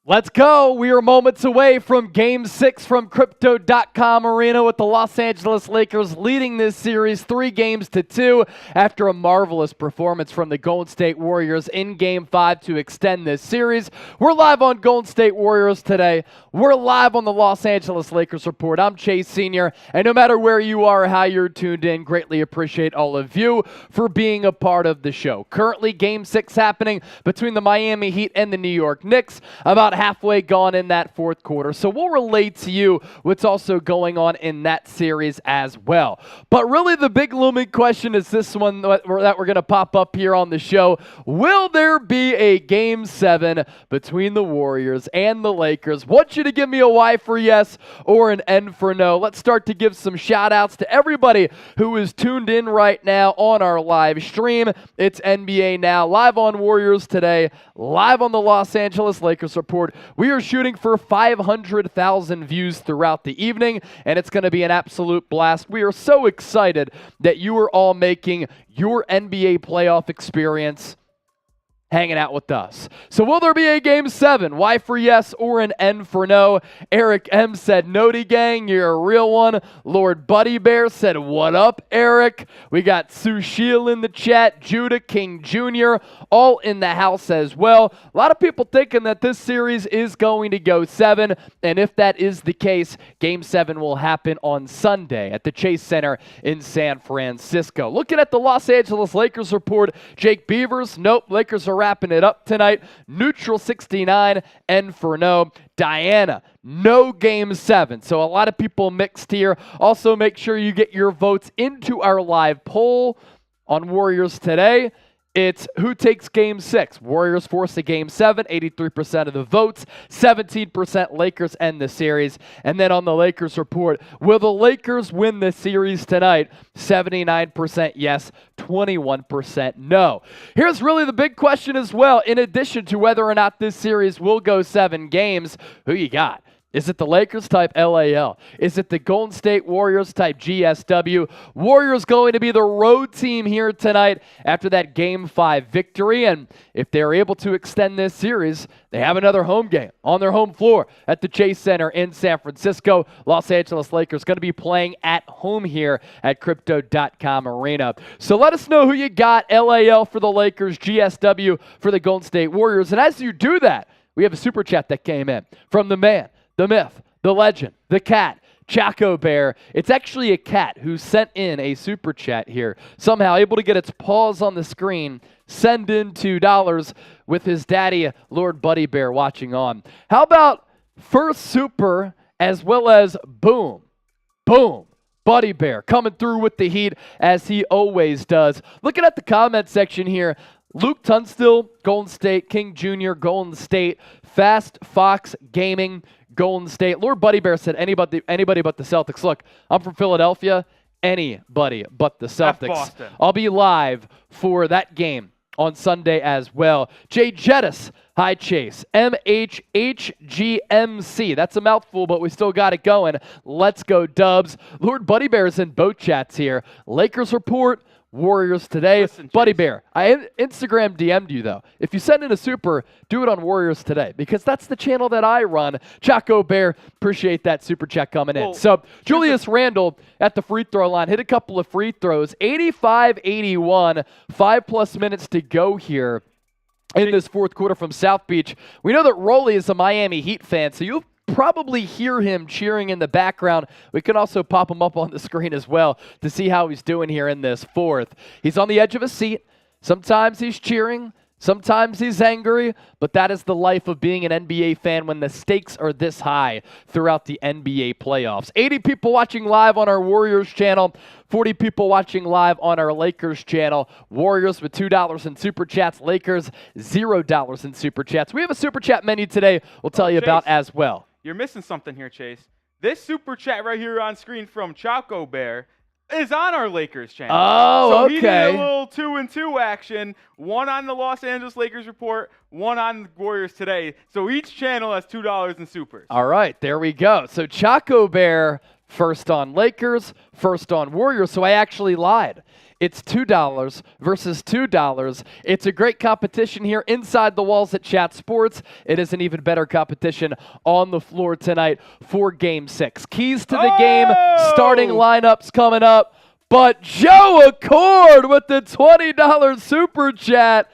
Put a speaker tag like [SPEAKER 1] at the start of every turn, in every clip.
[SPEAKER 1] Let's go. We are moments away from Game 6 from Crypto.com Arena with the Los Angeles Lakers leading this series 3-2 after a marvelous performance from the Golden State Warriors in Game 5 to extend this series. We're live on Golden State Warriors today. We're live on the Los Angeles Lakers Report. I'm Chase Sr., and no matter where you are or how you're tuned in, greatly appreciate all of you for being a part of the show. Currently, Game 6 happening between the Miami Heat and the New York Knicks. About halfway gone in that fourth quarter. So we'll relate to you what's also going on in that series as well. But really the big looming question is this one that we're going to pop up here on the show. Will there be a Game 7 between the Warriors and the Lakers? Want you to give me a Y for yes or an N for no. Let's start to give some shout outs to everybody who is tuned in right now on our live stream. It's NBA Now, live on Warriors Today, live on the Los Angeles Lakers Report. We are shooting for 500,000 views throughout the evening, and it's going to be an absolute blast. We are so excited that you are all making your NBA playoff experience hanging out with us. So will there be a Game 7? Y for yes or an N for no? Eric M. said, Noti Gang, you're a real one. Lord Buddy Bear said, what up, Eric? We got Sushil in the chat, Judah King Jr., all in the house as well. A lot of people thinking that this series is going to go 7, and if that is the case, Game 7 will happen on Sunday at the Chase Center in San Francisco. Looking at the Los Angeles Lakers Report, Jake Beavers, nope, Lakers are wrapping it up tonight. Neutral 69, N for no. Diana, no Game 7. So a lot of people mixed here. Also, make sure you get your votes into our live poll on Warriors Today. It's who takes Game 6. Warriors force a Game 7, 83% of the votes, 17% Lakers end the series. And then on the Lakers Report, will the Lakers win the series tonight? 79% yes, 21% no. Here's really the big question as well. In addition to whether or not this series will go 7 games, who you got? Is it the Lakers type LAL? Is it the Golden State Warriors type GSW? Warriors going to be the road team here tonight after that Game 5 victory. And if they're able to extend this series, they have another home game on their home floor at the Chase Center in San Francisco. Los Angeles Lakers going to be playing at home here at Crypto.com Arena. So let us know who you got, LAL for the Lakers, GSW for the Golden State Warriors. And as you do that, we have a super chat that came in from the man, the myth, the legend, the cat, Chaco Bear. It's actually a cat who sent in a super chat here. Somehow able to get its paws on the screen, send in $2 with his daddy, Lord Buddy Bear, watching on. How about first super as well as boom, boom. Buddy Bear coming through with the heat as he always does. Looking at the comment section here, Luke Tunstall, Golden State, King Jr., Golden State, Fast Fox Gaming, Golden State. Lord Buddy Bear said anybody but the Celtics. Look, I'm from Philadelphia. Anybody but the Celtics.
[SPEAKER 2] Boston.
[SPEAKER 1] I'll be live for that game on Sunday as well. Jay Jettis, hi Chase. MHHGMC. That's a mouthful, but we still got it going. Let's go Dubs. Lord Buddy Bear is in both chats here. Lakers Report, Warriors Today.
[SPEAKER 2] Listen,
[SPEAKER 1] Buddy
[SPEAKER 2] Chase.
[SPEAKER 1] Bear, I Instagram DM'd you though. If you send in a super, do it on Warriors Today because that's the channel that I run. Chaco Bear, appreciate that super chat coming in. So Julius Randle at the free throw line hit a couple of free throws. 85-81, 5+ minutes to go here in this fourth quarter from South Beach. We know that Rolly is a Miami Heat fan, so you'll probably hear him cheering in the background. We can also pop him up on the screen as well to see how he's doing here in this fourth. He's on the edge of a seat. Sometimes he's cheering. Sometimes he's angry, but that is the life of being an NBA fan when the stakes are this high throughout the NBA playoffs. 80 people watching live on our Warriors channel, 40 people watching live on our Lakers channel. Warriors with $2 in Super Chats, Lakers $0 in Super Chats. We have a Super Chat menu today we'll tell you about as well.
[SPEAKER 2] You're missing something here, Chase. This super chat right here on screen from Chaco Bear is on our Lakers channel.
[SPEAKER 1] Oh,
[SPEAKER 2] so
[SPEAKER 1] okay.
[SPEAKER 2] He did a little 2-and-2 action, one on the Los Angeles Lakers Report, one on Warriors Today. So each channel has $2 in supers.
[SPEAKER 1] All right, there we go. So Chaco Bear First on Lakers, first on Warriors, so I actually lied. It's $2 versus $2. It's a great competition here inside the walls at Chat Sports. It is an even better competition on the floor tonight for Game 6. Keys to the game, starting lineups coming up. But Joe Accord with the $20 super chat.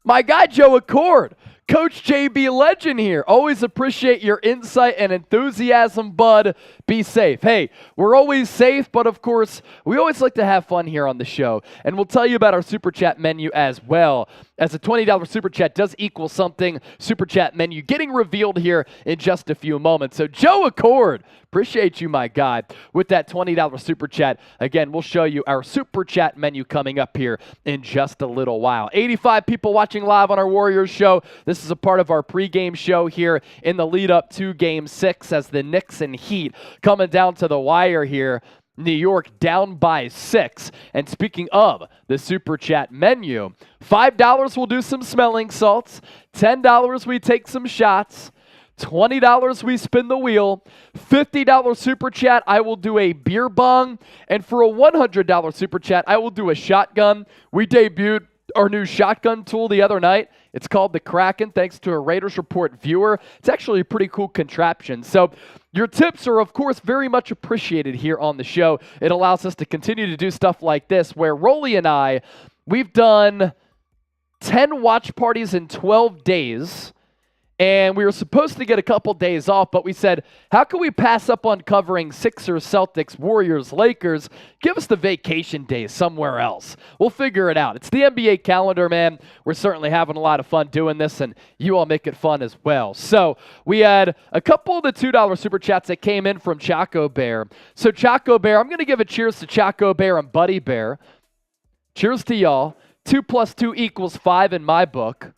[SPEAKER 1] My guy Joe Accord, Coach JB Legend here. Always appreciate your insight and enthusiasm, bud. Be safe. Hey, we're always safe, but of course, we always like to have fun here on the show. And we'll tell you about our Super Chat menu as well, as a $20 Super Chat does equal something. Super Chat menu getting revealed here in just a few moments. So Joe Accord, appreciate you, my guy, with that $20 Super Chat. Again, we'll show you our Super Chat menu coming up here in just a little while. 85 people watching live on our Warriors show. This is a part of our pregame show here in the lead up to Game 6 as the Knicks and Heat coming down to the wire here. New York down by 6. And speaking of the Super Chat menu, $5 we'll do some smelling salts, $10 we take some shots, $20 we spin the wheel, $50 Super Chat I will do a beer bong, and for a $100 Super Chat I will do a shotgun. We debuted our new shotgun tool the other night. It's called the Kraken, thanks to a Raiders Report viewer. It's actually a pretty cool contraption. So your tips are, of course, very much appreciated here on the show. It allows us to continue to do stuff like this, where Rolly and I, we've done 10 watch parties in 12 days, and we were supposed to get a couple days off, but we said, how can we pass up on covering Sixers, Celtics, Warriors, Lakers? Give us the vacation days somewhere else. We'll figure it out. It's the NBA calendar, man. We're certainly having a lot of fun doing this, and you all make it fun as well. So we had a couple of the $2 Super Chats that came in from Choco Bear. So Choco Bear, I'm going to give a cheers to Choco Bear and Buddy Bear. Cheers to y'all. 2 + 2 = 5 in my book.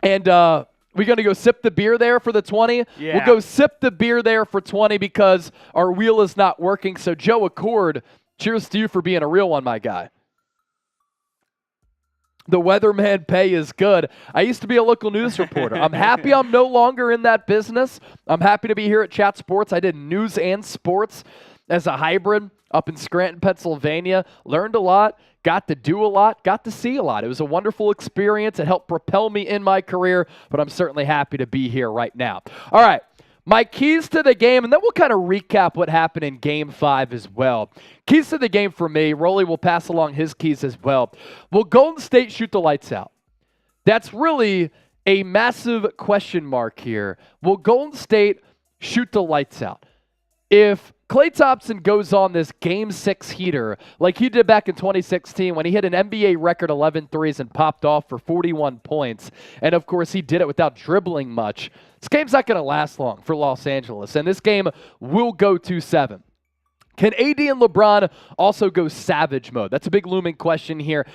[SPEAKER 1] And we're going to go sip the beer there for the 20.
[SPEAKER 2] Yeah.
[SPEAKER 1] We'll go sip the beer there for 20 because our wheel is not working. So Joe Accord, cheers to you for being a real one, my guy. The weatherman pay is good. I used to be a local news reporter. I'm happy I'm no longer in that business. I'm happy to be here at Chat Sports. I did news and sports as a hybrid up in Scranton, Pennsylvania. Learned a lot. Got to do a lot, got to see a lot. It was a wonderful experience. It helped propel me in my career, but I'm certainly happy to be here right now. All right, my keys to the game, and then we'll kind of recap what happened in Game 5 as well. Keys to the game for me, Rolly will pass along his keys as well. Will Golden State shoot the lights out? That's really a massive question mark here. Will Golden State shoot the lights out? If Klay Thompson goes on this Game 6 heater like he did back in 2016 when he hit an NBA record 11 threes and popped off for 41 points, and of course he did it without dribbling much, this game's not going to last long for Los Angeles, and this game will go 2-7. Can AD and LeBron also go savage mode? That's a big looming question here.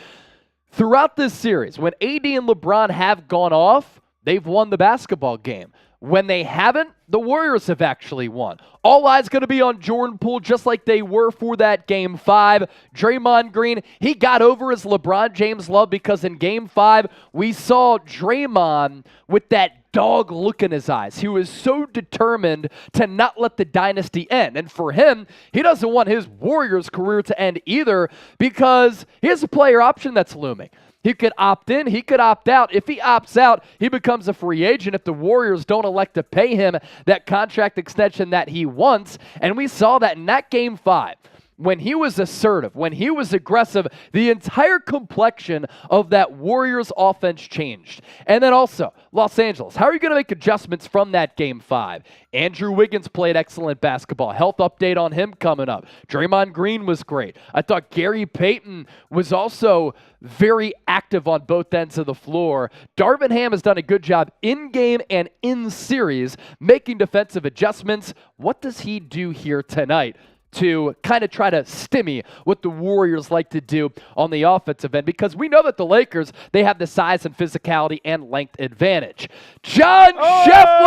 [SPEAKER 1] Throughout this series, when AD and LeBron have gone off, they've won the basketball game. When they haven't, the Warriors have actually won. All eyes going to be on Jordan Poole, just like they were for that Game 5. Draymond Green, he got over his LeBron James love because in Game 5, we saw Draymond with that dog look in his eyes. He was so determined to not let the dynasty end. And for him, he doesn't want his Warriors career to end either because he has a player option that's looming. He could opt in, he could opt out. If he opts out, he becomes a free agent if the Warriors don't elect to pay him that contract extension that he wants. And we saw that in that Game 5. When he was assertive, when he was aggressive, the entire complexion of that Warriors offense changed. And then also, Los Angeles, how are you going to make adjustments from that Game 5? Andrew Wiggins played excellent basketball. Health update on him coming up. Draymond Green was great. I thought Gary Payton was also very active on both ends of the floor. Darvin Ham has done a good job in-game and in-series making defensive adjustments. What does he do here tonight to kind of try to stymie what the Warriors like to do on the offensive end? Because we know that the Lakers, they have the size and physicality and length advantage. John Scheffler!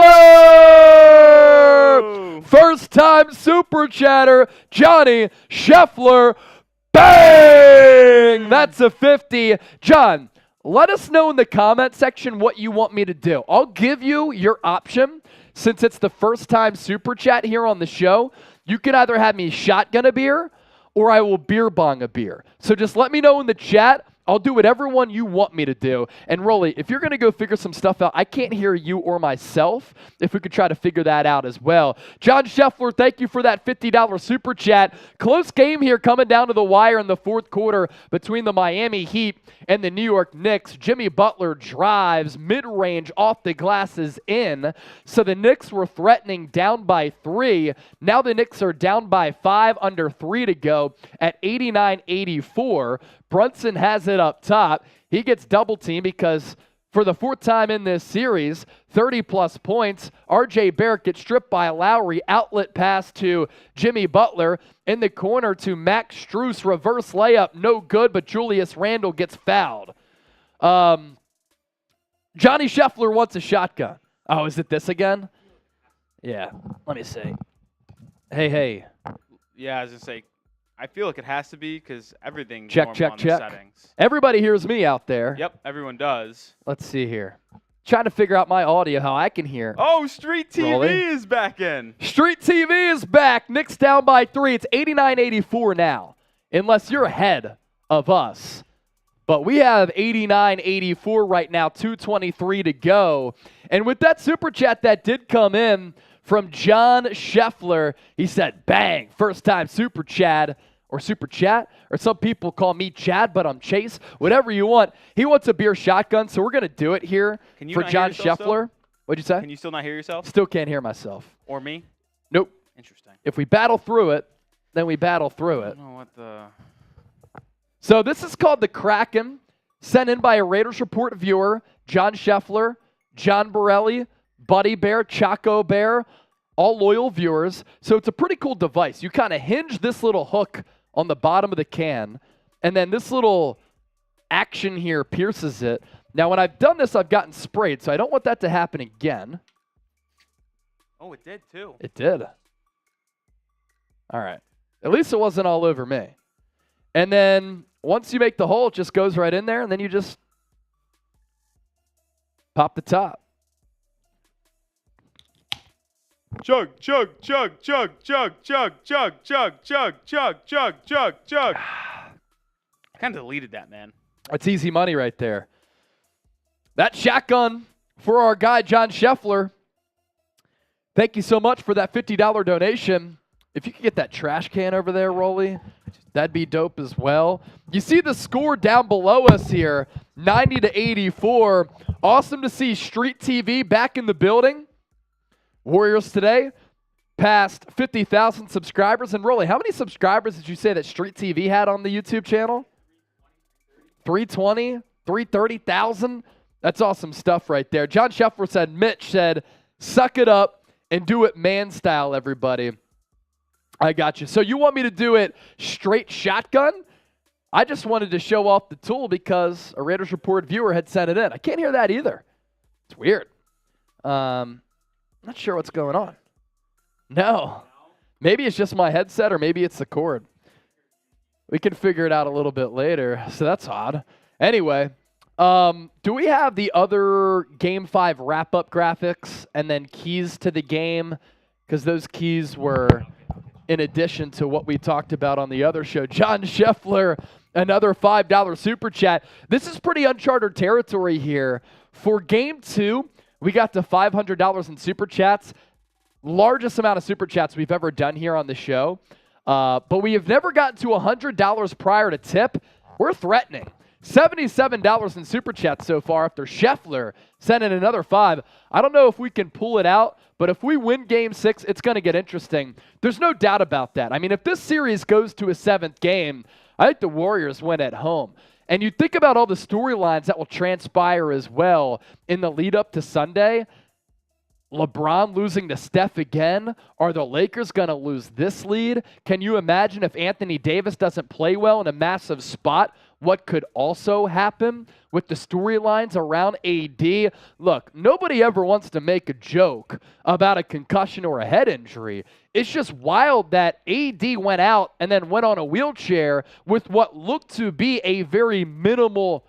[SPEAKER 1] First-time Super Chatter, Johnny Scheffler. Bang! That's a 50. John, let us know in the comment section what you want me to do. I'll give you your option since it's the first time Super Chat here on the show, you can either have me shotgun a beer or I will beer bong a beer. So just let me know in the chat. I'll do whatever one you want me to do. And Rolly, if you're going to go figure some stuff out, I can't hear you or myself. If we could try to figure that out as well. John Scheffler, thank you for that $50 super chat. Close game here coming down to the wire in the fourth quarter between the Miami Heat and the New York Knicks. Jimmy Butler drives mid-range off the glasses in. So the Knicks were threatening down by 3. Now the Knicks are down by 5, under 3 to go at 89-84. Brunson has it up top. He gets double teamed because for the fourth time in this series, 30-plus points. R.J. Barrett gets stripped by Lowry. Outlet pass to Jimmy Butler. In the corner to Max Strus. Reverse layup. No good, but Julius Randle gets fouled. Johnny Scheffler wants a shotgun. Oh, is it this again? Yeah. Let me see. Hey.
[SPEAKER 2] Yeah, I was going to say, I feel like it has to be because everything's
[SPEAKER 1] check.
[SPEAKER 2] the settings.
[SPEAKER 1] Everybody hears me out there.
[SPEAKER 2] Yep, everyone does.
[SPEAKER 1] Let's see here. Trying to figure out my audio, how I can hear.
[SPEAKER 2] Oh, Street TV
[SPEAKER 1] Rolly.
[SPEAKER 2] is back in.
[SPEAKER 1] Street TV is back. Knicks down by 3. It's 89-84 now, unless you're ahead of us. But we have 89-84 right now, 2:23 to go. And with that super chat that did come in from John Scheffler, he said, bang, first time super chat. Or super chat, or some people call me Chad, but I'm Chase, whatever you want. He wants a beer shotgun, so we're going to do it here for John Scheffler. What'd you say?
[SPEAKER 2] Can you still not hear yourself?
[SPEAKER 1] Still can't hear myself.
[SPEAKER 2] Or me?
[SPEAKER 1] Nope.
[SPEAKER 2] Interesting.
[SPEAKER 1] If we battle through it, then we battle through it.
[SPEAKER 2] I don't know what the...
[SPEAKER 1] So this is called the Kraken, sent in by a Raiders Report viewer, John Scheffler, John Borelli, Buddy Bear, Chaco Bear, all loyal viewers. So it's a pretty cool device. You kind of hinge this little hook on the bottom of the can, and then this little action here pierces it. Now, when I've done this, I've gotten sprayed, so I don't want that to happen again.
[SPEAKER 2] Oh, it did too.
[SPEAKER 1] It did. All right. At least it wasn't all over me. And then once you make the hole, it just goes right in there, and then you just pop the top.
[SPEAKER 2] Chug, chug, chug, chug, chug, chug, chug, chug, chug, chug, chug, chug, chug. I kind of deleted that, man.
[SPEAKER 1] That's easy money right there. That shotgun for our guy, John Scheffler. Thank you so much for that $50 donation. If you could get that trash can over there, Rolly, that'd be dope as well. You see the score down below us here, 90-84. Awesome to see Street TV back in the building. Warriors today passed 50,000 subscribers. And Rolly, how many subscribers did you say that Street TV had on the YouTube channel? 320, 330,000? That's awesome stuff right there. John Scheffler said, Mitch said, suck it up and do it man style, everybody. I got you. So you want me to do it straight shotgun? I just wanted to show off the tool because a Raiders Report viewer had sent it in. I can't hear that either. It's weird. Not sure what's going on. No. Maybe it's just my headset or maybe it's the cord. We can figure it out a little bit later. So that's odd. Anyway, do we have the other Game 5 wrap-up graphics and then keys to the game? Because those keys were in addition to what we talked about on the other show. John Scheffler, another $5 super chat. This is pretty uncharted territory here. For Game 2, we got to $500 in super chats. Largest amount of super chats we've ever done here on the show. But we have never gotten to $100 prior to tip. We're threatening. $77 in super chats so far after Scheffler sent in another 5. I don't know if we can pull it out, but if we win Game 6, it's going to get interesting. There's no doubt about that. I mean, if this series goes to a 7th game, I think the Warriors win at home. And you think about all the storylines that will transpire as well in the lead up to Sunday. LeBron losing to Steph again. Are the Lakers going to lose this lead? Can you imagine if Anthony Davis doesn't play well in a massive spot? What could also happen with the storylines around AD? Look, nobody ever wants to make a joke about a concussion or a head injury. It's just wild that AD went out and then went on a wheelchair with what looked to be a very minimal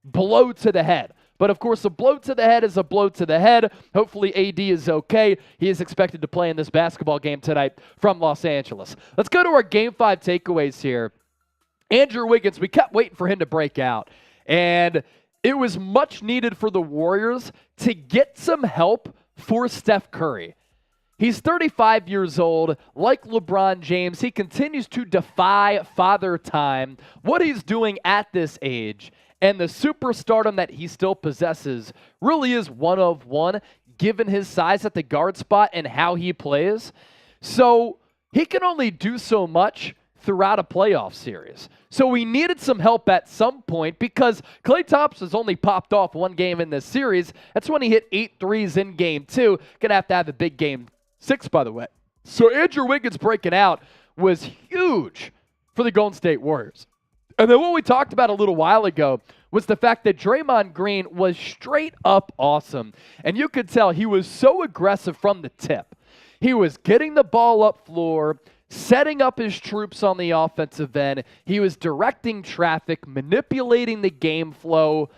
[SPEAKER 1] blow to the head. But of course, a blow to the head is a blow to the head. Hopefully AD is okay. He is expected to play in this basketball game tonight from Los Angeles. Let's go to our Game 5 takeaways here. Andrew Wiggins, we kept waiting for him to break out. And it was much needed for the Warriors to get some help for Steph Curry. He's 35 years old. Like LeBron James, he continues to defy father time. What he's doing at this age and the superstardom that he still possesses really is one of one, given his size at the guard spot and how he plays. So he can only do so much throughout a playoff series. So we needed some help at some point because Klay Thompson's only popped off one game in this series. That's when he hit 8 threes in game 2. Gonna have to have a big game 6, by the way. So Andrew Wiggins breaking out was huge for the Golden State Warriors. And then what we talked about a little while ago was the fact that Draymond Green was straight up awesome. And you could tell he was so aggressive from the tip. He was getting the ball up floor, setting up his troops on the offensive end. He was directing traffic, manipulating the game flow,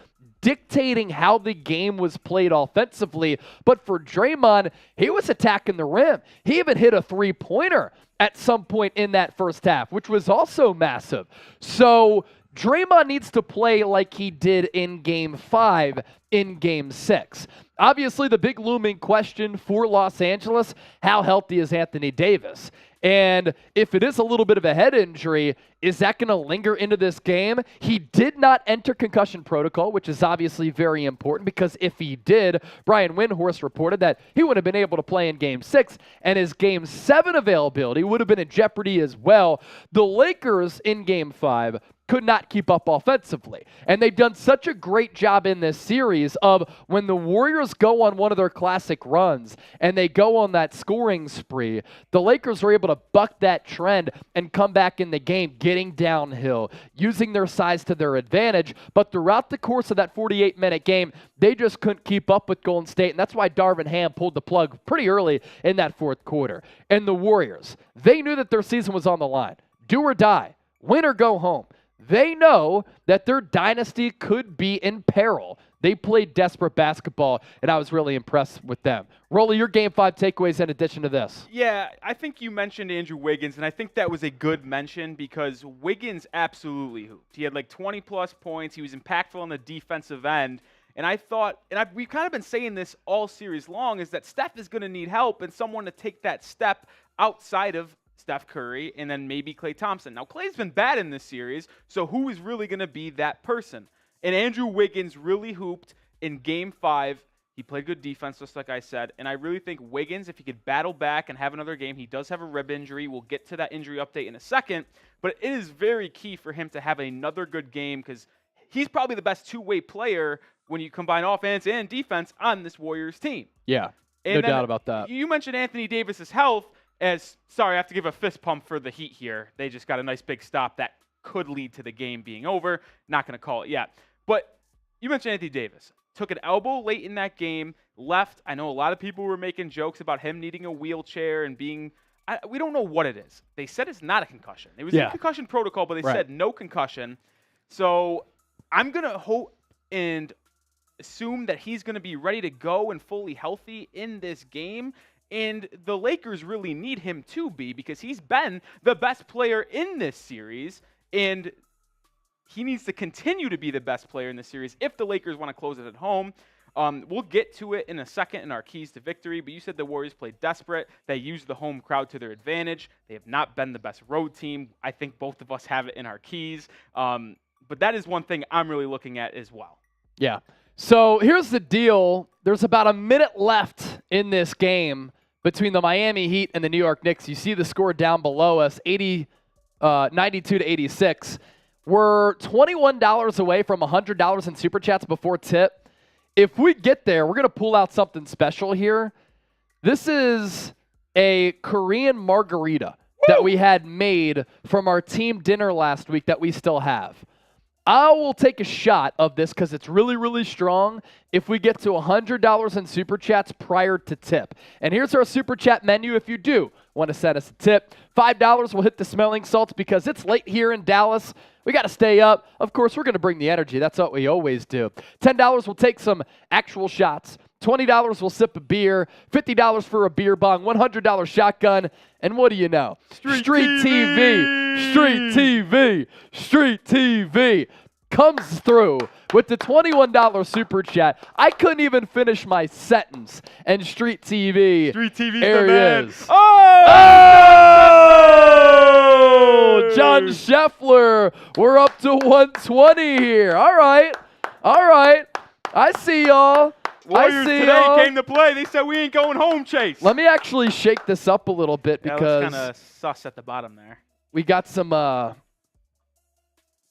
[SPEAKER 1] dictating how the game was played offensively. But for Draymond, he was attacking the rim. He even hit a three-pointer at some point in that first half, which was also massive. So Draymond needs to play like he did in Game 5 in Game 6. Obviously, the big looming question for Los Angeles, how healthy is Anthony Davis? And if it is a little bit of a head injury, is that going to linger into this game? He did not enter concussion protocol, which is obviously very important because if he did, Brian Windhorst reported that he would have been able to play in Game 6, and his Game 7 availability would have been in jeopardy as well. The Lakers in Game 5 could not keep up offensively. And they've done such a great job in this series of when the Warriors go on one of their classic runs and they go on that scoring spree, the Lakers were able to buck that trend and come back in the game, getting downhill, using their size to their advantage. But throughout the course of that 48-minute game, they just couldn't keep up with Golden State. And that's why Darvin Ham pulled the plug pretty early in that fourth quarter. And the Warriors, they knew that their season was on the line. Do or die, win or go home. They know that their dynasty could be in peril. They played desperate basketball, and I was really impressed with them. Rolly, your Game 5 takeaways in addition to this.
[SPEAKER 2] Yeah, I think you mentioned Andrew Wiggins, and I think that was a good mention because Wiggins absolutely hooped. He had like 20-plus points. He was impactful on the defensive end. And I thought, and we've kind of been saying this all series long, is that Steph is going to need help and someone to take that step outside of Steph Curry, and then maybe Klay Thompson. Now, Klay's been bad in this series, so who is really going to be that person? And Andrew Wiggins really hooped in Game 5. He played good defense, just like I said. And I really think Wiggins, if he could battle back and have another game, he does have a rib injury. We'll get to that injury update in a second. But it is very key for him to have another good game because he's probably the best two-way player when you combine offense and defense on this Warriors team.
[SPEAKER 1] Yeah,
[SPEAKER 2] and
[SPEAKER 1] no doubt about that.
[SPEAKER 2] You mentioned Anthony Davis's health. Sorry, I have to give a fist pump for the Heat here. They just got a nice big stop that could lead to the game being over. Not going to call it yet. But you mentioned Anthony Davis. Took an elbow late in that game, left. I know a lot of people were making jokes about him needing a wheelchair and being we don't know what it is. They said it's not a concussion. It was in concussion protocol, but they said no concussion. So I'm going to hope and assume that he's going to be ready to go and fully healthy in this game. And the Lakers really need him to be because he's been the best player in this series, and he needs to continue to be the best player in this series if the Lakers want to close it at home. We'll get to it in a second in our keys to victory, but you said the Warriors played desperate. They used the home crowd to their advantage. They have not been the best road team. I think both of us have it in our keys. But that is one thing I'm really looking at as well.
[SPEAKER 1] Yeah. So here's the deal. There's about a minute left in this game between the Miami Heat and the New York Knicks. You see the score down below us, 92 to 86. We're $21 away from $100 in Super Chats before tip. If we get there, we're going to pull out something special here. This is a Korean margarita that we had made from our team dinner last week that we still have. I will take a shot of this because it's really, really strong if we get to $100 in Super Chats prior to tip. And here's our Super Chat menu if you do want to send us a tip. $5 will hit the smelling salts because it's late here in Dallas. We got to stay up. Of course, we're going to bring the energy. That's what we always do. $10 will take some actual shots. $20 will sip a beer. $50 for a beer bong. $100 shotgun. And what do you know? Street TV. Street TV. Street TV comes through with the $21 Super Chat. I couldn't even finish my sentence. And Street TV.
[SPEAKER 2] Street TV's
[SPEAKER 1] there
[SPEAKER 2] the man.
[SPEAKER 1] Is.
[SPEAKER 2] Oh!
[SPEAKER 1] John Scheffler. We're up to 120 here. All right. All right. I see y'all.
[SPEAKER 2] Warriors today came to play. They said we ain't going home, Chase.
[SPEAKER 1] Let me actually shake this up a little bit because
[SPEAKER 2] it looks kind of sus at the bottom there.
[SPEAKER 1] We got some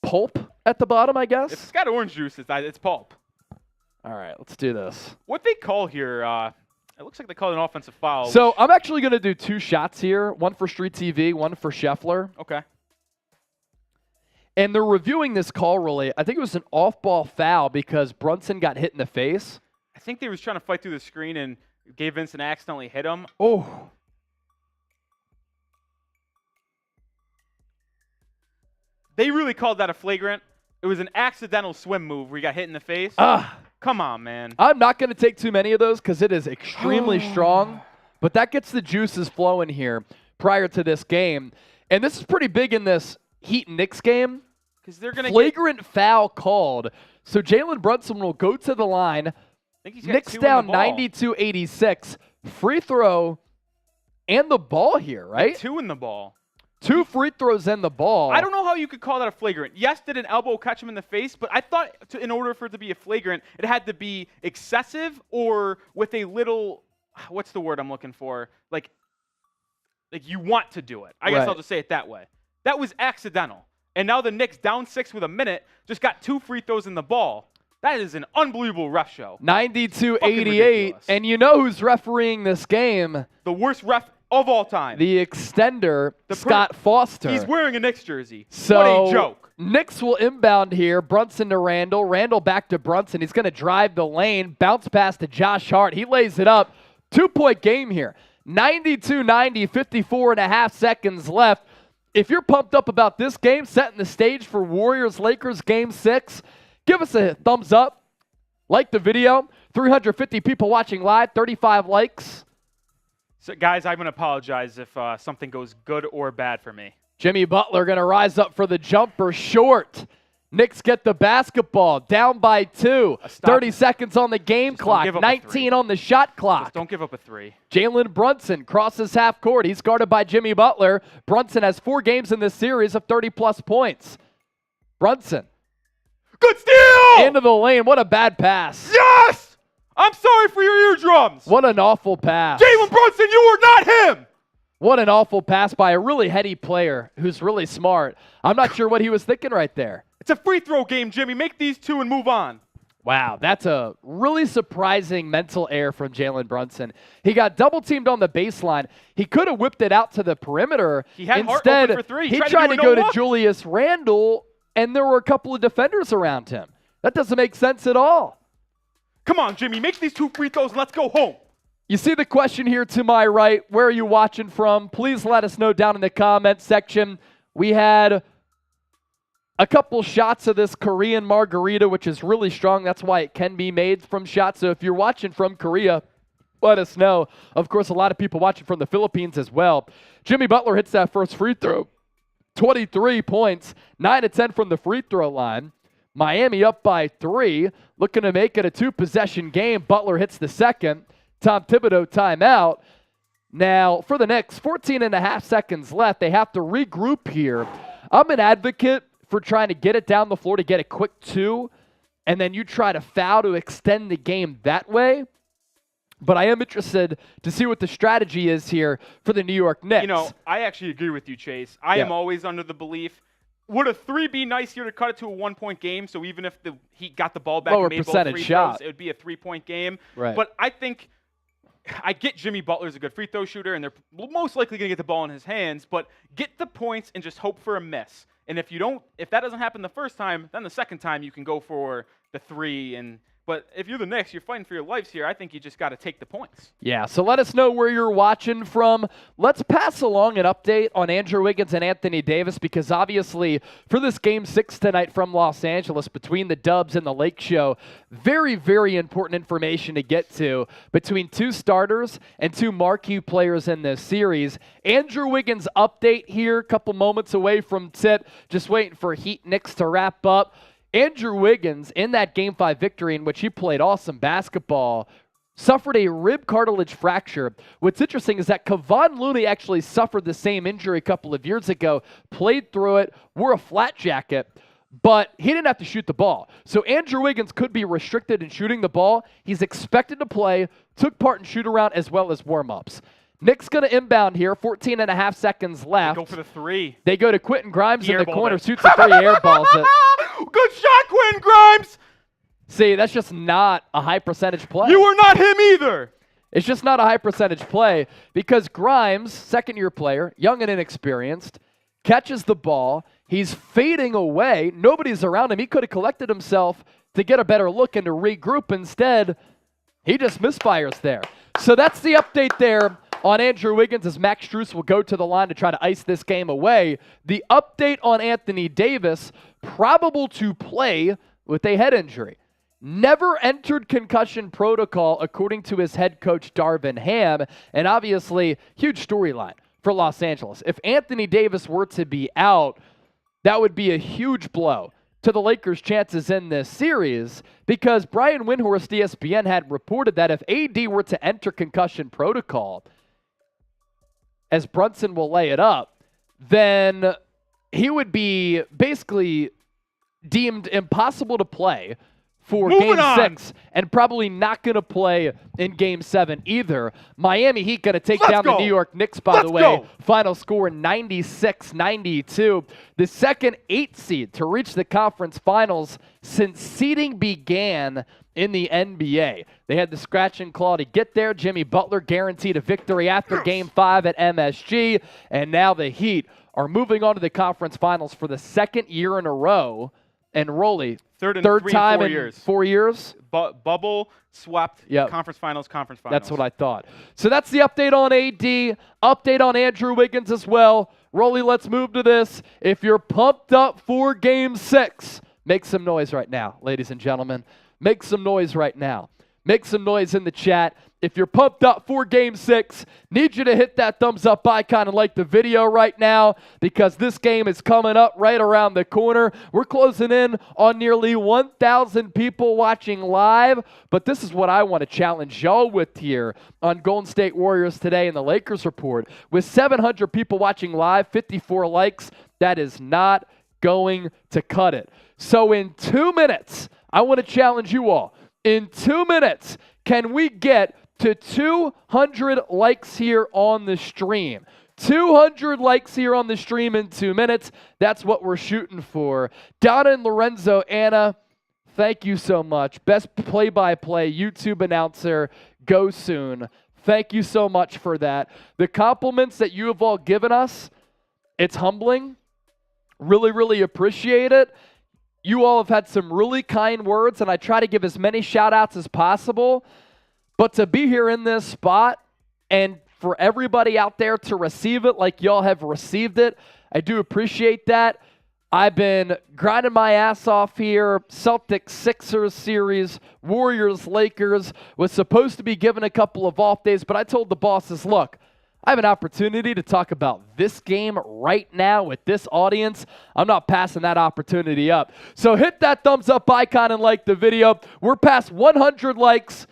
[SPEAKER 1] pulp at the bottom, I guess.
[SPEAKER 2] It's got orange juice. It's pulp.
[SPEAKER 1] All right, let's do this.
[SPEAKER 2] What they call here, it looks like they call it an offensive foul.
[SPEAKER 1] So I'm actually going to do 2 shots here, one for Street TV, one for Scheffler.
[SPEAKER 2] Okay.
[SPEAKER 1] And they're reviewing this call really. I think it was an off-ball foul because Brunson got hit in the face.
[SPEAKER 2] I think they was trying to fight through the screen and Gabe Vincent accidentally hit him.
[SPEAKER 1] Oh.
[SPEAKER 2] They really called that a flagrant. It was an accidental swim move where he got hit in the face. Come on, man.
[SPEAKER 1] I'm not going to take too many of those because it is extremely strong. But that gets the juices flowing here prior to this game. And this is pretty big in this Heat Knicks game.
[SPEAKER 2] Because they're going to
[SPEAKER 1] flagrant foul called. So Jalen Brunson will go to the line. Knicks down 92-86. Free throw and the ball here, right?
[SPEAKER 2] 2 in the ball.
[SPEAKER 1] 2 free throws and the ball.
[SPEAKER 2] I don't know how you could call that a flagrant. Yes, did an elbow catch him in the face, but I thought in order for it to be a flagrant, it had to be excessive or with a little, what's the word I'm looking for? Like you want to do it. I guess I'll just say it that way. That was accidental. And now the Knicks down 6 with a minute just got 2 free throws in the ball. That is an unbelievable ref show.
[SPEAKER 1] 92-88. And you know who's refereeing this game?
[SPEAKER 2] The worst ref of all time.
[SPEAKER 1] The extender, Scott Foster.
[SPEAKER 2] He's wearing a Knicks jersey.
[SPEAKER 1] So
[SPEAKER 2] what a joke.
[SPEAKER 1] Knicks will inbound here. Brunson to Randall. Randall back to Brunson. He's going to drive the lane. Bounce pass to Josh Hart. He lays it up. 2-point game here. 92-90, 54.5 seconds left. If you're pumped up about this game, setting the stage for Warriors-Lakers Game 6, give us a thumbs up. Like the video. 350 people watching live. 35 likes.
[SPEAKER 2] So, guys, I'm going to apologize if something goes good or bad for me.
[SPEAKER 1] Jimmy Butler going to rise up for the jumper. Short. Knicks get the basketball. Down by 2. 30 seconds on the game clock. 19 on the shot clock.
[SPEAKER 2] Just don't give up a 3.
[SPEAKER 1] Jalen Brunson crosses half court. He's guarded by Jimmy Butler. Brunson has 4 games in this series of 30-plus points. Brunson.
[SPEAKER 2] Good steal!
[SPEAKER 1] Into the lane. What a bad pass.
[SPEAKER 2] Yes! I'm sorry for your eardrums.
[SPEAKER 1] What an awful pass.
[SPEAKER 2] Jalen Brunson, you are not him.
[SPEAKER 1] What an awful pass by a really heady player who's really smart. I'm not sure what he was thinking right there.
[SPEAKER 2] It's a free throw game, Jimmy. Make these 2 and move on.
[SPEAKER 1] Wow, that's a really surprising mental error from Jalen Brunson. He got double-teamed on the baseline. He could have whipped it out to the perimeter.
[SPEAKER 2] He had Hart
[SPEAKER 1] Instead,
[SPEAKER 2] open for 3.
[SPEAKER 1] He tried to go to Julius Randle, and there were a couple of defenders around him. That doesn't make sense at all.
[SPEAKER 2] Come on, Jimmy. Make these 2 free throws and let's go home.
[SPEAKER 1] You see the question here to my right. Where are you watching from? Please let us know down in the comments section. We had a couple shots of this Korean margarita, which is really strong. That's why it can be made from shots. So if you're watching from Korea, let us know. Of course, a lot of people watching from the Philippines as well. Jimmy Butler hits that first free throw. 23 points, 9 of 10 from the free throw line. Miami up by 3, looking to make it a 2-possession game. Butler hits the second. Tom Thibodeau timeout. Now, for the Knicks, 14.5 seconds left. They have to regroup here. I'm an advocate for trying to get it down the floor to get a quick 2, and then you try to foul to extend the game that way. But I am interested to see what the strategy is here for the New York Knicks.
[SPEAKER 2] You know, I actually agree with you, Chase. I am always under the belief, would a 3 be nice here to cut it to a 1-point game? So even if the Heat got the ball back
[SPEAKER 1] lower
[SPEAKER 2] and made both free
[SPEAKER 1] shot.
[SPEAKER 2] throws, it would be a 3-point game.
[SPEAKER 1] Right.
[SPEAKER 2] But I think I get Jimmy Butler's a good free throw shooter, and they're most likely going to get the ball in his hands, but get the points and just hope for a miss. And if that doesn't happen the first time, then the second time you can go for the 3. But if you're the Knicks, you're fighting for your lives here. I think you just got to take the points.
[SPEAKER 1] Yeah, so let us know where you're watching from. Let's pass along an update on Andrew Wiggins and Anthony Davis, because obviously for this Game 6 tonight from Los Angeles between the Dubs and the Lake Show, very, very important information to get to between two starters and two marquee players in this series. Andrew Wiggins update here, a couple moments away from tip, just waiting for Heat Knicks to wrap up. Andrew Wiggins, in that Game 5 victory in which he played awesome basketball, suffered a rib cartilage fracture. What's interesting is that Kevon Looney actually suffered the same injury a couple of years ago, played through it, wore a flat jacket, but he didn't have to shoot the ball. So Andrew Wiggins could be restricted in shooting the ball. He's expected to play, took part in shoot-around as well as warm-ups. Knicks going to inbound here, 14 and a half seconds left.
[SPEAKER 2] They go for the 3.
[SPEAKER 1] They go to Quentin Grimes in the corner, shoots a 3, airballs it.
[SPEAKER 2] Good shot, Quentin Grimes!
[SPEAKER 1] See, that's just not a high percentage play.
[SPEAKER 2] You are not him either!
[SPEAKER 1] It's just not a high percentage play because Grimes, second-year player, young and inexperienced, catches the ball. He's fading away. Nobody's around him. He could have collected himself to get a better look and to regroup. Instead, he just misfires there. So that's the update there on Andrew Wiggins as Max Strus will go to the line to try to ice this game away. The update on Anthony Davis, probable to play with a head injury. Never entered concussion protocol according to his head coach Darvin Ham, and obviously huge storyline for Los Angeles. If Anthony Davis were to be out, that would be a huge blow to the Lakers' chances in this series, because Brian Windhorst, ESPN, had reported that if AD were to enter concussion protocol, as Brunson will lay it up, then he would be basically deemed impossible to play for Game 6 and probably not going to play in Game 7 either. Miami Heat going to take down the New York Knicks, by the way. Final score 96-92. The second 8 seed to reach the conference finals since seeding began in the NBA. They had the scratch and claw to get there. Jimmy Butler guaranteed a victory after Game 5 at MSG, and now the Heat are moving on to the conference finals for the second year in a row. And Rolly, third time in 4 years.
[SPEAKER 2] Bubble swept, conference finals.
[SPEAKER 1] That's what I thought. So that's the update on AD, update on Andrew Wiggins as well. Rolly, let's move to this. If you're pumped up for Game 6, make some noise right now, ladies and gentlemen. Make some noise right now. Make some noise in the chat. If you're pumped up for Game 6, need you to hit that thumbs up icon and like the video right now, because this game is coming up right around the corner. We're closing in on nearly 1,000 people watching live, but this is what I want to challenge y'all with here on Golden State Warriors Today and the Lakers Report. With 700 people watching live, 54 likes, that is not going to cut it. So in 2 minutes, I want to challenge you all. In 2 minutes, can we get to 200 likes here on the stream? 200 likes here on the stream in 2 minutes. That's what we're shooting for. Donna and Lorenzo, Anna, thank you so much. Best play-by-play YouTube announcer, go soon. Thank you so much for that. The compliments that you have all given us, it's humbling. Really, really appreciate it. You all have had some really kind words, and I try to give as many shout-outs as possible. But to be here in this spot and for everybody out there to receive it like y'all have received it, I do appreciate that. I've been grinding my ass off here. Celtics, Sixers series, Warriors, Lakers. Was supposed to be given a couple of off days, but I told the bosses, look, I have an opportunity to talk about this game right now with this audience. I'm not passing that opportunity up. So hit that thumbs up icon and like the video. We're past 100 likes.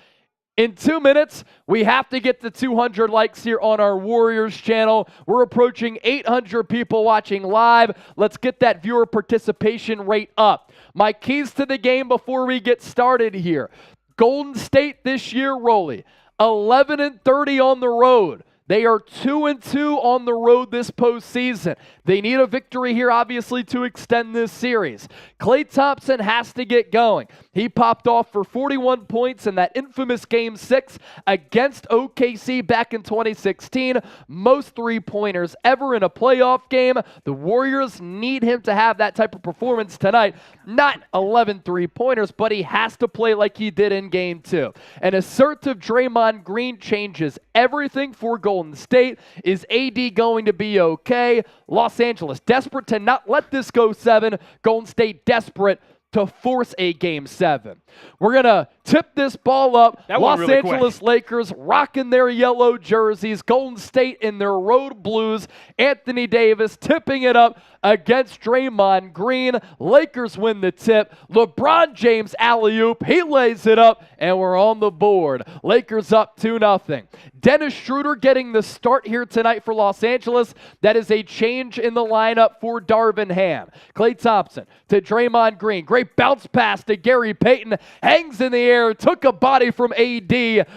[SPEAKER 1] In 2 minutes, we have to get to 200 likes here on our Warriors channel. We're approaching 800 people watching live. Let's get that viewer participation rate up. My keys to the game before we get started here. Golden State this year, Rolly, 11-30 on the road. They are 2-2 on the road this postseason. They need a victory here, obviously, to extend this series. Klay Thompson has to get going. He popped off for 41 points in that infamous Game 6 against OKC back in 2016. Most three-pointers ever in a playoff game. The Warriors need him to have that type of performance tonight. Not 11 three-pointers, but he has to play like he did in Game 2. An assertive Draymond Green changes everything for Golden State. Is AD going to be okay? Los Angeles desperate to not let this go 7. Golden State desperate to force a Game 7. We're going to tip this ball up. Los Angeles Lakers rocking their yellow jerseys. Golden State in their road blues. Anthony Davis tipping it up against Draymond Green. Lakers win the tip. LeBron James alley-oop. He lays it up, and we're on the board. Lakers up 2-0. Dennis Schroeder getting the start here tonight for Los Angeles. That is a change in the lineup for Darvin Ham. Klay Thompson to Draymond Green. Great bounce pass to Gary Payton. Hangs in the air, took a body from AD,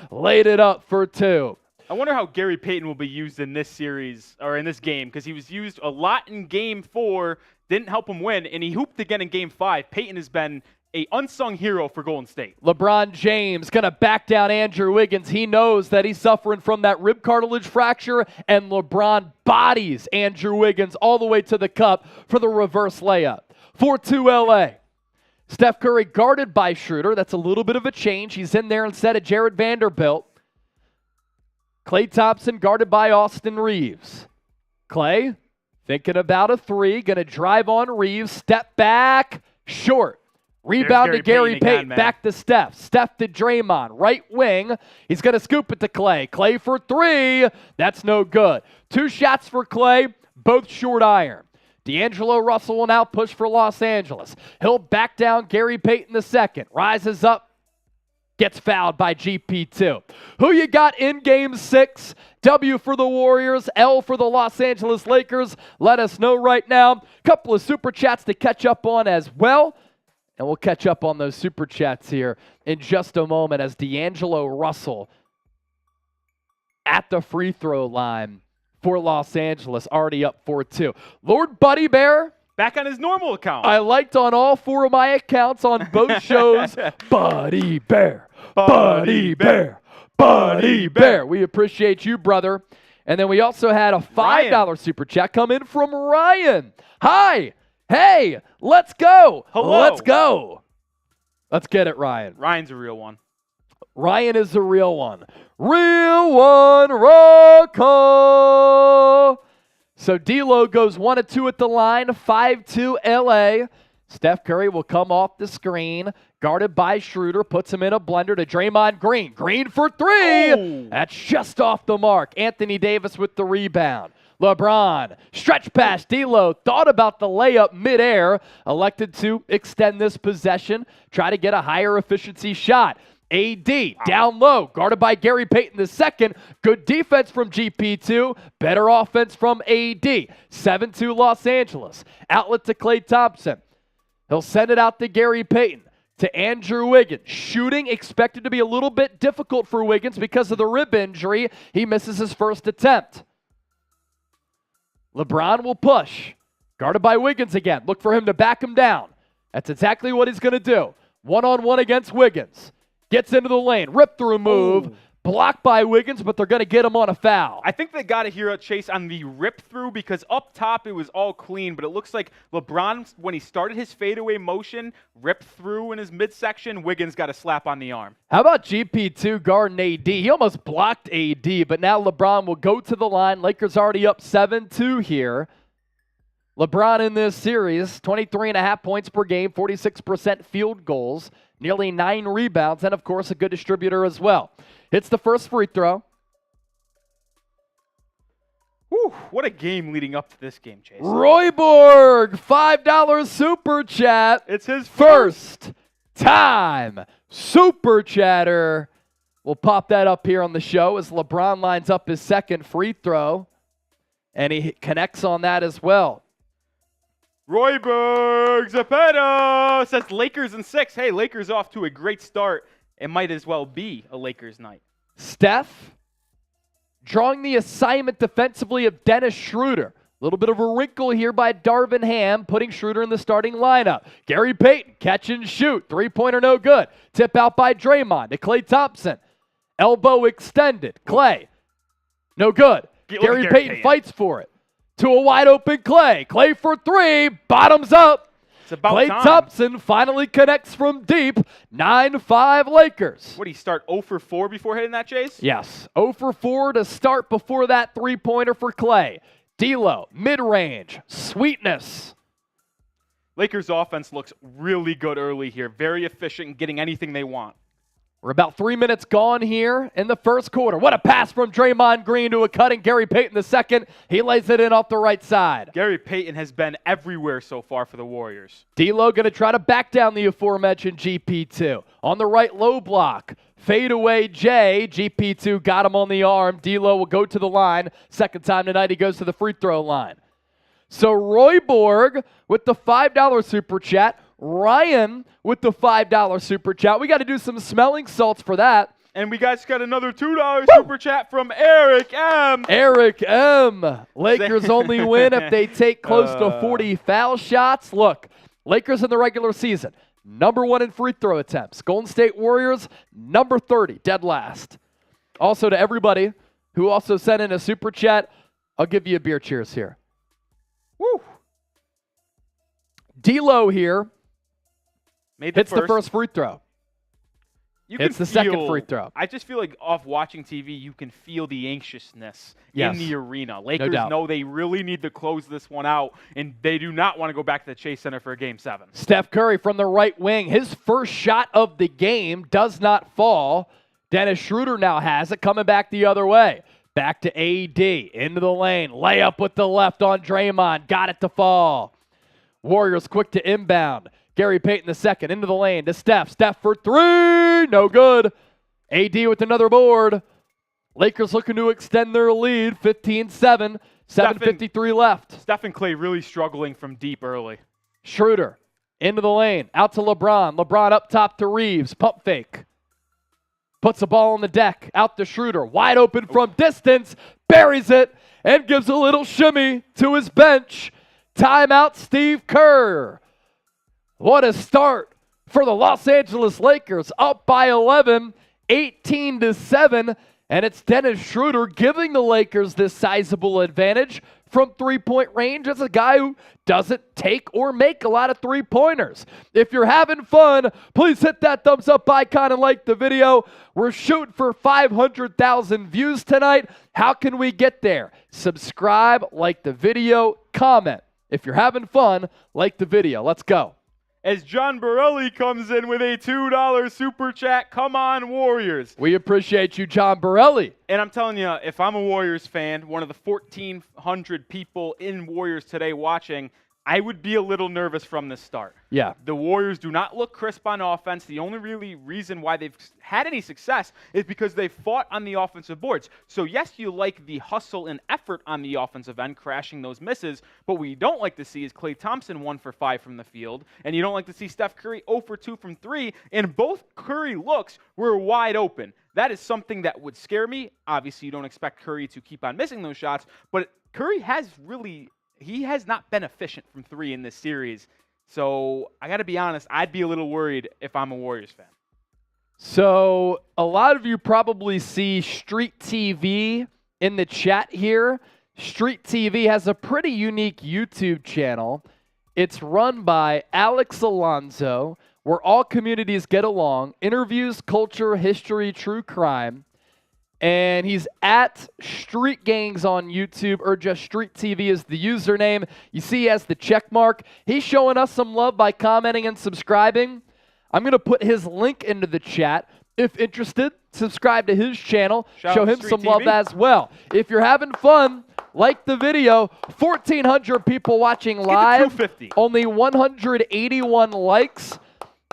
[SPEAKER 1] laid it up for 2.
[SPEAKER 2] I wonder how Gary Payton will be used in this series, or in this game, because he was used a lot in Game 4, didn't help him win, and he hooped again in Game 5. Payton has been an unsung hero for Golden State.
[SPEAKER 1] LeBron James going to back down Andrew Wiggins. He knows that he's suffering from that rib cartilage fracture, and LeBron bodies Andrew Wiggins all the way to the cup for the reverse layup. 4-2 LA. Steph Curry guarded by Schroeder. That's a little bit of a change. He's in there instead of Jared Vanderbilt. Klay Thompson guarded by Austin Reeves. Klay thinking about a 3. Going to drive on Reeves. Step back. Short. Rebound to Gary Payton. Back to Steph. Steph to Draymond. Right wing. He's going to scoop it to Klay. Klay for 3. That's no good. 2 shots for Klay. Both short iron. D'Angelo Russell will now push for Los Angeles. He'll back down Gary Payton II. Rises up. Gets fouled by GP2. Who you got in Game 6? W for the Warriors, L for the Los Angeles Lakers. Let us know right now. Couple of Super Chats to catch up on as well. And we'll catch up on those Super Chats here in just a moment as D'Angelo Russell at the free throw line for Los Angeles, already up 4-2. Lord Buddy Bear.
[SPEAKER 2] Back on his normal account.
[SPEAKER 1] I liked on all 4 of my accounts on both shows. Buddy Bear. Buddy Bear. Buddy Bear. We appreciate you, brother. And then we also had a $5 Super Chat come in from Ryan. Hi. Hey. Let's go.
[SPEAKER 2] Hello.
[SPEAKER 1] Let's go. Let's get it, Ryan.
[SPEAKER 2] Ryan's a real one.
[SPEAKER 1] Ryan is the real one. Real one, Rocco. So D'Lo goes 1-2 at the line, 5-2 LA. Steph Curry will come off the screen, guarded by Schroeder, puts him in a blender to Draymond Green. Green for 3.
[SPEAKER 2] Oh.
[SPEAKER 1] That's just off the mark. Anthony Davis with the rebound. LeBron, stretch pass. D'Lo thought about the layup midair, elected to extend this possession, try to get a higher efficiency shot. AD down low, guarded by Gary Payton II. Good defense from GP2, better offense from AD. 7-2 Los Angeles. Outlet to Klay Thompson. He'll send it out to Gary Payton. To Andrew Wiggins. Shooting expected to be a little bit difficult for Wiggins because of the rib injury. He misses his first attempt. LeBron will push. Guarded by Wiggins again. Look for him to back him down. That's exactly what he's going to do. One-on-one against Wiggins. Gets into the lane. Rip-through move. Ooh. Blocked by Wiggins, but they're going to get him on a foul.
[SPEAKER 2] I think they got to hear a chase on the rip-through because up top it was all clean, but it looks like LeBron, when he started his fadeaway motion, ripped through in his midsection, Wiggins got a slap on the arm.
[SPEAKER 1] How about GP2 guarding AD? He almost blocked AD, but now LeBron will go to the line. Lakers already up 7-2 here. LeBron in this series, 23.5 points per game, 46% field goals, nearly 9 rebounds, and of course a good distributor as well. Hits the first free throw.
[SPEAKER 2] Whew, what a game leading up to this game, Chase.
[SPEAKER 1] Roy Borg, $5 Super Chat.
[SPEAKER 2] It's his
[SPEAKER 1] first time Super Chatter. We'll pop that up here on the show as LeBron lines up his second free throw, and he connects on that as well.
[SPEAKER 2] Royberg Zapata says Lakers in 6. Hey, Lakers off to a great start. It might as well be a Lakers night.
[SPEAKER 1] Steph, drawing the assignment defensively of Dennis Schroeder. A little bit of a wrinkle here by Darvin Ham, putting Schroeder in the starting lineup. Gary Payton, catch and shoot. Three-pointer no good. Tip out by Draymond to Klay Thompson. Elbow extended. Klay, no good. Gary Payton fights for it. To a wide-open Klay. Klay for three. Bottoms up.
[SPEAKER 2] It's about
[SPEAKER 1] Klay
[SPEAKER 2] time.
[SPEAKER 1] Thompson finally connects from deep. 9-5 Lakers.
[SPEAKER 2] What, do you start 0 for 4 before hitting that, Chase?
[SPEAKER 1] Yes. 0 for 4 to start before that three-pointer for Klay. D'Lo, mid-range, sweetness.
[SPEAKER 2] Lakers offense looks really good early here. Very efficient in getting anything they want.
[SPEAKER 1] We're about 3 minutes gone here in the first quarter. What a pass from Draymond Green to a cutting Gary Payton II. He lays it in off the right side.
[SPEAKER 2] Gary Payton has been everywhere so far for the Warriors.
[SPEAKER 1] D'Lo going to try to back down the aforementioned GP2. On the right low block. Fade away Jay. GP2 got him on the arm. D'Lo will go to the line. Second time tonight he goes to the free throw line. So Roy Borg with the $5 super chat. Ryan with the $5 super chat. We got to do some smelling salts for that.
[SPEAKER 2] And we guys got another $2 super chat from Eric M.
[SPEAKER 1] Eric M. Lakers only win if they take close to 40 foul shots. Look, Lakers in the regular season, #1 in free throw attempts. Golden State Warriors, number 30, dead last. Also to everybody who also sent in a super chat, I'll give you a beer cheers here. Woo! D'Lo here hits the first free throw. It's the second free throw.
[SPEAKER 2] I just feel like off watching TV, you can feel the anxiousness
[SPEAKER 1] Yes.
[SPEAKER 2] in the arena. Lakers
[SPEAKER 1] doubt.
[SPEAKER 2] know they really need to close this one out, and they do not want to go back to the Chase Center for a Game 7.
[SPEAKER 1] Steph Curry from the right wing. His first shot of the game does not fall. Dennis Schroeder now has it, coming back the other way. Back to AD, into the lane. Layup with the left on Draymond. Got it to fall. Warriors quick to inbound. Gary Payton II into the lane to Steph. Steph for three. No good. AD with another board. Lakers looking to extend their lead. 15-7. 7:53 left.
[SPEAKER 2] Steph and Klay really struggling from deep early.
[SPEAKER 1] Schroeder into the lane. Out to LeBron. LeBron up top to Reeves. Pump fake. Puts the ball on the deck. Out to Schroeder. Wide open from distance. Buries it and gives a little shimmy to his bench. Timeout, Steve Kerr. What a start for the Los Angeles Lakers. Up by 11, 18-7. And it's Dennis Schroeder giving the Lakers this sizable advantage from three-point range as a guy who doesn't take or make a lot of three-pointers. If you're having fun, please hit that thumbs up icon and like the video. We're shooting for 500,000 views tonight. How can we get there? Subscribe, like the video, comment. If you're having fun, like the video. Let's go.
[SPEAKER 2] As John Borelli comes in with a $2 super chat. Come on, Warriors.
[SPEAKER 1] We appreciate you, John Borelli.
[SPEAKER 2] And I'm telling you, if I'm a Warriors fan, one of the 1,400 people in Warriors today watching, I would be a little nervous from the start.
[SPEAKER 1] Yeah.
[SPEAKER 2] The Warriors do not look crisp on offense. The only really reason why they've had any success is because they fought on the offensive boards. So yes, you like the hustle and effort on the offensive end, crashing those misses, but what you don't like to see is Klay Thompson 1 for 5 from the field, and you don't like to see Steph Curry 0 for 2 from 3, and both Curry looks were wide open. That is something that would scare me. Obviously, you don't expect Curry to keep on missing those shots, but Curry has not been efficient from 3 in this series. So I got to be honest, I'd be a little worried if I'm a Warriors fan.
[SPEAKER 1] So a lot of you probably see Street TV in the chat here. Street TV has a pretty unique YouTube channel. It's run by Alex Alonso, where all communities get along, interviews, culture, history, true crime. And he's at Street Gangs on YouTube, or just Street TV is the username. You see he has the check mark. He's showing us some love by commenting and subscribing. I'm going to put his link into the chat. If interested, subscribe to his channel. Show him some love as well. If you're having fun, like the video. 1,400 people watching live. Only 181 likes.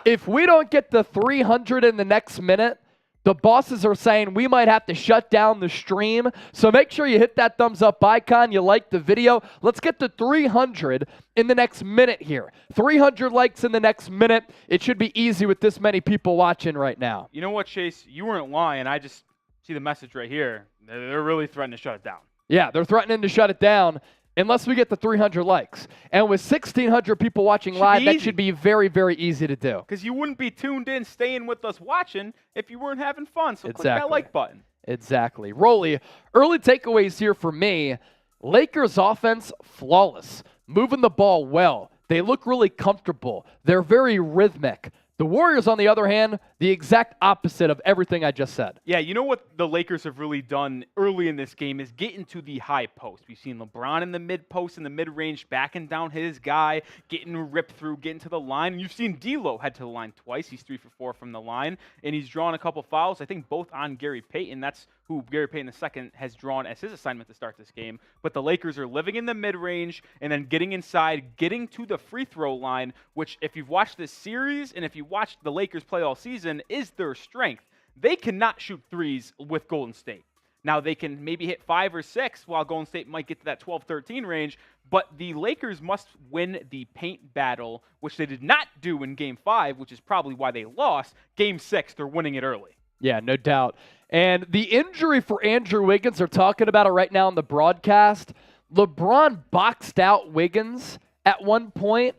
[SPEAKER 1] If we don't get the 300 in the next minute, the bosses are saying we might have to shut down the stream. So make sure you hit that thumbs up icon. You like the video. Let's get to 300 in the next minute here. 300 likes in the next minute. It should be easy with this many people watching right now.
[SPEAKER 2] You know what, Chase? You weren't lying. I just See the message right here. They're really threatening to shut it down.
[SPEAKER 1] Yeah, they're threatening to shut it down unless we get the 300 likes. And with 1,600 people watching live, that should be very, very easy to do.
[SPEAKER 2] Because you wouldn't be tuned in, staying with us watching if you weren't having fun. So
[SPEAKER 1] Exactly.
[SPEAKER 2] click that like button.
[SPEAKER 1] Exactly. Rolly, early takeaways here for me. Lakers offense, flawless. Moving the ball well. They look really comfortable. They're very rhythmic. The Warriors, on the other hand, the exact opposite of everything I just said.
[SPEAKER 2] Yeah, you know what the Lakers have really done early in this game is get into the high post. We've seen LeBron in the mid post, in the mid-range, backing down his guy, getting ripped through, getting to the line. And you've seen D'Lo head to the line twice. He's 3 for 4 from the line, and he's drawn a couple fouls, I think both on Gary Payton. That's who Gary Payton II has drawn as his assignment to start this game. But the Lakers are living in the mid-range and then getting inside, getting to the free throw line, which if you've watched this series and if you watched the Lakers play all season, is their strength. They cannot shoot threes with Golden State. Now, they can maybe hit 5 or 6 while Golden State might get to that 12-13 range, but the Lakers must win the paint battle, which they did not do in Game 5, which is probably why they lost. Game 6, they're winning it early.
[SPEAKER 1] Yeah, no doubt. And the injury for Andrew Wiggins, they're talking about it right now on the broadcast. LeBron boxed out Wiggins at one point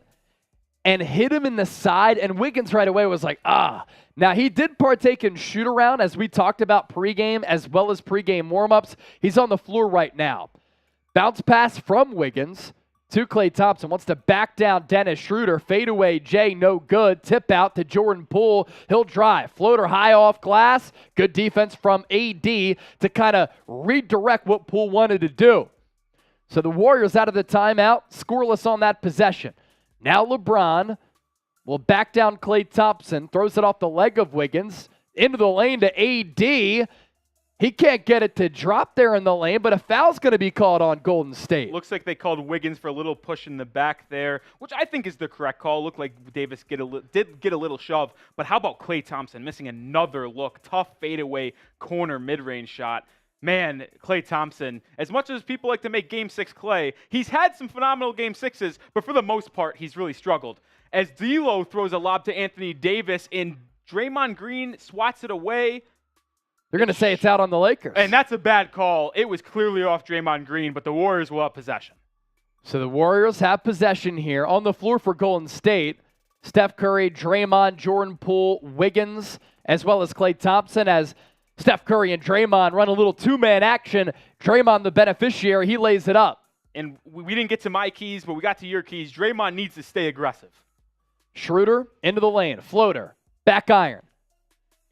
[SPEAKER 1] and hit him in the side, and Wiggins right away was like, ah. Now, he did partake in shoot-around, as we talked about pregame, as well as pregame warm-ups. He's on the floor right now. Bounce pass from Wiggins to Klay Thompson. Wants to back down Dennis Schroeder. Fadeaway, Jay, no good. Tip out to Jordan Poole. He'll drive. Floater high off glass. Good defense from AD to kind of redirect what Poole wanted to do. So the Warriors out of the timeout, scoreless on that possession. Now LeBron will back down Klay Thompson, throws it off the leg of Wiggins, into the lane to AD. He can't get it to drop there in the lane, but a foul's going to be called on Golden State.
[SPEAKER 2] Looks like they called Wiggins for a little push in the back there, which I think is the correct call. Looked like Davis did get a little shove, but how about Klay Thompson missing another look? Tough fadeaway corner mid-range shot. Man, Klay Thompson, as much as people like to make Game 6 Klay, he's had some phenomenal Game 6s, but for the most part, he's really struggled. As D'Lo throws a lob to Anthony Davis, and Draymond Green swats it away.
[SPEAKER 1] They're going to say it's out on the Lakers.
[SPEAKER 2] And that's a bad call. It was clearly off Draymond Green, but the Warriors will have possession.
[SPEAKER 1] So the Warriors have possession here. On the floor for Golden State, Steph Curry, Draymond, Jordan Poole, Wiggins, as well as Klay Thompson, as Steph Curry and Draymond run a little two-man action. Draymond, the beneficiary, he lays it up.
[SPEAKER 2] And we didn't get to my keys, but we got to your keys. Draymond needs to stay aggressive.
[SPEAKER 1] Schroeder into the lane. Floater. Back iron.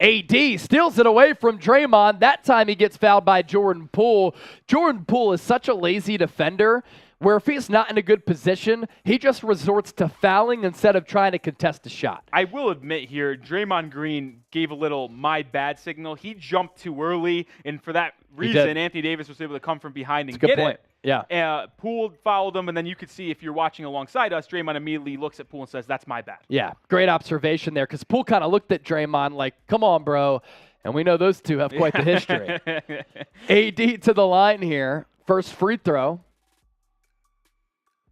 [SPEAKER 1] AD steals it away from Draymond. That time he gets fouled by Jordan Poole. Jordan Poole is such a lazy defender where if he's not in a good position, he just resorts to fouling instead of trying to contest a shot.
[SPEAKER 2] I will admit here, Draymond Green gave a little my bad signal. He jumped too early, and for that reason, Anthony Davis was able to come from behind and get it.
[SPEAKER 1] Yeah.
[SPEAKER 2] Poole fouled him, and then you could see if you're watching alongside us, Draymond immediately looks at Poole and says, that's my bad.
[SPEAKER 1] Yeah, great observation there, because Poole kind of looked at Draymond like, come on, bro. And we know those two have quite the history. AD to the line here. First free throw.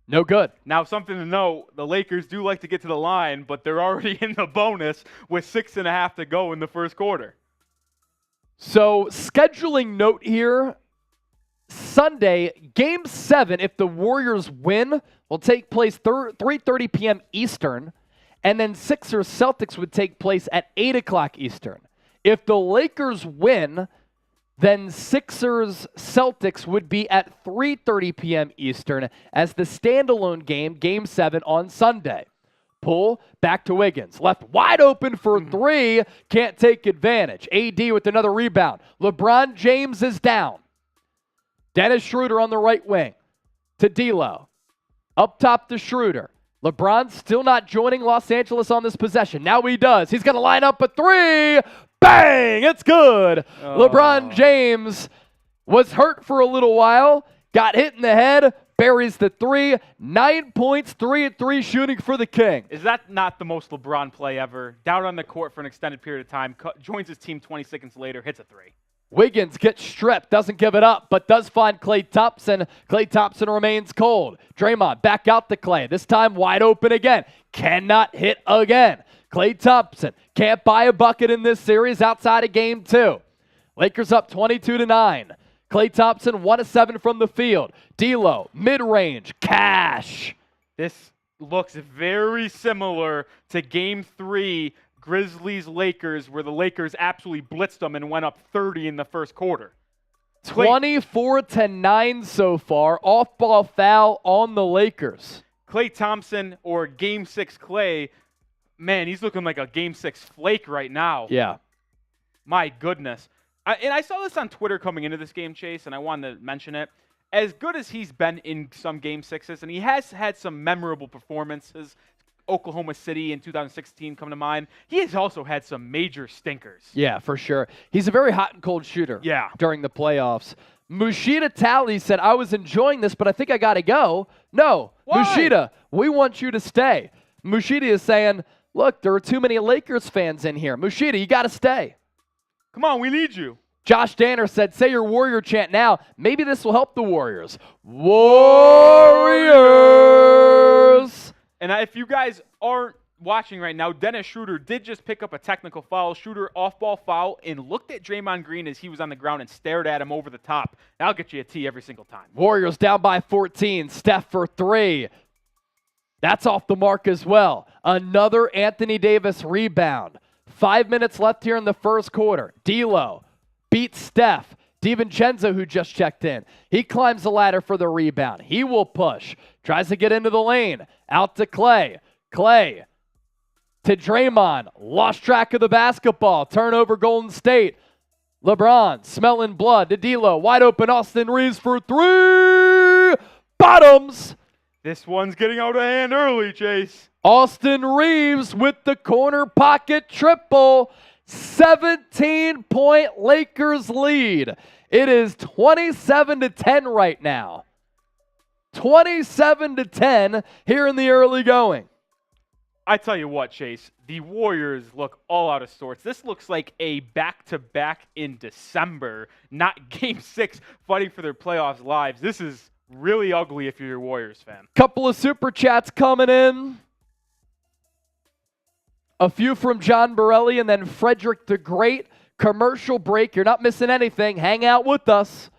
[SPEAKER 1] No good.
[SPEAKER 2] Now, something to note, the Lakers do like to get to the line, but they're already in the bonus with 6.5 to go in the first quarter.
[SPEAKER 1] So, scheduling note here, Sunday, Game 7, if the Warriors win, will take place 3:30 p.m. Eastern, and then Sixers-Celtics would take place at 8 o'clock Eastern. If the Lakers win, then Sixers-Celtics would be at 3:30 p.m. Eastern as the standalone game, Game 7 on Sunday. Poole, back to Wiggins. Left wide open for three, can't take advantage. AD with another rebound. LeBron James is down. Dennis Schroeder on the right wing to D'Lo. Up top to Schroeder. LeBron still not joining Los Angeles on this possession. Now he does. He's going to line up a three. Bang! It's good. Oh. LeBron James was hurt for a little while. Got hit in the head. Buries the three. 9 points, 3-3 shooting for the King.
[SPEAKER 2] Is that not the most LeBron play ever? Down on the court for an extended period of time. Joins his team 20 seconds later. Hits a three.
[SPEAKER 1] Wiggins gets stripped, doesn't give it up, but does find Klay Thompson. Klay Thompson remains cold. Draymond back out to Klay. This time wide open again. Cannot hit again. Klay Thompson can't buy a bucket in this series outside of Game 2. Lakers up 22-9. Klay Thompson 1 of 7 from the field. D'Lo, mid-range, cash.
[SPEAKER 2] This looks very similar to Game 3, Grizzlies-Lakers, where the Lakers absolutely blitzed them and went up 30 in the first quarter.
[SPEAKER 1] 24-9 so far. Off-ball foul on the Lakers.
[SPEAKER 2] Klay Thompson, or Game 6 Klay, man, he's looking like a Game 6 flake right now.
[SPEAKER 1] Yeah.
[SPEAKER 2] My goodness. And I saw this on Twitter coming into this game, Chase, and I wanted to mention it. As good as he's been in some Game 6s, and he has had some memorable performances, Oklahoma City in 2016 come to mind, he has also had some major stinkers.
[SPEAKER 1] Yeah, for sure. He's a very hot and cold shooter during the playoffs. Mushida Tally said, I was enjoying this, but I think I got to go. No,
[SPEAKER 2] Why?
[SPEAKER 1] Mushida, we want you to stay. Mushida is saying, look, there are too many Lakers fans in here. Mushida, you got to stay.
[SPEAKER 2] Come on, we need you.
[SPEAKER 1] Josh Danner said, say your Warrior chant now. Maybe this will help the Warriors. Warriors!
[SPEAKER 2] And if you guys aren't watching right now, Dennis Schroeder did just pick up a technical foul, Schroeder off-ball foul, and looked at Draymond Green as he was on the ground and stared at him over the top. That'll get you a T every single time.
[SPEAKER 1] Warriors down by 14. Steph for 3. That's off the mark as well. Another Anthony Davis rebound. 5 minutes left here in the first quarter. D'Lo beats Steph. DiVincenzo, who just checked in, he climbs the ladder for the rebound. He will push. Tries to get into the lane. Out to Klay. Klay to Draymond. Lost track of the basketball. Turnover Golden State. LeBron smelling blood to D'Lo. Wide open Austin Reeves for 3. Bottoms.
[SPEAKER 2] This one's getting out of hand early, Chase.
[SPEAKER 1] Austin Reeves with the corner pocket triple. 17-point Lakers lead. It is 27-10 right now. 27-10 here in the early going.
[SPEAKER 2] I tell you what, Chase, the Warriors look all out of sorts. This looks like a back-to-back in December, not Game 6 fighting for their playoffs lives. This is really ugly if you're a Warriors fan.
[SPEAKER 1] Couple of super chats coming in. A few from John Borelli and then Frederick the Great. Commercial break. You're not missing anything. Hang out with us.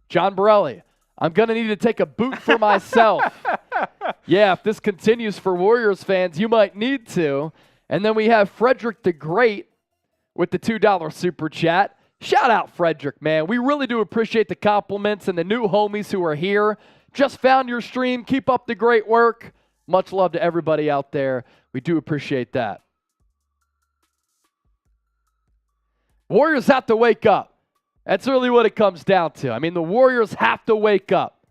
[SPEAKER 1] John Borelli, I'm going to need to take a boot for myself. Yeah, if this continues for Warriors fans, you might need to. And then we have Frederick the Great with the $2 super chat. Shout out Frederick, man. We really do appreciate the compliments and the new homies who are here. Just found your stream. Keep up the great work. Much love to everybody out there. We do appreciate that. Warriors have to wake up. That's really what it comes down to. I mean, the Warriors have to wake up.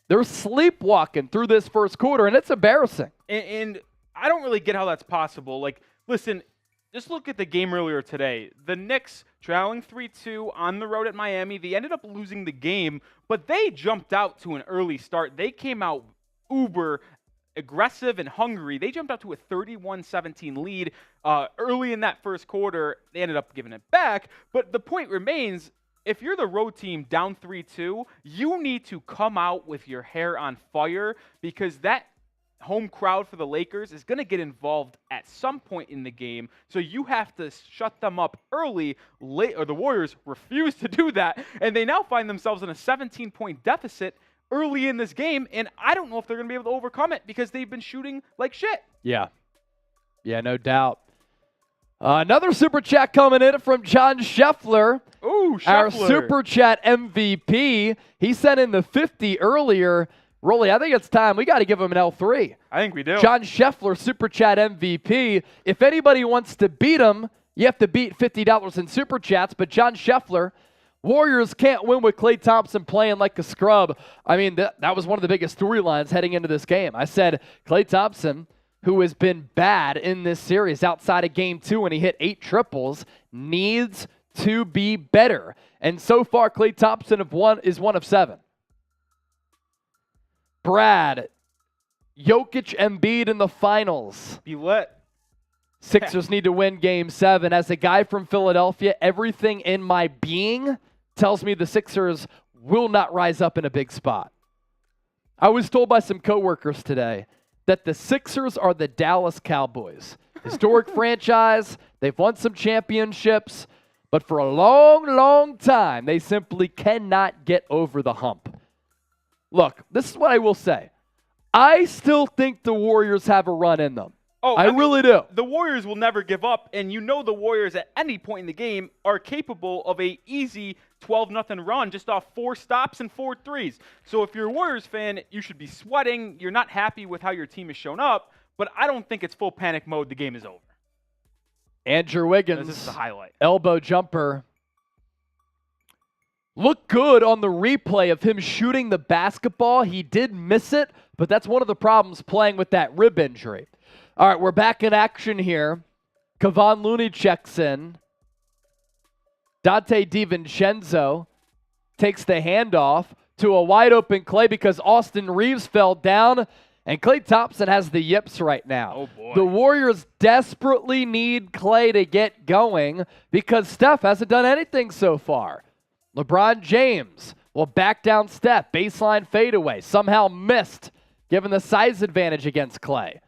[SPEAKER 1] They're sleepwalking through this first quarter, and it's embarrassing.
[SPEAKER 2] And I don't really get how that's possible. Like, listen, just look at the game earlier today. The Knicks trailing 3-2 on the road at Miami. They ended up losing the game, but they jumped out to an early start. They came out uber aggressive and hungry. They jumped out to a 31-17 lead early in that first quarter. They ended up giving it back, but the point remains, if you're the road team down 3-2, you need to come out with your hair on fire because that home crowd for the Lakers is going to get involved at some point in the game, so you have to shut them up early. Or the Warriors refuse to do that, and they now find themselves in a 17-point deficit early in this game, and I don't know if they're going to be able to overcome it because they've been shooting like shit.
[SPEAKER 1] Yeah, no doubt. Another super chat coming in from John Scheffler.
[SPEAKER 2] Ooh, Scheffler.
[SPEAKER 1] Our super chat MVP. He sent in the 50 earlier. Rolly, I think it's time. We got to give him an L3.
[SPEAKER 2] I think we do.
[SPEAKER 1] John Scheffler, super chat MVP. If anybody wants to beat him, you have to beat $50 in super chats. But John Scheffler, Warriors can't win with Klay Thompson playing like a scrub. I mean, that was one of the biggest storylines heading into this game. I said Klay Thompson, who has been bad in this series outside of Game 2 when he hit 8 triples, needs to be better. And so far, Klay Thompson is 1 of 7. Brad, Jokic, Embiid in the finals.
[SPEAKER 2] Be lit.
[SPEAKER 1] Sixers need to win Game 7. As a guy from Philadelphia, everything in my being tells me the Sixers will not rise up in a big spot. I was told by some coworkers today that the Sixers are the Dallas Cowboys. Historic franchise. They've won some championships. But for a long, long time, they simply cannot get over the hump. Look, this is what I will say. I still think the Warriors have a run in them. I mean, really do.
[SPEAKER 2] The Warriors will never give up, and you know the Warriors at any point in the game are capable of a easy 12-0 run just off 4 stops and 4 threes. So if you're a Warriors fan, you should be sweating. You're not happy with how your team has shown up, but I don't think it's full panic mode. The game is over.
[SPEAKER 1] Andrew Wiggins,
[SPEAKER 2] this is the highlight.
[SPEAKER 1] Elbow jumper. Looked good on the replay of him shooting the basketball. He did miss it, but that's one of the problems playing with that rib injury. All right, we're back in action here. Kevon Looney checks in. Dante DiVincenzo takes the handoff to a wide-open Klay because Austin Reeves fell down, and Klay Thompson has the yips right now.
[SPEAKER 2] Oh, boy.
[SPEAKER 1] The Warriors desperately need Klay to get going because Steph hasn't done anything so far. LeBron James will back down Steph. Baseline fadeaway. Somehow missed, given the size advantage against Klay.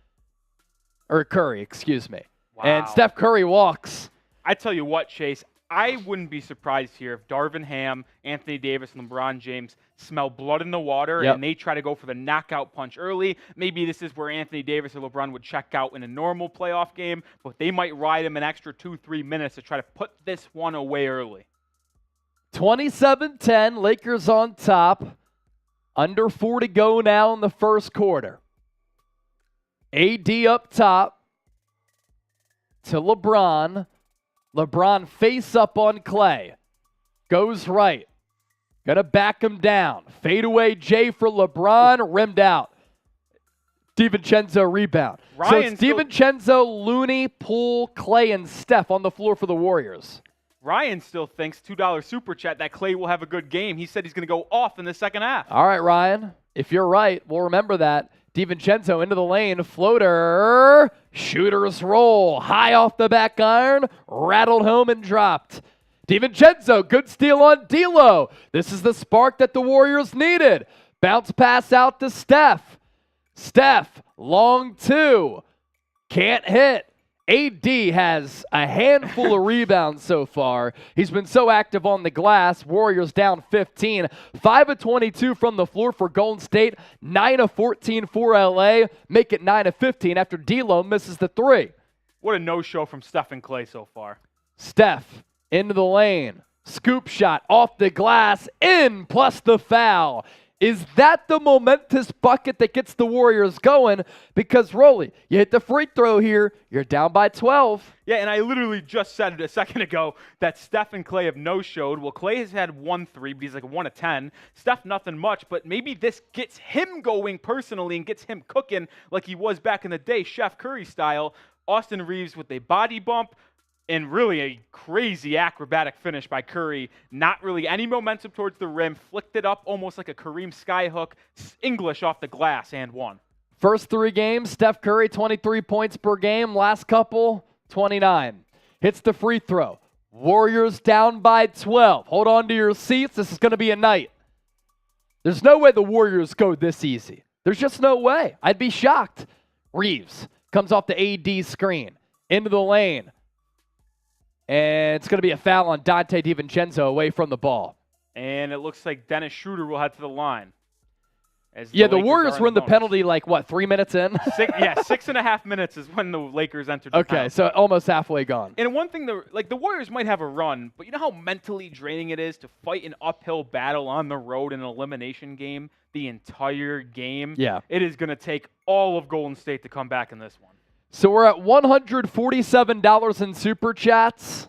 [SPEAKER 1] Or Curry, excuse me.
[SPEAKER 2] Wow.
[SPEAKER 1] And Steph Curry walks.
[SPEAKER 2] I tell you what, Chase, I wouldn't be surprised here if Darvin Ham, Anthony Davis, and LeBron James smell blood in the water and they try to go for the knockout punch early. Maybe this is where Anthony Davis or LeBron would check out in a normal playoff game, but they might ride him an extra 2-3 minutes to try to put this one away early.
[SPEAKER 1] 27-10, Lakers on top. Under 4 to go now in the first quarter. AD up top to LeBron. LeBron face up on Klay. Goes right. Gonna back him down. Fadeaway J for LeBron. Rimmed out. DiVincenzo rebound. So it's DiVincenzo, Looney, Poole, Klay, and Steph on the floor for the Warriors.
[SPEAKER 2] Ryan still thinks, $2 super chat, that Klay will have a good game. He said he's going to go off in the second half.
[SPEAKER 1] All right, Ryan. If you're right, we'll remember that. DiVincenzo into the lane. Floater. Shooters roll. High off the back iron. Rattled home and dropped. DiVincenzo, good steal on D'Lo. This is the spark that the Warriors needed. Bounce pass out to Steph. Steph, long 2. Can't hit. AD has a handful of rebounds so far. He's been so active on the glass. Warriors down 15. 5 of 22 from the floor for Golden State. 9 of 14 for LA. Make it 9 of 15 after D'Lo misses the 3.
[SPEAKER 2] What a no-show from Steph and Klay so far.
[SPEAKER 1] Steph into the lane. Scoop shot off the glass. In plus the foul. Is that the momentous bucket that gets the Warriors going? Because, Rolly, you hit the free throw here, you're down by 12.
[SPEAKER 2] Yeah, and I literally just said it a second ago that Steph and Klay have no-showed. Well, Klay has had 1 3, but he's like 1 of 10. Steph, nothing much, but maybe this gets him going personally and gets him cooking like he was back in the day, Chef Curry style. Austin Reeves with a body bump. And really a crazy acrobatic finish by Curry. Not really any momentum towards the rim. Flicked it up almost like a Kareem skyhook. English off the glass and one.
[SPEAKER 1] First 3 games, Steph Curry, 23 points per game. Last couple, 29. Hits the free throw. Warriors down by 12. Hold on to your seats. This is going to be a night. There's no way the Warriors go this easy. There's just no way. I'd be shocked. Reeves comes off the AD screen. Into the lane. And it's going to be a foul on Dante DiVincenzo away from the ball.
[SPEAKER 2] And it looks like Dennis Schroeder will head to the line.
[SPEAKER 1] The Warriors were in the penalty 3 minutes in?
[SPEAKER 2] 6.5 minutes is when the Lakers entered the penalty.
[SPEAKER 1] So almost halfway gone.
[SPEAKER 2] And one thing, the Warriors might have a run, but you know how mentally draining it is to fight an uphill battle on the road in an elimination game the entire game?
[SPEAKER 1] Yeah.
[SPEAKER 2] It is going to take all of Golden State to come back in this one.
[SPEAKER 1] So we're at $147 in Super Chats.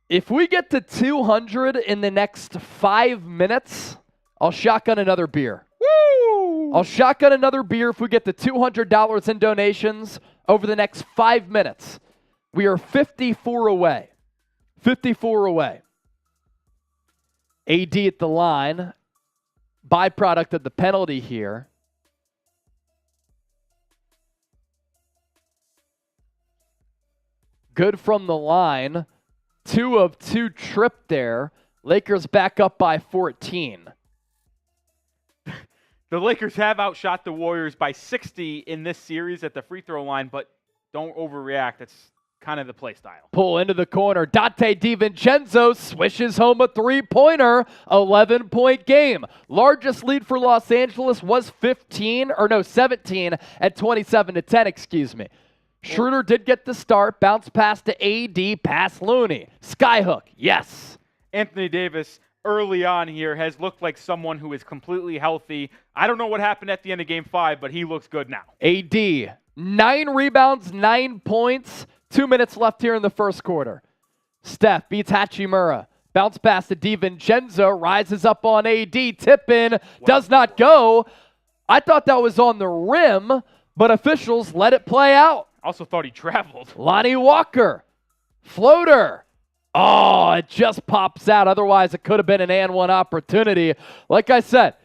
[SPEAKER 1] If we get to 200 in the next 5 minutes, I'll shotgun another beer.
[SPEAKER 2] Woo!
[SPEAKER 1] I'll shotgun another beer if we get to $200 in donations over the next 5 minutes. We are 54 away. 54 away. AD at the line. Byproduct of the penalty here. Good from the line. 2 of 2 tripped there. Lakers back up by 14.
[SPEAKER 2] The Lakers have outshot the Warriors by 60 in this series at the free throw line, but don't overreact. It's kind of the play style.
[SPEAKER 1] Pull into the corner. Dante DiVincenzo swishes home a three-pointer. 11-point game. Largest lead for Los Angeles was 17 at 27-10, excuse me. Schroeder did get the start. Bounce pass to AD, pass Looney. Skyhook, yes.
[SPEAKER 2] Anthony Davis early on here has looked like someone who is completely healthy. I don't know what happened at the end of Game 5, but he looks good now.
[SPEAKER 1] AD, 9 rebounds, 9 points. 2 minutes left here in the first quarter. Steph beats Hachimura. Bounce pass to DiVincenzo. Rises up on AD. Tip in. Does not go. I thought that was on the rim, but officials let it play out.
[SPEAKER 2] Also thought he traveled.
[SPEAKER 1] Lonnie Walker. Floater. Oh, it just pops out. Otherwise, it could have been an and one opportunity. Like I said,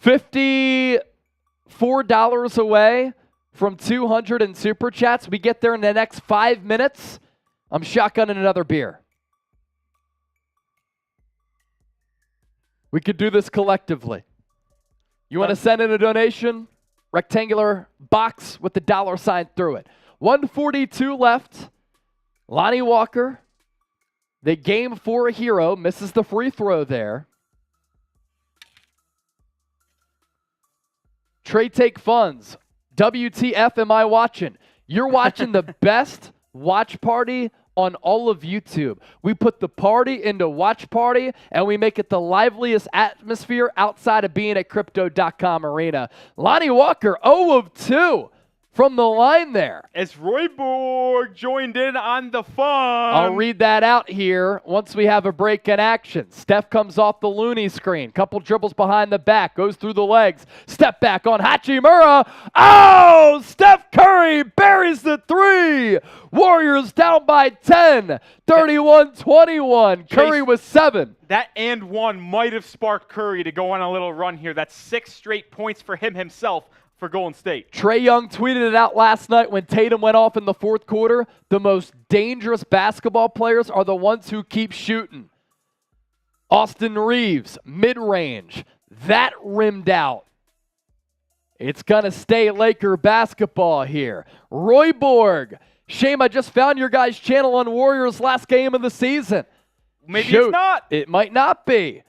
[SPEAKER 1] $54 away from 200 in Super Chats. We get there in the next 5 minutes. I'm shotgunning another beer. We could do this collectively. You want to send in a donation? Rectangular box with the $sign through it. 142 left. Lonnie Walker, the Game 4 hero, misses the free throw there. Trade Take Funds. WTF am I watching? You're watching the best watch party on all of YouTube. We put the party into watch party, and we make it the liveliest atmosphere outside of being at Crypto.com Arena. Lonnie Walker, 0 of 2 from the line there.
[SPEAKER 2] As Roy Borg joined in on the fun.
[SPEAKER 1] I'll read that out here once we have a break in action. Steph comes off the Looney screen. Couple dribbles behind the back. Goes through the legs. Step back on Hachimura. Oh! Steph Curry buries the three. Warriors down by 10. 31-21. Curry with 7.
[SPEAKER 2] That and one might have sparked Curry to go on a little run here. That's 6 straight points for him himself for Golden State.
[SPEAKER 1] Trae Young tweeted it out last night when Tatum went off in the fourth quarter. The most dangerous basketball players are the ones who keep shooting. Austin Reeves, mid-range. That rimmed out. It's going to stay Laker basketball here. Roy Borg. Shame I just found your guys' channel on Warriors' last game of the season.
[SPEAKER 2] Maybe it's not.
[SPEAKER 1] It might not be.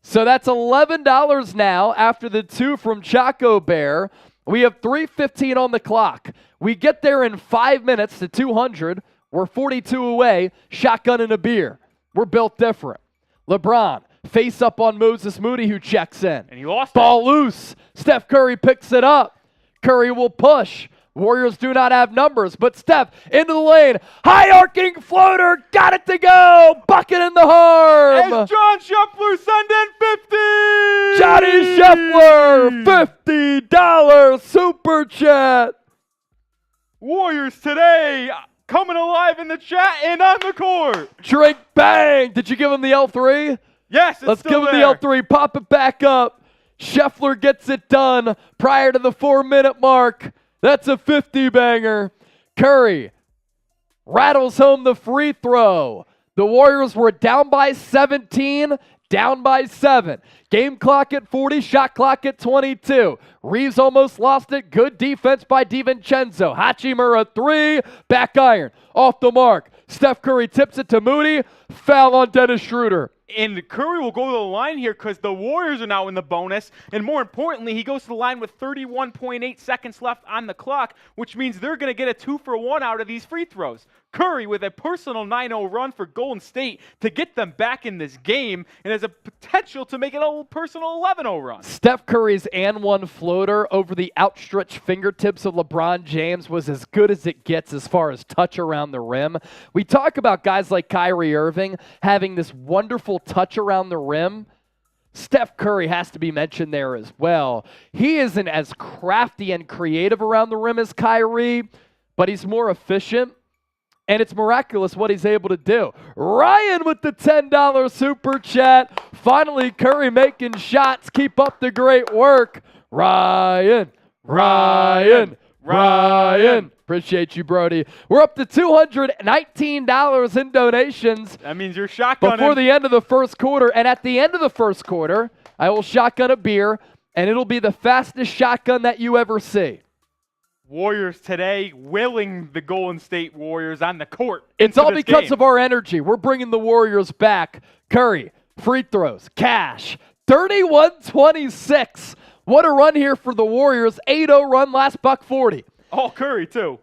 [SPEAKER 1] So that's $11 now after the 2 from Chaco Bear. We have 3:15 on the clock. We get there in 5 minutes to 200. We're 42 away. Shotgun and a beer. We're built different. LeBron, face up on Moses Moody, who checks in.
[SPEAKER 2] And he lost
[SPEAKER 1] Ball loose. Steph Curry picks it up. Curry will push. Warriors do not have numbers, but Steph into the lane. High arcing floater. Got it to go. Bucket in the harm.
[SPEAKER 2] As John Scheffler send in 50.
[SPEAKER 1] Johnny Scheffler, $50 super chat.
[SPEAKER 2] Warriors today coming alive in the chat and on the court.
[SPEAKER 1] Drink bang. Did you give him the L3?
[SPEAKER 2] Yes, it's
[SPEAKER 1] Let's
[SPEAKER 2] still
[SPEAKER 1] give him
[SPEAKER 2] there.
[SPEAKER 1] the L3. Pop it back up. Scheffler gets it done prior to the 4-minute mark. That's a 50-banger. Curry rattles home the free throw. The Warriors were down by 17, down by 7. Game clock at 40, shot clock at 22. Reeves almost lost it. Good defense by DiVincenzo. Hachimura 3, back iron. Off the mark. Steph Curry tips it to Moody. Foul on Dennis Schroeder.
[SPEAKER 2] And Curry will go to the line here because the Warriors are now in the bonus. And more importantly, he goes to the line with 31.8 seconds left on the clock, which means they're going to get a 2-for-1 out of these free throws. Curry with a personal 9-0 run for Golden State to get them back in this game and has a potential to make it a personal 11-0 run.
[SPEAKER 1] Steph Curry's and one floater over the outstretched fingertips of LeBron James was as good as it gets as far as touch around the rim. We talk about guys like Kyrie Irving having this wonderful touch around the rim. Steph Curry has to be mentioned there as well. He isn't as crafty and creative around the rim as Kyrie, but he's more efficient. And it's miraculous what he's able to do. Ryan with the $10 super chat. Finally, Curry making shots. Keep up the great work. Ryan. Appreciate you, Brody. We're up to $219 in donations.
[SPEAKER 2] That means you're shotgunning.
[SPEAKER 1] Before the end of the first quarter. And at the end of the first quarter, I will shotgun a beer, and it'll be the fastest shotgun that you ever see.
[SPEAKER 2] Warriors today willing the Golden State Warriors on the court.
[SPEAKER 1] It's all because of our energy. We're bringing the Warriors back. Curry, free throws, cash, 31-26. What a run here for the Warriors. 8-0 run, last buck 40.
[SPEAKER 2] All Curry, too.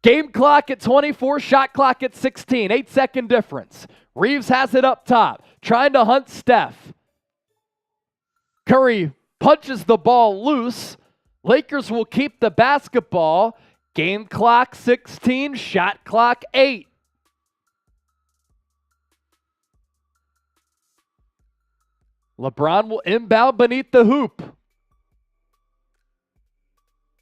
[SPEAKER 1] Game clock at 24, shot clock at 16, 8-second difference. Reeves has it up top, trying to hunt Steph. Curry punches the ball loose. Lakers will keep the basketball. Game clock 16, shot clock 8. LeBron will inbound beneath the hoop.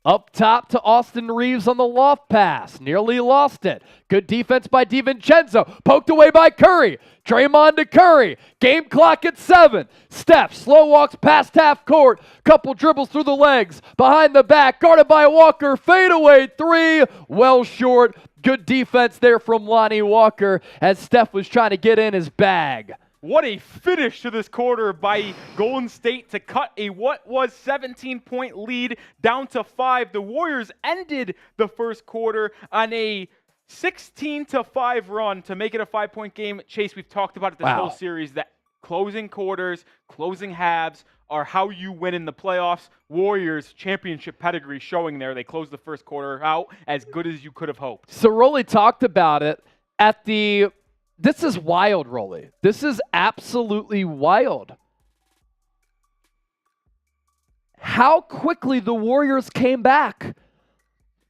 [SPEAKER 1] Up top to Austin Reeves on the loft pass. Nearly lost it. Good defense by DiVincenzo. Poked away by Curry. Draymond to Curry. Game clock at 7. Steph slow walks past half court. Couple dribbles through the legs. Behind the back. Guarded by Walker. Fadeaway 3. Well short. Good defense there from Lonnie Walker as Steph was trying to get in his bag.
[SPEAKER 2] What a finish to this quarter by Golden State to cut a what was 17-point lead down to 5. The Warriors ended the first quarter on a 16-5 run to make it a 5-point game. Chase, we've talked about it this whole series that closing quarters, closing halves are how you win in the playoffs. Warriors championship pedigree showing there. They closed the first quarter out as good as you could have hoped.
[SPEAKER 1] So Rolly talked about it at the... This is wild, Rolly. This is absolutely wild. How quickly the Warriors came back.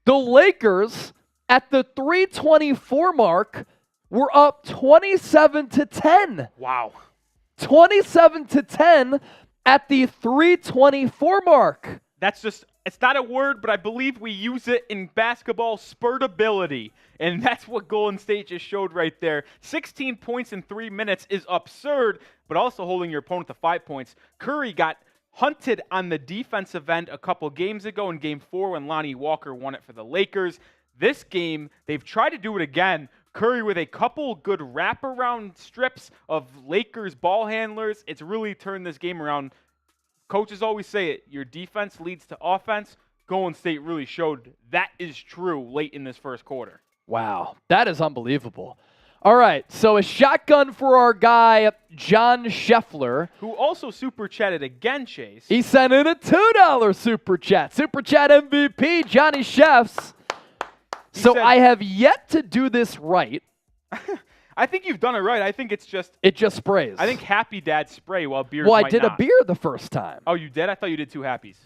[SPEAKER 1] The Lakers, at the 3:24 mark, were up 27-10.
[SPEAKER 2] Wow.
[SPEAKER 1] 27-10 at the 3:24 mark.
[SPEAKER 2] That's just, it's not a word, but I believe we use it in basketball, spurtability. And that's what Golden State just showed right there. 16 points in 3 minutes is absurd, but also holding your opponent to 5 points. Curry got hunted on the defensive end a couple games ago in Game 4 when Lonnie Walker won it for the Lakers. This game, they've tried to do it again. Curry with a couple good wraparound strips of Lakers ball handlers. It's really turned this game around. Coaches always say it, your defense leads to offense. Golden State really showed that is true late in this first quarter.
[SPEAKER 1] Wow, that is unbelievable. All right, so a shotgun for our guy, John Scheffler.
[SPEAKER 2] Who also super chatted again, Chase.
[SPEAKER 1] He sent in a $2 super chat. Super chat MVP, Johnny Chefs. So I have yet to do this right.
[SPEAKER 2] I think you've done it right. I think it's just...
[SPEAKER 1] It just sprays.
[SPEAKER 2] I think Happy Dad spray while beers
[SPEAKER 1] Well, I
[SPEAKER 2] might
[SPEAKER 1] did
[SPEAKER 2] not.
[SPEAKER 1] a beer the first time.
[SPEAKER 2] Oh, you did? I thought you did 2 Happies.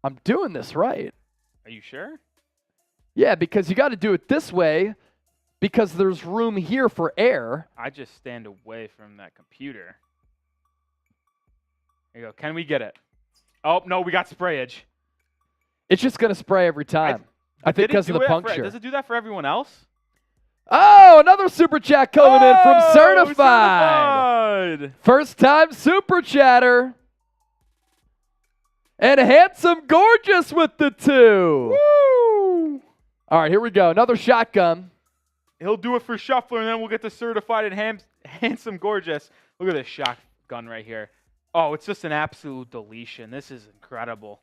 [SPEAKER 1] I'm doing this right.
[SPEAKER 2] Are you sure?
[SPEAKER 1] Yeah, because you got to do it this way because there's room here for air.
[SPEAKER 2] I just stand away from that computer. There you go. Can we get it? Oh, no, we got sprayage.
[SPEAKER 1] It's just going to spray every time. I think because of the puncture.
[SPEAKER 2] Does it do that for everyone else?
[SPEAKER 1] Oh, another super chat coming in from Certified. First time super chatter. And Handsome Gorgeous with the 2.
[SPEAKER 2] Woo!
[SPEAKER 1] All right, here we go. Another shotgun.
[SPEAKER 2] He'll do it for Shuffler, and then we'll get the Certified and Handsome Gorgeous. Look at this shotgun right here. Oh, it's just an absolute deletion. This is incredible.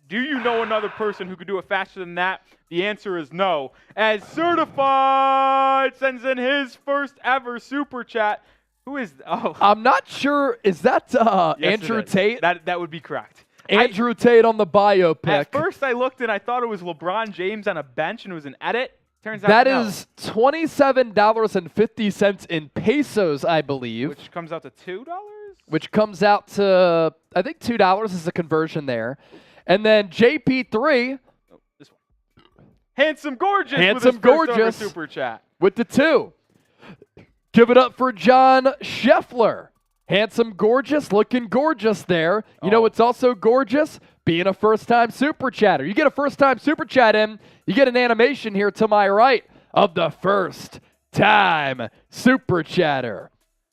[SPEAKER 2] Do you know another person who could do it faster than that? The answer is no. As Certified sends in his first ever super chat. Who is? Oh,
[SPEAKER 1] I'm not sure. Is that
[SPEAKER 2] yes,
[SPEAKER 1] Andrew Tate?
[SPEAKER 2] That would be correct.
[SPEAKER 1] Andrew Tate on the biopic.
[SPEAKER 2] At first, I looked and I thought it was LeBron James on a bench and it was an edit. Turns out
[SPEAKER 1] that
[SPEAKER 2] no.
[SPEAKER 1] is $27.50 in pesos, I believe.
[SPEAKER 2] Which comes out to $2.
[SPEAKER 1] Which comes out to, I think $2 is the conversion there. And then JP3.
[SPEAKER 2] Oh, this one. Handsome Gorgeous.
[SPEAKER 1] Handsome
[SPEAKER 2] with his first
[SPEAKER 1] Gorgeous.
[SPEAKER 2] ever super chat.
[SPEAKER 1] With the 2. Give it up for John Scheffler. Handsome Gorgeous, looking gorgeous there. You know what's also gorgeous? Being a first-time super chatter. You get a first-time super chat in, you get an animation here to my right of the first-time super chatter.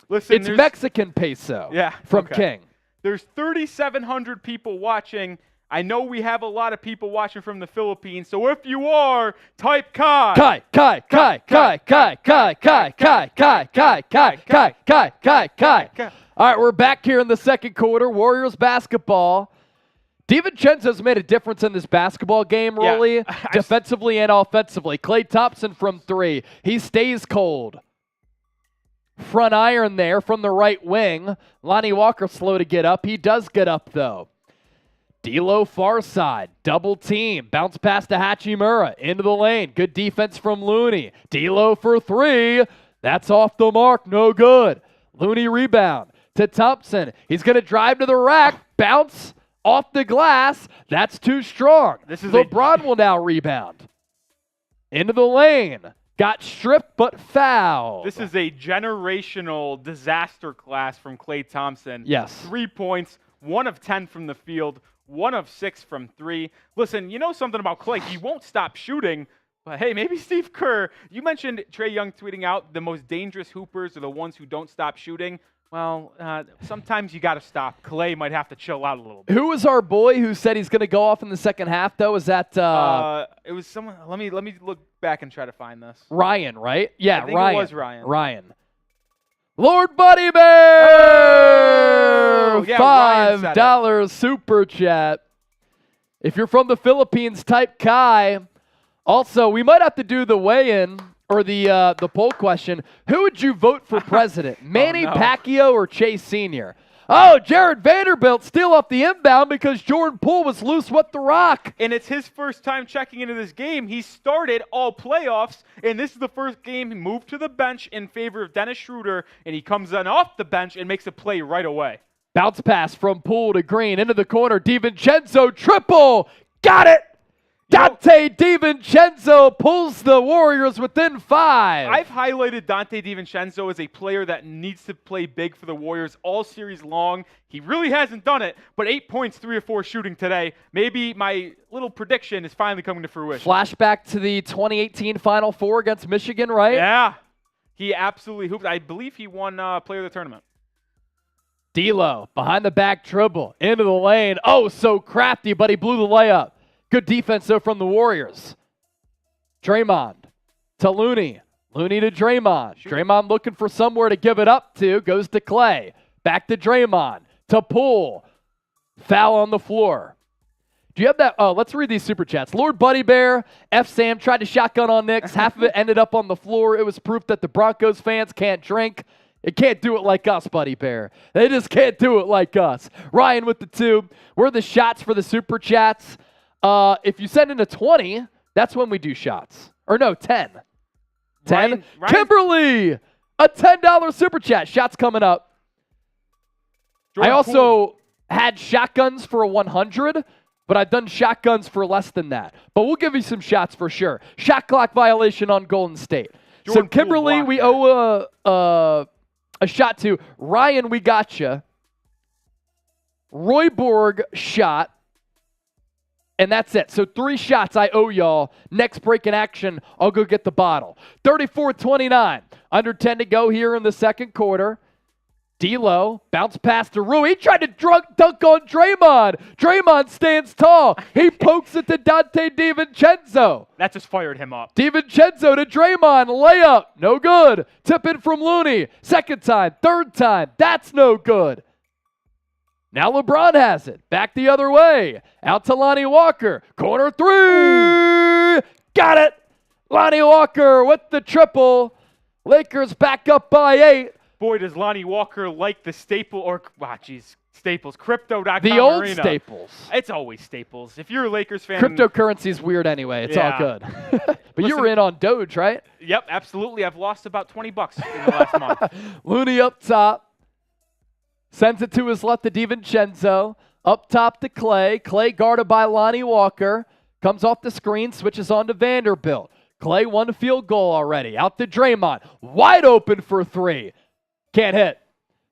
[SPEAKER 2] Listen,
[SPEAKER 1] it's Mexican peso from King.
[SPEAKER 2] There's 3,700 people watching. I know we have a lot of people watching from the Philippines, so if you are, type Kai.
[SPEAKER 1] Kai, Kai, Kai, Kai, Kai, Kai, Kai, Kai, Kai, Kai, Kai, Kai, Kai, Kai, Kai. All right, we're back here in the second quarter. Warriors basketball. DiVincenzo's made a difference in this basketball game, really, defensively and offensively. Klay Thompson from 3. He stays cold. Front iron there from the right wing. Lonnie Walker slow to get up. He does get up, though. D'Lo far side. Double team. Bounce pass to Hachimura. Into the lane. Good defense from Looney. D'Lo for 3. That's off the mark. No good. Looney rebound to Thompson. He's going to drive to the rack. Bounce off the glass. That's too strong. LeBron will now rebound. Into the lane. Got stripped but fouled.
[SPEAKER 2] This is a generational disaster class from Klay Thompson.
[SPEAKER 1] Yes.
[SPEAKER 2] 3 points, 1 of 10 from the field, 1 of 6 from 3. Listen, you know something about Klay. He won't stop shooting. But hey, maybe Steve Kerr. You mentioned Trae Young tweeting out the most dangerous hoopers are the ones who don't stop shooting. Well, sometimes you got to stop. Klay might have to chill out a little bit.
[SPEAKER 1] Who was our boy who said he's going to go off in the second half, though? Is that
[SPEAKER 2] it was someone. Let me look back and try to find this.
[SPEAKER 1] Ryan, right? Yeah,
[SPEAKER 2] I think
[SPEAKER 1] Ryan.
[SPEAKER 2] It was Ryan.
[SPEAKER 1] Ryan. Lord Buddy Bear!
[SPEAKER 2] Oh! Yeah,
[SPEAKER 1] $5 super chat. If you're from the Philippines, type Kai. Also, we might have to do the weigh-in. Or the poll question, who would you vote for president, Manny Pacquiao or Chase Sr.? Oh, Jared Vanderbilt still off the inbound because Jordan Poole was loose with the rock.
[SPEAKER 2] And it's his first time checking into this game. He started all playoffs, and this is the first game he moved to the bench in favor of Dennis Schroeder, and he comes in off the bench and makes a play right away.
[SPEAKER 1] Bounce pass from Poole to Green into the corner. DiVincenzo triple. Got it. Dante DiVincenzo pulls the Warriors within 5.
[SPEAKER 2] I've highlighted Dante DiVincenzo as a player that needs to play big for the Warriors all series long. He really hasn't done it, but 8 points, 3 or 4 shooting today. Maybe my little prediction is finally coming to fruition.
[SPEAKER 1] Flashback to the 2018 Final Four against Michigan, right?
[SPEAKER 2] Yeah. He absolutely hooped. I believe he won player of the tournament.
[SPEAKER 1] D'Lo behind the back dribble into the lane. Oh, so crafty, but he blew the layup. Good defense, though, from the Warriors. Draymond to Looney. Looney to Draymond. Draymond looking for somewhere to give it up to. Goes to Klay. Back to Draymond. To Poole. Foul on the floor. Do you have that? Oh, let's read these super chats. Lord Buddy Bear, F. Sam tried to shotgun on Knicks. Half of it ended up on the floor. It was proof that the Broncos fans can't drink. It can't do it like us, Buddy Bear. They just can't do it like us. Ryan with the 2. Where are the shots for the super chats? If you send in a 20, that's when we do shots. Or no, 10. 10. Kimberly, a $10 super chat. Shots coming up. I also had shotguns for a 100, but I've done shotguns for less than that. But we'll give you some shots for sure. Shot clock violation on Golden State. So Kimberly, we owe a shot to. Ryan, we got you. Roy Borg shot. And that's it. So 3 shots I owe y'all. Next break in action, I'll go get the bottle. 34-29. Under 10 to go here in the second quarter. D'Lo, bounce pass to Rui. He tried to dunk on Draymond. Draymond stands tall. He pokes it to Dante DiVincenzo.
[SPEAKER 2] That just fired him up.
[SPEAKER 1] DiVincenzo to Draymond. Layup. No good. Tip in from Looney. Second time. Third time. That's no good. Now LeBron has it. Back the other way. Out to Lonnie Walker. Corner 3. Got it. Lonnie Walker with the triple. Lakers back up by 8.
[SPEAKER 2] Boy, does Lonnie Walker like the Staples, Crypto.com
[SPEAKER 1] The old
[SPEAKER 2] arena.
[SPEAKER 1] Staples.
[SPEAKER 2] It's always Staples. If you're a Lakers fan.
[SPEAKER 1] Cryptocurrency's weird anyway. It's all good. But you were in on Doge, right?
[SPEAKER 2] Yep, absolutely. I've lost about $20 in the last month.
[SPEAKER 1] Looney up top. Sends it to his left to DiVincenzo. Up top to Klay. Klay guarded by Lonnie Walker. Comes off the screen, switches on to Vanderbilt. Klay 1 field goal already. Out to Draymond. Wide open for 3. Can't hit.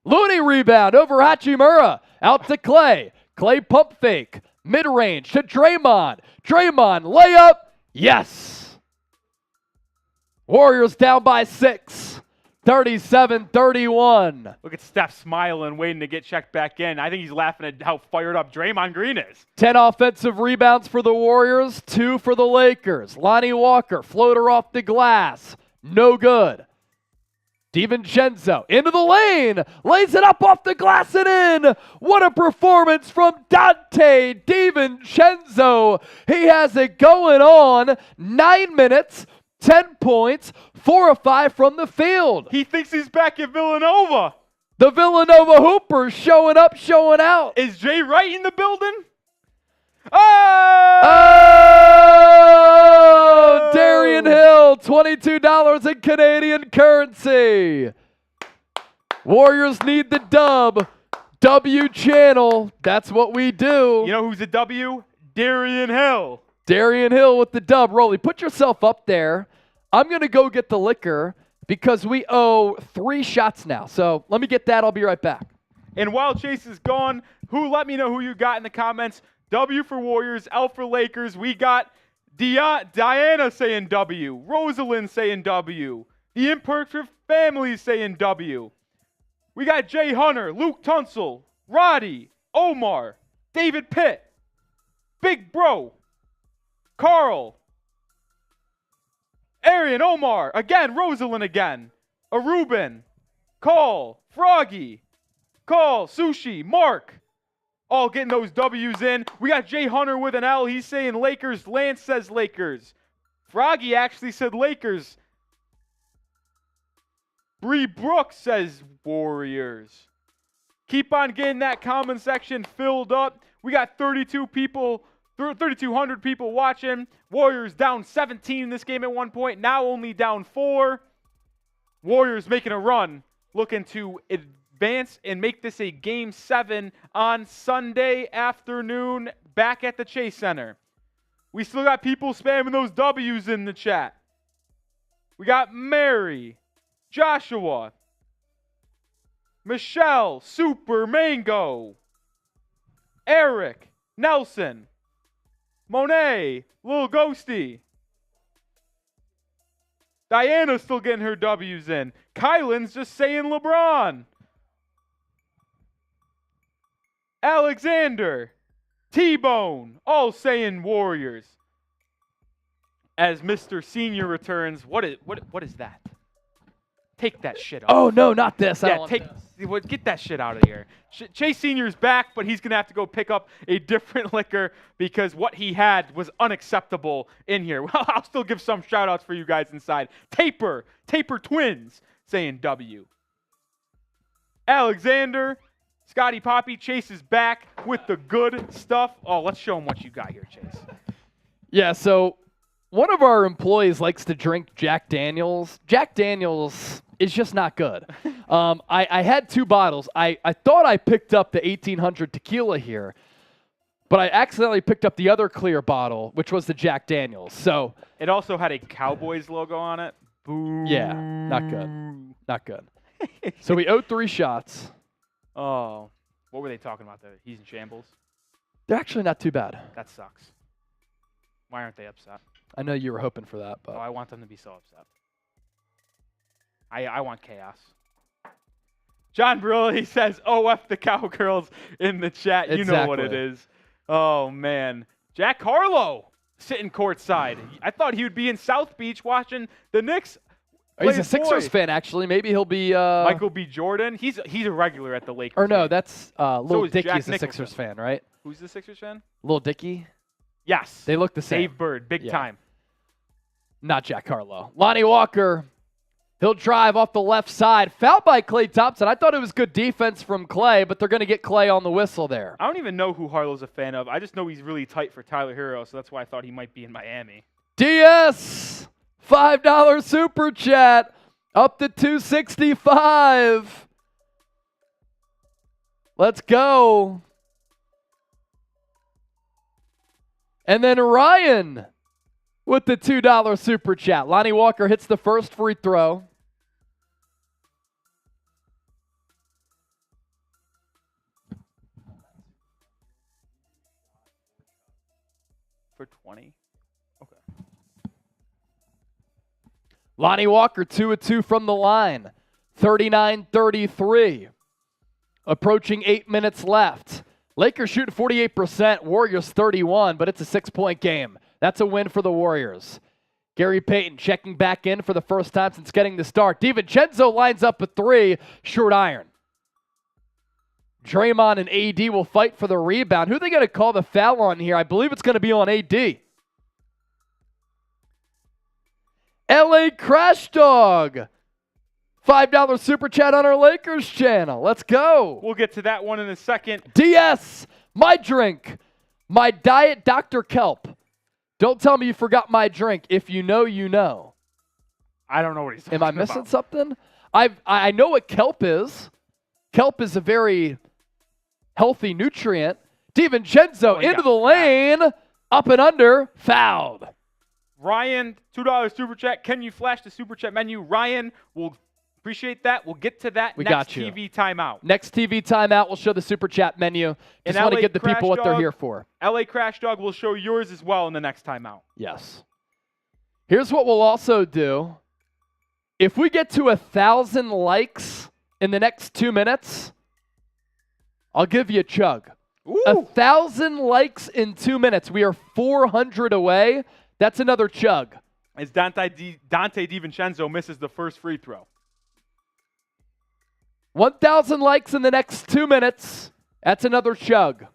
[SPEAKER 1] Looney rebound over Hachimura. Out to Klay. Klay pump fake. Mid-range to Draymond. Draymond layup. Yes. Warriors down by 6. 37-31.
[SPEAKER 2] Look at Steph smiling, waiting to get checked back in. I think he's laughing at how fired up Draymond Green is.
[SPEAKER 1] 10 offensive rebounds for the Warriors, 2 for the Lakers. Lonnie Walker, floater off the glass. No good. DiVincenzo into the lane, lays it up off the glass and in. What a performance from Dante DiVincenzo. He has it going on. 9 minutes, 10 points, 4 of 5 from the field.
[SPEAKER 2] He thinks he's back at Villanova.
[SPEAKER 1] The Villanova Hoopers showing up, showing out.
[SPEAKER 2] Is Jay Wright in the building?
[SPEAKER 1] Oh! Darian Hill, $22 in Canadian currency. Warriors need the dub. W channel. That's what we do.
[SPEAKER 2] You know who's a W? Darian Hill.
[SPEAKER 1] Darian Hill with the dub. Rolly, put yourself up there. I'm going to go get the liquor because we owe 3 shots now. So let me get that. I'll be right back.
[SPEAKER 2] And while Chase is gone, let me know who you got in the comments. W for Warriors, L for Lakers. We got Diana saying W. Rosalind saying W. The Imperfect Family saying W. We got Jay Hunter, Luke Tunsil, Roddy, Omar, David Pitt, Big Bro, Carl, Arian, Omar, again, Rosalind again, Aruben, Call, Froggy, Call, Sushi, Mark, all getting those W's in. We got Jay Hunter with an L. He's saying Lakers. Lance says Lakers. Froggy actually said Lakers. Bree Brooks says Warriors. Keep on getting that comment section filled up. We got 3,200 people watching. Warriors down 17 in this game at one point. Now only down 4. Warriors making a run. Looking to advance and make this a Game 7 on Sunday afternoon back at the Chase Center. We still got people spamming those W's in the chat. We got Mary, Joshua, Michelle, Super Mango, Eric, Nelson, Monet, Lil Ghosty. Diana's still getting her W's in. Kylan's just saying LeBron. Alexander, T-Bone, all saying Warriors. As Mr. Senior returns, what is that? Take that shit off.
[SPEAKER 1] Oh, no, not this. I don't want this.
[SPEAKER 2] Get that shit out of here. Chase Senior's back, but he's going to have to go pick up a different liquor because what he had was unacceptable in here. Well, I'll still give some shout-outs for you guys inside. Taper Twins saying W. Alexander, Scotty Poppy, Chase is back with the good stuff. Oh, let's show him what you got here, Chase.
[SPEAKER 1] Yeah, so one of our employees likes to drink Jack Daniels. Jack Daniels is just not good. I had 2 bottles. I thought I picked up the 1800 tequila here, but I accidentally picked up the other clear bottle, which was the Jack Daniels. So
[SPEAKER 2] it also had a Cowboys logo on it. Boo.
[SPEAKER 1] Yeah, not good. Not good. So we owed 3 shots.
[SPEAKER 2] Oh, what were they talking about there? He's in shambles?
[SPEAKER 1] They're actually not too bad.
[SPEAKER 2] That sucks. Why aren't they upset?
[SPEAKER 1] I know you were hoping for that, but
[SPEAKER 2] I want them to be so upset. I want chaos. John Brillo, he says, "OF the Cowgirls" in the chat. You know what it is. Oh, man. Jack Harlow sitting courtside. I thought he would be in South Beach watching the Knicks.
[SPEAKER 1] He's a Sixers fan, actually. Maybe he'll be
[SPEAKER 2] Michael B. Jordan. He's a regular at the Lakers.
[SPEAKER 1] Or no, that's Lil Dicky's a
[SPEAKER 2] Nicholson.
[SPEAKER 1] Sixers fan, right?
[SPEAKER 2] Who's the Sixers fan?
[SPEAKER 1] Lil Dicky?
[SPEAKER 2] Yes.
[SPEAKER 1] They look the same.
[SPEAKER 2] Dave Bird, big time.
[SPEAKER 1] Not Jack Harlow. Lonnie Walker, he'll drive off the left side. Fouled by Klay Thompson. I thought it was good defense from Klay, but they're going to get Klay on the whistle there.
[SPEAKER 2] I don't even know who Harlow's a fan of. I just know he's really tight for Tyler Hero, so that's why I thought he might be in Miami.
[SPEAKER 1] DS, $5 super chat, up to 265. Let's go. And then Ryan with the $2 super chat. Lonnie Walker hits the first free throw.
[SPEAKER 2] For 20? Okay.
[SPEAKER 1] Lonnie Walker, 2 of 2 from the line. 39-33. Approaching 8 minutes left. Lakers shooting 48%, Warriors 31, but it's a 6-point game. That's a win for the Warriors. Gary Payton checking back in for the first time since getting the start. DiVincenzo lines up a three, short iron. Draymond and AD will fight for the rebound. Who are they going to call the foul on here? I believe it's going to be on AD. LA Crash Dog. $5 super chat on our Lakers channel. Let's go.
[SPEAKER 2] We'll get to that one in a second.
[SPEAKER 1] DS, my drink, my diet Dr. Kelp. Don't tell me you forgot my drink. If you know, you know.
[SPEAKER 2] I don't know what he's talking
[SPEAKER 1] Am I
[SPEAKER 2] about.
[SPEAKER 1] missing something? I know what kelp is. Kelp is a very healthy nutrient. DiVincenzo into the lane, up and under, fouled.
[SPEAKER 2] Ryan, $2 super chat. Can you flash the super chat menu? Ryan, we'll appreciate that. We'll get to that next TV timeout.
[SPEAKER 1] Next TV timeout, we'll show the super chat menu. Just want to give the people what they're here for.
[SPEAKER 2] LA Crash Dog will show yours as well in the next timeout.
[SPEAKER 1] Yes. Here's what we'll also do. If we get to 1,000 likes in the next 2 minutes, I'll give you a chug.
[SPEAKER 2] Ooh.
[SPEAKER 1] 1,000 likes in 2 minutes. We are 400 away. That's another chug.
[SPEAKER 2] As Dante DiVincenzo misses the first free throw.
[SPEAKER 1] 1,000 likes in the next 2 minutes. That's another chug.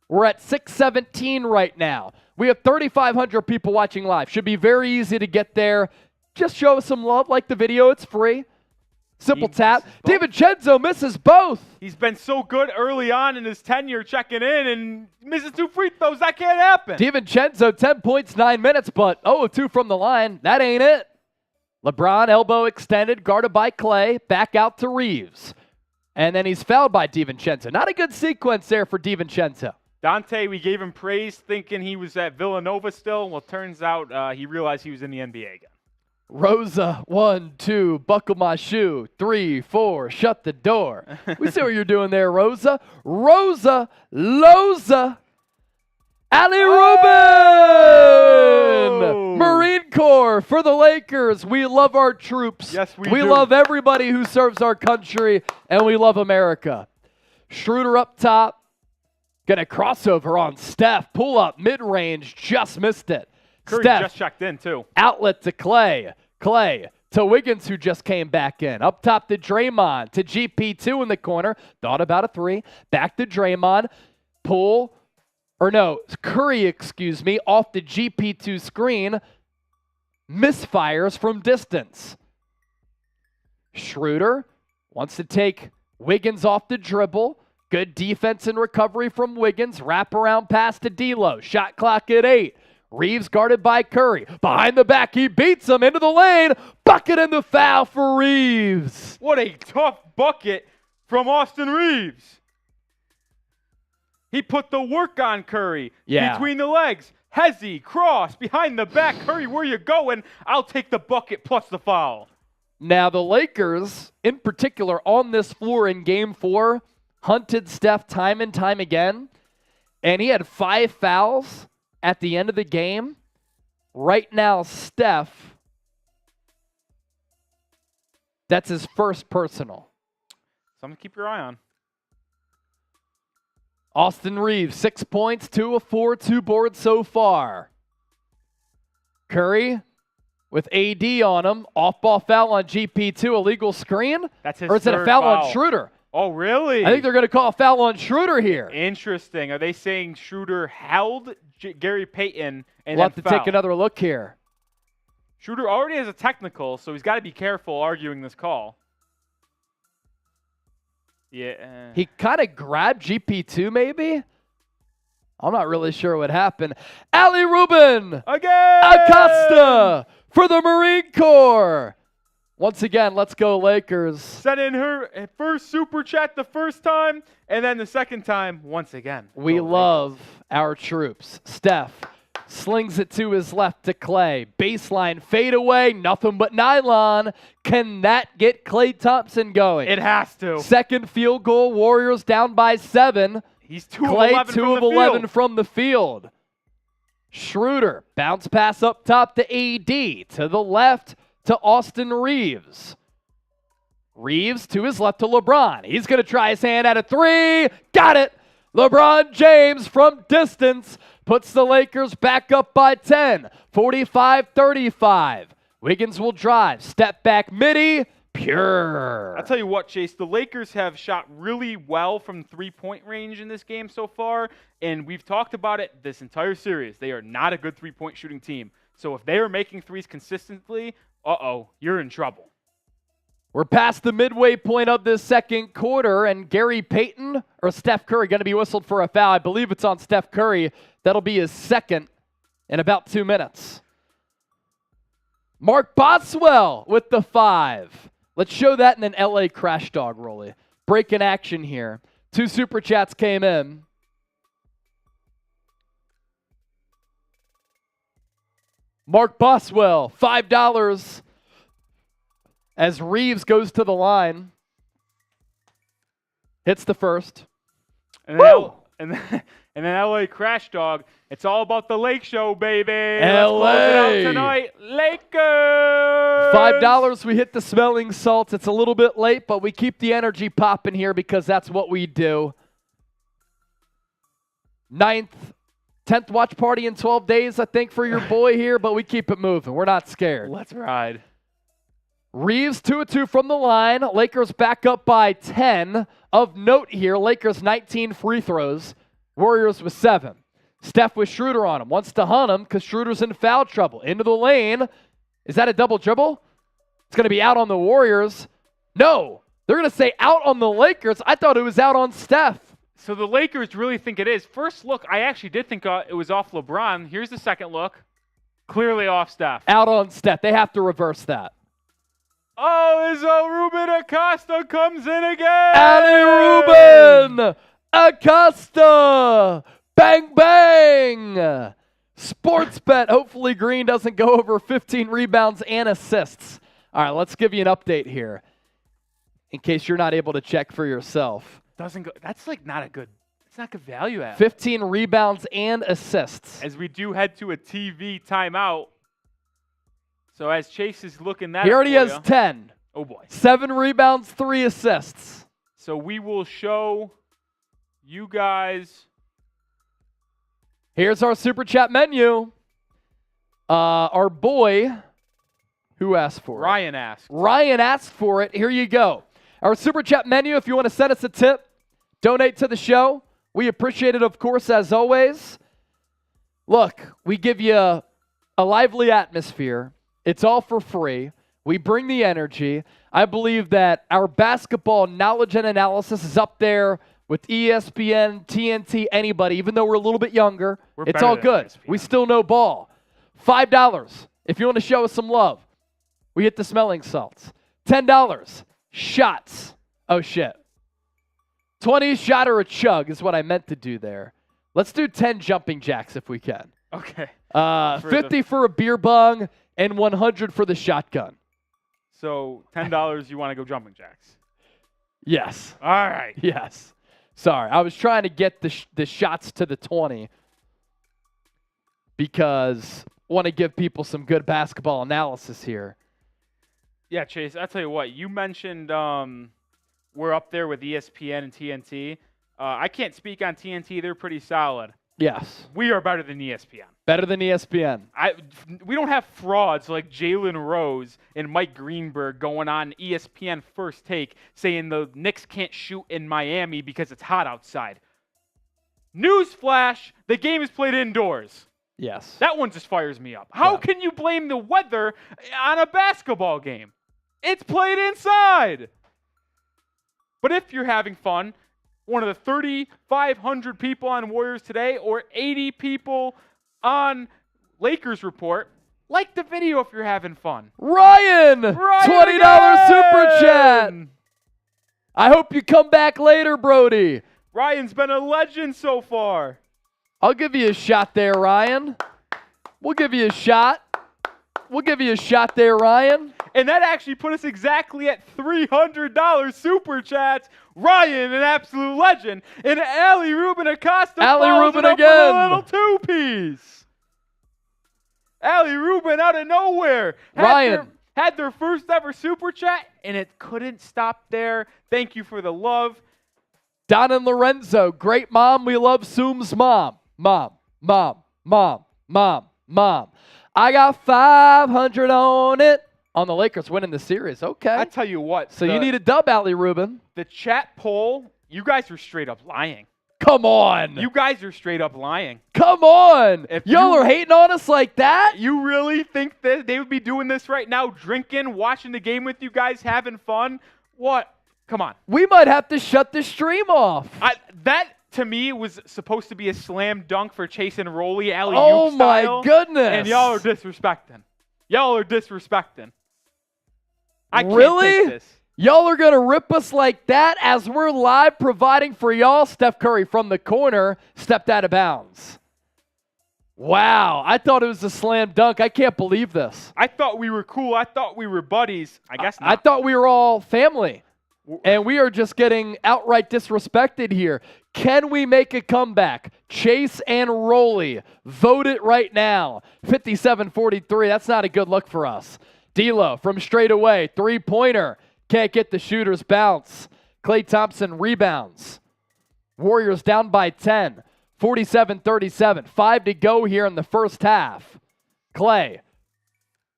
[SPEAKER 1] We're at 617 right now. We have 3,500 people watching live. Should be very easy to get there. Just show us some love. Like the video. It's free. Simple tap. DiVincenzo misses both.
[SPEAKER 2] He's been so good early on in his tenure checking in and misses 2 free throws. That can't happen.
[SPEAKER 1] DiVincenzo, 10 points, 9 minutes, but 0 of 2 from the line. That ain't it. LeBron, elbow extended, guarded by Klay, back out to Reeves. And then he's fouled by DiVincenzo. Not a good sequence there for DiVincenzo.
[SPEAKER 2] Dante, we gave him praise thinking he was at Villanova still. Well, turns out he realized he was in the NBA again. Rosa,
[SPEAKER 1] 1, 2, buckle my shoe. 3, 4, shut the door. We see what you're doing there, Rosa. Rosa, Loza, Ali Rubin, Marine Corps for the Lakers. We love our troops.
[SPEAKER 2] Yes, we do.
[SPEAKER 1] We love everybody who serves our country, and we love America. Schroeder up top. Gonna crossover on Steph. Pull up, mid-range, just missed it.
[SPEAKER 2] Curry
[SPEAKER 1] Steph,
[SPEAKER 2] just checked in, too.
[SPEAKER 1] Outlet to Klay. Klay to Wiggins, who just came back in. Up top to Draymond. To GP2 in the corner. Thought about a three. Back to Draymond. Curry, excuse me, off the GP2 screen. Misfires from distance. Schroeder wants to take Wiggins off the dribble. Good defense and recovery from Wiggins. Wraparound pass to D'Lo. Shot clock at 8. Reeves guarded by Curry. Behind the back, he beats him into the lane. Bucket and the foul for Reeves.
[SPEAKER 2] What a tough bucket from Austin Reeves. He put the work on Curry.
[SPEAKER 1] Yeah.
[SPEAKER 2] Between the legs. Hezzy, cross, behind the back. Curry, where you going? I'll take the bucket plus the foul.
[SPEAKER 1] Now, the Lakers, in particular, on this floor in Game 4, hunted Steph time and time again. And he had 5 fouls at the end of the game. Right now, Steph, that's his first personal.
[SPEAKER 2] Something to keep your eye on.
[SPEAKER 1] Austin Reeves, 6 points, 2 of 4, 2 boards so far. Curry with AD on him. Off-ball foul on GP2, illegal screen?
[SPEAKER 2] That's his
[SPEAKER 1] Or is it a foul on Schroeder?
[SPEAKER 2] Oh, really?
[SPEAKER 1] I think they're going to call a foul on Schroeder here.
[SPEAKER 2] Interesting. Are they saying Schroeder held Gary Payton and
[SPEAKER 1] We'll have
[SPEAKER 2] then
[SPEAKER 1] to take another look here.
[SPEAKER 2] Schroeder already has a technical, so he's got to be careful arguing this call. Yeah.
[SPEAKER 1] He kind of grabbed GP2 maybe? I'm not really sure what happened. Ali Rubin!
[SPEAKER 2] Again!
[SPEAKER 1] Acosta for the Marine Corps! Once again, let's go Lakers.
[SPEAKER 2] Sent in her first super chat the first time, and then the second time once again.
[SPEAKER 1] We love our troops. Steph slings it to his left to Klay. Baseline fadeaway, nothing but nylon. Can that get Klay Thompson going?
[SPEAKER 2] It has to.
[SPEAKER 1] Second field goal, Warriors down by 7.
[SPEAKER 2] He's 2
[SPEAKER 1] Klay,
[SPEAKER 2] of 11
[SPEAKER 1] 2
[SPEAKER 2] from
[SPEAKER 1] of
[SPEAKER 2] the
[SPEAKER 1] 11
[SPEAKER 2] field.
[SPEAKER 1] from the field. Schroeder, bounce pass up top to AD. To the left to Austin Reeves. Reeves to his left to LeBron. He's going to try his hand at a 3. Got it. LeBron James from distance puts the Lakers back up by 10, 45-35. Wiggins will drive, step back midi, pure.
[SPEAKER 2] I'll tell you what, Chase, the Lakers have shot really well from three-point range in this game so far, and we've talked about it this entire series. They are not a good three-point shooting team. So if they are making threes consistently, you're in trouble.
[SPEAKER 1] We're past the midway point of this second quarter, and Gary Payton or Steph Curry going to be whistled for a foul. I believe it's on Steph Curry. That'll be his second in about 2 minutes. Mark Boswell with the 5. Let's show that in an LA Crash Dog, Rolly. Breaking action here. 2 super chats came in. Mark Boswell, $5. As Reeves goes to the line, hits the first.
[SPEAKER 2] And then LA Crash Dog, it's all about the Lake Show, baby.
[SPEAKER 1] LA.
[SPEAKER 2] Let's close it out tonight. Lakers.
[SPEAKER 1] $5, we hit the smelling salts. It's a little bit late, but we keep the energy popping here because that's what we do. 10th watch party in 12 days, I think, for your boy here, but we keep it moving. We're not scared.
[SPEAKER 2] Let's ride.
[SPEAKER 1] Reeves 2-2 from the line. Lakers back up by 10. Of note here, Lakers 19 free throws. Warriors with 7. Steph with Schroeder on him. Wants to hunt him because Schroeder's in foul trouble. Into the lane. Is that a double dribble? It's going to be out on the Warriors. No. They're going to say out on the Lakers. I thought it was out on Steph.
[SPEAKER 2] So the Lakers really think it is. First look, I actually did think it was off LeBron. Here's the second look. Clearly off Steph.
[SPEAKER 1] Out on Steph. They have to reverse that.
[SPEAKER 2] Oh, Izzo Ruben Acosta comes in again.
[SPEAKER 1] Ali Ruben Acosta. Bang, bang. Sports bet. Hopefully Green doesn't go over 15 rebounds and assists. All right, let's give you an update here in case you're not able to check for yourself.
[SPEAKER 2] Doesn't go. That's like not a good. It's not good value at.
[SPEAKER 1] 15 rebounds and assists.
[SPEAKER 2] As we do head to a TV timeout. So as Chase is looking that
[SPEAKER 1] He already has
[SPEAKER 2] you,
[SPEAKER 1] 10.
[SPEAKER 2] Oh boy.
[SPEAKER 1] 7 rebounds, 3 assists.
[SPEAKER 2] So we will show you guys.
[SPEAKER 1] Here's our super chat menu. Our boy, who asked for it?
[SPEAKER 2] Ryan asked.
[SPEAKER 1] Ryan asked for it. Here you go. Our super chat menu, if you want to send us a tip, donate to the show. We appreciate it, of course, as always. Look, we give you a lively atmosphere. It's all for free. We bring the energy. I believe that our basketball knowledge and analysis is up there with ESPN, TNT, anybody, even though we're a little bit younger. It's all good. ESPN. We still know ball. $5 if you want to show us some love. We hit the smelling salts. $10, shots. Oh, shit. 20 shot or a chug is what I meant to do there. Let's do 10 jumping jacks if we can.
[SPEAKER 2] Okay.
[SPEAKER 1] 50 for a beer bong and 100 for the shotgun.
[SPEAKER 2] So $10 you want to go jumping jacks?
[SPEAKER 1] Yes.
[SPEAKER 2] All right.
[SPEAKER 1] Yes. Sorry. I was trying to get the shots to the 20 because I want to give people some good basketball analysis here.
[SPEAKER 2] Yeah, Chase, I'll tell you what. You mentioned we're up there with ESPN and TNT. I can't speak on TNT. They're pretty solid.
[SPEAKER 1] Yes.
[SPEAKER 2] We are better than ESPN.
[SPEAKER 1] Better than ESPN.
[SPEAKER 2] We don't have frauds like Jalen Rose and Mike Greenberg going on ESPN First Take saying the Knicks can't shoot in Miami because it's hot outside. Newsflash, the game is played indoors.
[SPEAKER 1] Yes.
[SPEAKER 2] That one just fires me up. How can you blame the weather on a basketball game? It's played inside. But if you're having fun, one of the 3,500 people on Warriors Today or 80 people on Lakers Report, like the video if you're having fun.
[SPEAKER 1] Ryan $20 super chat. I hope you come back later, Brody.
[SPEAKER 2] Ryan's been a legend so far.
[SPEAKER 1] I'll give you a shot there, Ryan. We'll give you a shot. We'll give you a shot there, Ryan.
[SPEAKER 2] And that actually put us exactly at $300 super chats. Ryan, an absolute legend. And Ali Ruben Acosta follows it up with a little two-piece. Ali Ruben out of nowhere. Had their first ever super chat, and it couldn't stop there. Thank you for the love.
[SPEAKER 1] Don and Lorenzo, great mom. We love Soom's mom. Mom. I got 500 on it. On the Lakers winning the series. Okay.
[SPEAKER 2] I tell you what.
[SPEAKER 1] So you need a dub, Allie Rubin.
[SPEAKER 2] The chat poll, you guys are straight up lying.
[SPEAKER 1] Come on.
[SPEAKER 2] You guys are straight up lying.
[SPEAKER 1] Come on. Y'all are hating on us like that?
[SPEAKER 2] You really think that they would be doing this right now, drinking, watching the game with you guys, having fun? What? Come on.
[SPEAKER 1] We might have to shut the stream off.
[SPEAKER 2] That, to me, was supposed to be a slam dunk for Chase and Rolly, alley-oop
[SPEAKER 1] Oh,
[SPEAKER 2] style,
[SPEAKER 1] my goodness.
[SPEAKER 2] And y'all are disrespecting. I can't
[SPEAKER 1] really?
[SPEAKER 2] take this.
[SPEAKER 1] Y'all are going to rip us like that as we're live providing for y'all? Steph Curry from the corner stepped out of bounds. Wow. I thought it was a slam dunk. I can't believe this.
[SPEAKER 2] I thought we were cool. I thought we were buddies. I guess not.
[SPEAKER 1] I thought we were all family. And we are just getting outright disrespected here. Can we make a comeback? Chase and Rolly. Vote it right now. 57-43. That's not a good look for us. D'Lo from straight away. Three-pointer. Can't get the shooter's bounce. Klay Thompson rebounds. Warriors down by 10. 47-37. 5 to go here in the first half. Klay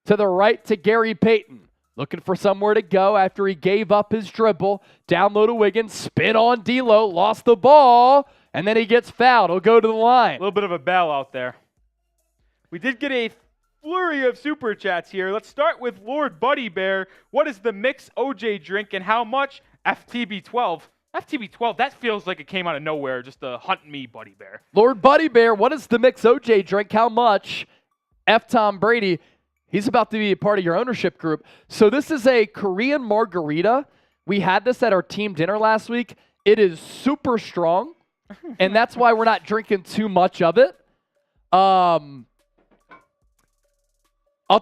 [SPEAKER 1] to the right to Gary Payton. Looking for somewhere to go after he gave up his dribble. Down low to Wiggins. Spin on D'Lo. Lost the ball. And then he gets fouled. He'll go to the line.
[SPEAKER 2] A little bit of a bailout there. We did get a flurry of super chats here. Let's start with Lord Buddy Bear. What is the mix OJ drink and how much? FTB12. FTB12, that feels like it came out of nowhere. Just to hunt me, Buddy Bear.
[SPEAKER 1] Lord Buddy Bear, what is the mix OJ drink? How much? F. Tom Brady. He's about to be a part of your ownership group. So this is a Korean margarita. We had this at our team dinner last week. It is super strong, and that's why we're not drinking too much of it. I'll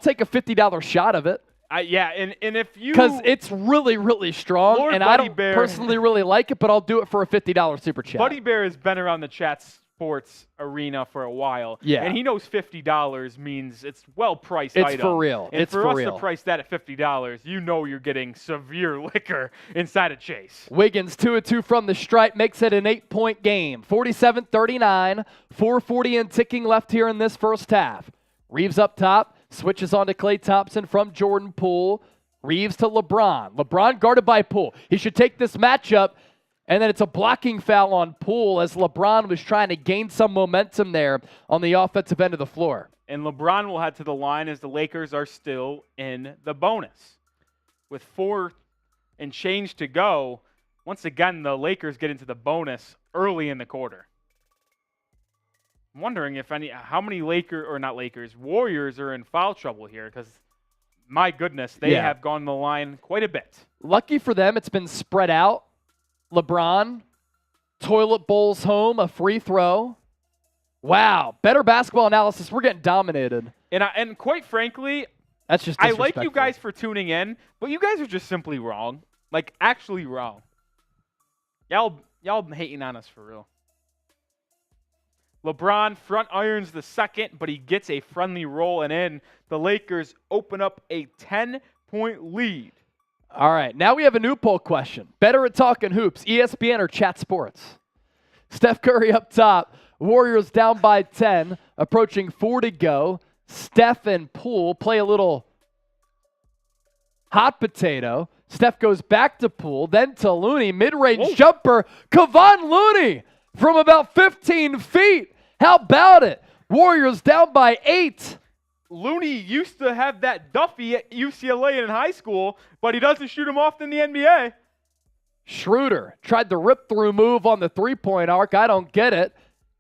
[SPEAKER 1] take a $50 shot of it.
[SPEAKER 2] Yeah, and if you...
[SPEAKER 1] Because it's really, really strong,
[SPEAKER 2] Lord
[SPEAKER 1] and
[SPEAKER 2] Buddy
[SPEAKER 1] I don't
[SPEAKER 2] Bear,
[SPEAKER 1] personally really like it, but I'll do it for a $50 super chat.
[SPEAKER 2] Buddy Bear has been around the chat sports arena for a while.
[SPEAKER 1] Yeah.
[SPEAKER 2] And he knows $50 means it's well-priced
[SPEAKER 1] It's
[SPEAKER 2] item.
[SPEAKER 1] for real.
[SPEAKER 2] And
[SPEAKER 1] It's
[SPEAKER 2] for
[SPEAKER 1] for
[SPEAKER 2] us
[SPEAKER 1] real.
[SPEAKER 2] to price that at $50, you know you're getting severe liquor inside of Chase.
[SPEAKER 1] Wiggins, 2-2 from the stripe, makes it an 8-point game. 47-39, 4:40 and ticking left here in this first half. Reeves up top, switches on to Klay Thompson from Jordan Poole. Reeves to LeBron. LeBron guarded by Poole. He should take this matchup, and then it's a blocking foul on Poole as LeBron was trying to gain some momentum there on the offensive end of the floor.
[SPEAKER 2] And LeBron will head to the line as the Lakers are still in the bonus. With 4 and change to go, once again, the Lakers get into the bonus early in the quarter. I'm wondering how many Warriors are in foul trouble here, because my goodness, they have gone the line quite a bit.
[SPEAKER 1] Lucky for them, it's been spread out. LeBron, toilet bowls home, a free throw. Wow, better basketball analysis. We're getting dominated.
[SPEAKER 2] And quite frankly,
[SPEAKER 1] that's just
[SPEAKER 2] I like you guys for tuning in, but you guys are just simply wrong. Like, actually wrong. Y'all hating on us for real. LeBron front irons the second, but he gets a friendly roll and in. The Lakers open up a 10-point lead.
[SPEAKER 1] All right, now we have a new poll question. Better at talking hoops, ESPN or Chat Sports? Steph Curry up top. Warriors down by 10, approaching 4 to go. Steph and Poole play a little hot potato. Steph goes back to Poole, then to Looney. Mid-range jumper. Kevon Looney from about 15 feet. How about it? Warriors down by 8.
[SPEAKER 2] Looney used to have that Duffy at UCLA in high school, but he doesn't shoot him off in the NBA.
[SPEAKER 1] Schroeder tried the rip-through move on the three-point arc. I don't get it.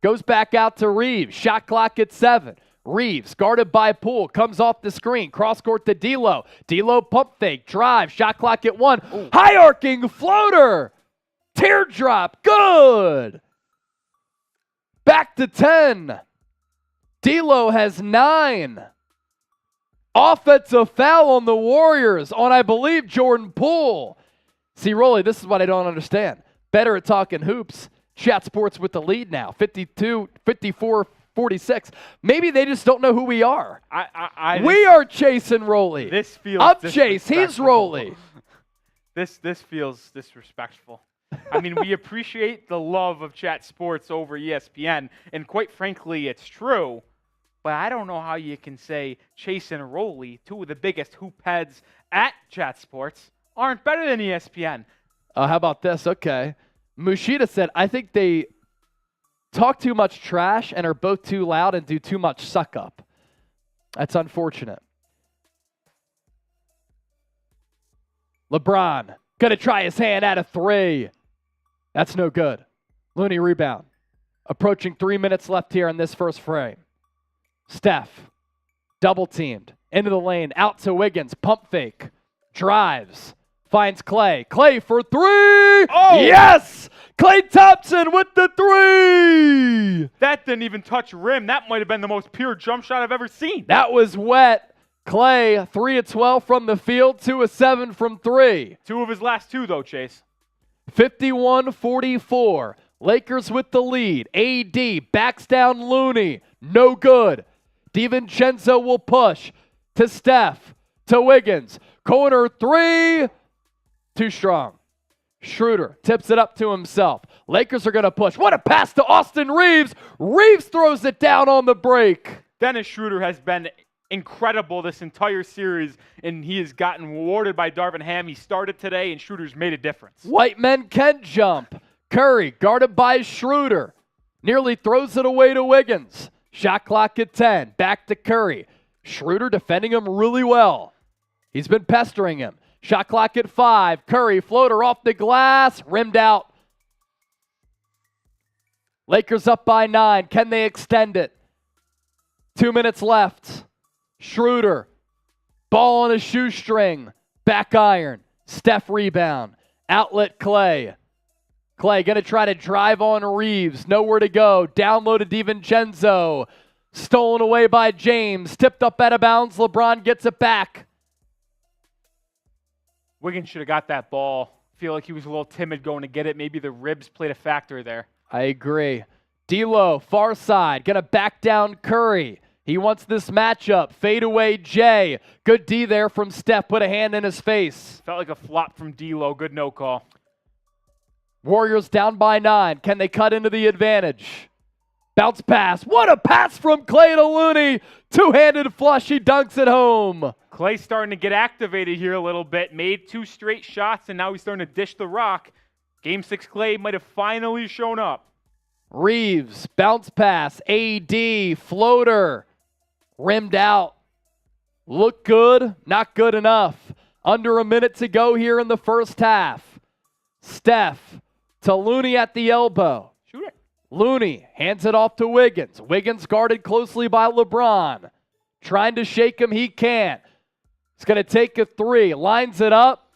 [SPEAKER 1] Goes back out to Reeves. Shot clock at 7. Reeves, guarded by Poole, comes off the screen. Cross-court to D'Lo. D'Lo pump fake. Drive. Shot clock at 1. Ooh. High-arcing floater. Teardrop. Good. Back to 10. D'Lo has 9. Offensive foul on the Warriors on, I believe, Jordan Poole. See, Rolly, this is what I don't understand. Better at talking hoops. Chat Sports with the lead now, 54-46. Maybe they just don't know who we are. We are Chase and Rolly.
[SPEAKER 2] This feels
[SPEAKER 1] I'm Chase. He's Rolly.
[SPEAKER 2] This feels disrespectful. I mean, we appreciate the love of chat sports over ESPN, and quite frankly, it's true. But I don't know how you can say Chase and Roley, two of the biggest hoop heads at chat sports, aren't better than ESPN.
[SPEAKER 1] How about this? Okay. Mushida said, I think they talk too much trash and are both too loud and do too much suck up. That's unfortunate. LeBron, gonna try his hand at a three. That's no good. Looney rebound. Approaching 3 minutes left here in this first frame. Steph, double teamed, into the lane, out to Wiggins, pump fake, drives, finds Klay. Klay for three!
[SPEAKER 2] Oh!
[SPEAKER 1] Yes! Klay Thompson with the three!
[SPEAKER 2] That didn't even touch rim. That might have been the most pure jump shot I've ever seen.
[SPEAKER 1] That was wet. Klay, 3 of 12 from the field, 2 of 7 from 3.
[SPEAKER 2] 2 of his last 2, though, Chase.
[SPEAKER 1] 51-44. Lakers with the lead. AD backs down Looney. No good. DiVincenzo will push to Steph, to Wiggins. Corner 3. Too strong. Schroeder tips it up to himself. Lakers are going to push. What a pass to Austin Reeves. Reeves throws it down on the break.
[SPEAKER 2] Dennis Schroeder has been incredible this entire series, and he has gotten rewarded by Darvin Ham. He started today, and Schroeder's made a difference.
[SPEAKER 1] White men can jump. Curry guarded by Schroeder. Nearly throws it away to Wiggins. Shot clock at 10. Back to Curry. Schroeder defending him really well. He's been pestering him. Shot clock at 5. Curry, floater off the glass, rimmed out. Lakers up by 9. Can they extend it? 2 minutes left. Schroeder, ball on a shoestring, back iron. Steph rebound. Outlet Klay. Klay going to try to drive on Reeves. Nowhere to go. Down low to DiVincenzo. Stolen away by James. Tipped up out of bounds. LeBron gets it back.
[SPEAKER 2] Wiggins should have got that ball. Feel like he was a little timid going to get it. Maybe the ribs played a factor there.
[SPEAKER 1] I agree. D'Lo, far side, going to back down Curry. He wants this matchup. Fade away Jay. Good D there from Steph. Put a hand in his face.
[SPEAKER 2] Felt like a flop from D'Lo. Good no call.
[SPEAKER 1] Warriors down by 9. Can they cut into the advantage? Bounce pass. What a pass from Klay to Looney. Two-handed flush. He dunks it home.
[SPEAKER 2] Klay starting to get activated here a little bit. Made 2 straight shots, and now he's starting to dish the rock. Game 6 Klay might have finally shown up.
[SPEAKER 1] Reeves, bounce pass. AD, floater. Rimmed out. Look good, not good enough. Under a minute to go here in the first half. Steph to Looney at the elbow.
[SPEAKER 2] Shoot it.
[SPEAKER 1] Looney hands it off to Wiggins. Wiggins guarded closely by LeBron. Trying to shake him, he can't. He's going to take a 3. Lines it up.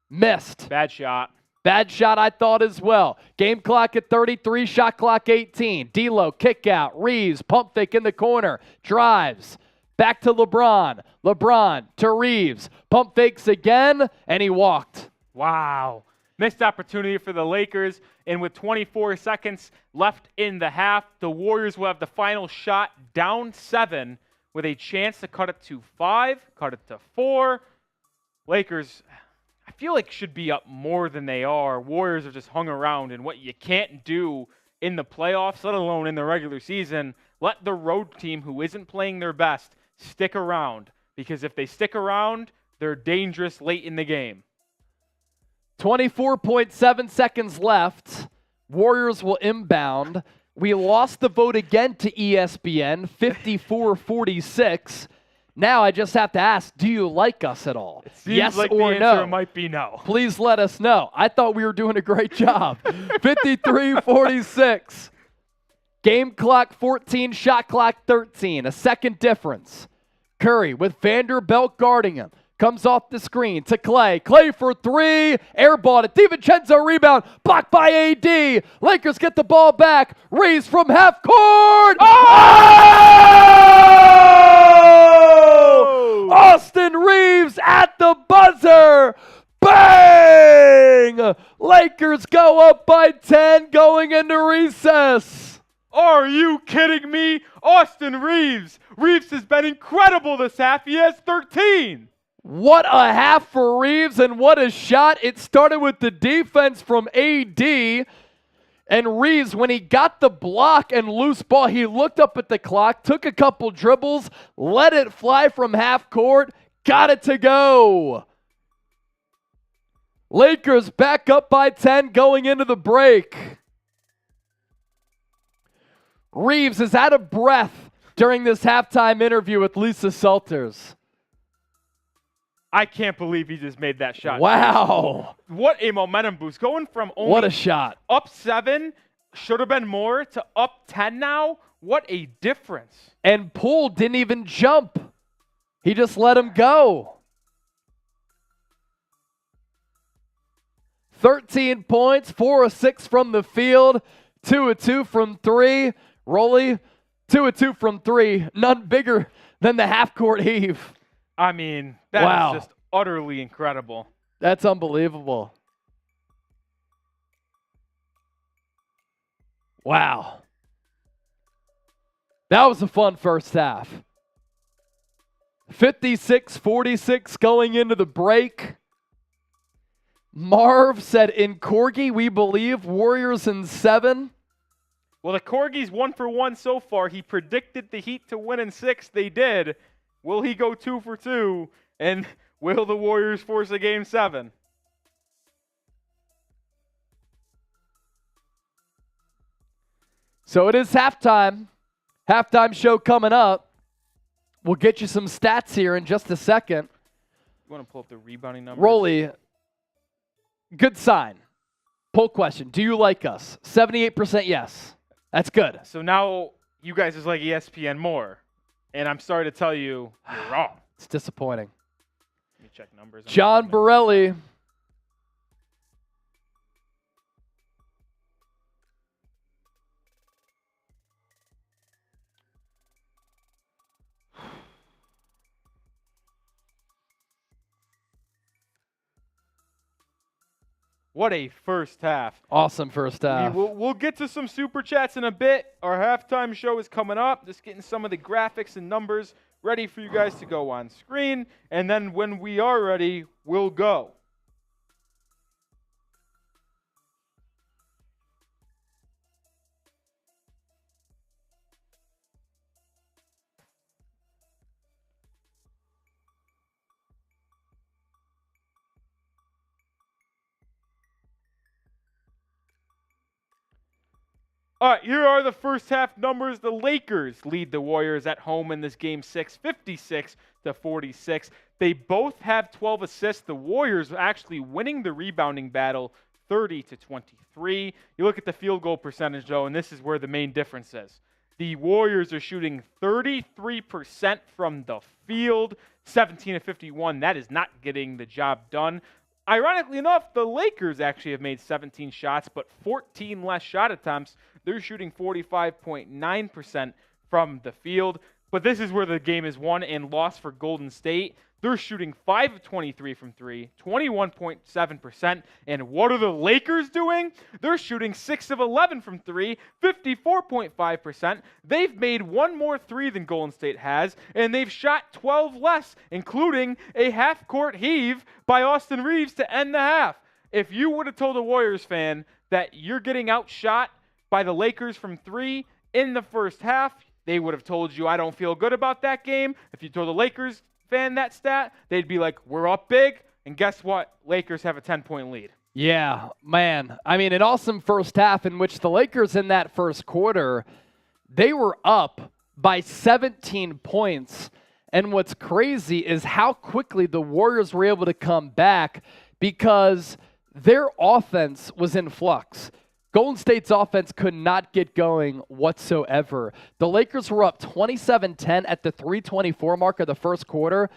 [SPEAKER 1] Missed.
[SPEAKER 2] Bad shot.
[SPEAKER 1] Bad shot, I thought as well. Game clock at 33, shot clock 18. D'Lo, kick out. Reeves, pump fake in the corner. Drives. Back to LeBron. LeBron to Reeves. Pump fakes again, and he walked.
[SPEAKER 2] Wow. Missed opportunity for the Lakers. And with 24 seconds left in the half, the Warriors will have the final shot down 7 with a chance to cut it to 5, cut it to 4. Lakers, I feel like, should be up more than they are. Warriors have just hung around, and what you can't do in the playoffs, let alone in the regular season, let the road team who isn't playing their best stick around. Because if they stick around, they're dangerous late in the game.
[SPEAKER 1] 24.7 seconds left. Warriors will inbound. We lost the vote again to ESPN, 54-46. Now I just have to ask, do you like us at all?
[SPEAKER 2] It seems
[SPEAKER 1] yes
[SPEAKER 2] like
[SPEAKER 1] or
[SPEAKER 2] the
[SPEAKER 1] no?
[SPEAKER 2] answer might be no.
[SPEAKER 1] Please let us know. I thought we were doing a great job. 53-46. Game clock 14, shot clock 13. A second difference. Curry with Vanderbilt guarding him. Comes off the screen to Klay. Klay for 3. Airball to DiVincenzo. Rebound. Blocked by AD. Lakers get the ball back. Reeves from half court. Oh! Austin Reeves at the buzzer. Bang! Lakers go up by 10 going into recess.
[SPEAKER 2] Are you kidding me? Austin Reeves. Reeves has been incredible this half. He has 13.
[SPEAKER 1] What a half for Reeves, and what a shot. It started with the defense from AD. And Reeves, when he got the block and loose ball, he looked up at the clock, took a couple dribbles, let it fly from half court, got it to go. Lakers back up by 10 going into the break. Reeves is out of breath during this halftime interview with Lisa Salters.
[SPEAKER 2] I can't believe he just made that shot.
[SPEAKER 1] Wow.
[SPEAKER 2] What a momentum boost. Going from only
[SPEAKER 1] What a shot.
[SPEAKER 2] up 7, should have been more, to up 10 now. What a difference.
[SPEAKER 1] And Poole didn't even jump. He just let him go. 13 points, 4 of 6 from the field, 2 of 2 from 3. Rolly, 2 of 2 from 3. None bigger than the half-court heave.
[SPEAKER 2] I mean, that is just utterly incredible.
[SPEAKER 1] That's unbelievable. Wow. That was a fun first half. 56-46 going into the break. Marv said, in Corgi, we believe Warriors in 7.
[SPEAKER 2] Well, the Corgis 1 for 1 so far. He predicted the Heat to win in 6. They did. Will he go 2 for 2? And will the Warriors force a game 7?
[SPEAKER 1] So it is halftime. Halftime show coming up. We'll get you some stats here in just a second.
[SPEAKER 2] You want to pull up the rebounding numbers?
[SPEAKER 1] Rolly, good sign. Poll question. Do you like us? 78% yes. That's good.
[SPEAKER 2] So now you guys is like ESPN more. And I'm sorry to tell you, you're wrong.
[SPEAKER 1] It's disappointing.
[SPEAKER 2] Let me check numbers.
[SPEAKER 1] John Borelli.
[SPEAKER 2] What a first half.
[SPEAKER 1] Awesome first half.
[SPEAKER 2] We'll get to some super chats in a bit. Our halftime show is coming up. Just getting some of the graphics and numbers ready for you guys to go on screen. And then when we are ready, we'll go. All right, here are the first half numbers. The Lakers lead the Warriors at home in this game 6, 56-46. They both have 12 assists. The Warriors actually winning the rebounding battle 30-23. You look at the field goal percentage, though, and this is where the main difference is. The Warriors are shooting 33% from the field, 17-51. That is not getting the job done. Ironically enough, the Lakers actually have made 17 shots, but 14 less shot attempts. They're shooting 45.9% from the field. But this is where the game is won and lost for Golden State. They're shooting 5 of 23 from 3, 21.7%. And what are the Lakers doing? They're shooting 6 of 11 from 3, 54.5%. They've made one more 3 than Golden State has, and they've shot 12 less, including a half-court heave by Austin Reeves to end the half. If you would have told a Warriors fan that you're getting outshot by the Lakers from 3 in the first half, they would have told you, I don't feel good about that game. If you told the Lakers fan that stat, they'd be like, we're up big, and guess what? Lakers have a 10-point lead.
[SPEAKER 1] Yeah, man. I mean, an awesome first half in which the Lakers in that first quarter, they were up by 17 points. And what's crazy is how quickly the Warriors were able to come back because their offense was in flux. Golden State's offense could not get going whatsoever. The Lakers were up 27-10 at the 3:24 mark of the first quarter.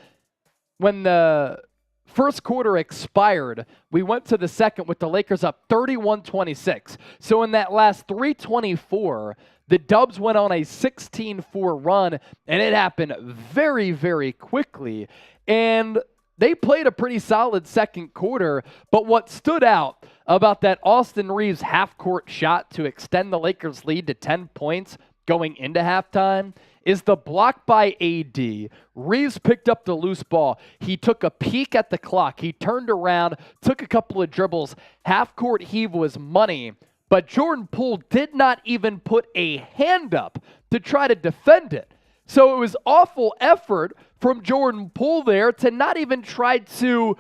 [SPEAKER 1] When the first quarter expired, we went to the second with the Lakers up 31-26. So in that last 3:24, the Dubs went on a 16-4 run, and it happened very, very quickly. And they played a pretty solid second quarter, but what stood out about that Austin Reeves half-court shot to extend the Lakers' lead to 10 points going into halftime is the block by AD. Reeves picked up the loose ball. He took a peek at the clock. He turned around, took a couple of dribbles. Half-court heave was money, but Jordan Poole did not even put a hand up to try to defend it. So it was awful effort from Jordan Poole there to not even try to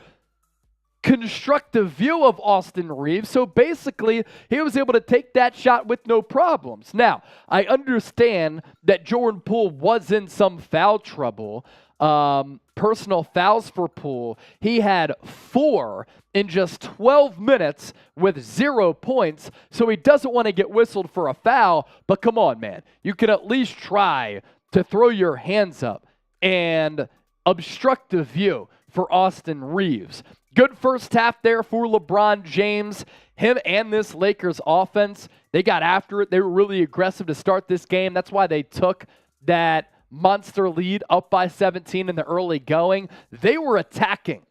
[SPEAKER 1] construct a view of Austin Reeves. So basically, he was able to take that shot with no problems. Now, I understand that Jordan Poole was in some foul trouble. Personal fouls for Poole. He had 4 in just 12 minutes with 0 points, so he doesn't want to get whistled for a foul. But come on, man. You can at least try to throw your hands up and obstruct the view for Austin Reeves. Good first half there for LeBron James. Him and this Lakers offense, they got after it. They were really aggressive to start this game. That's why they took that monster lead up by 17 in the early going. They were attacking.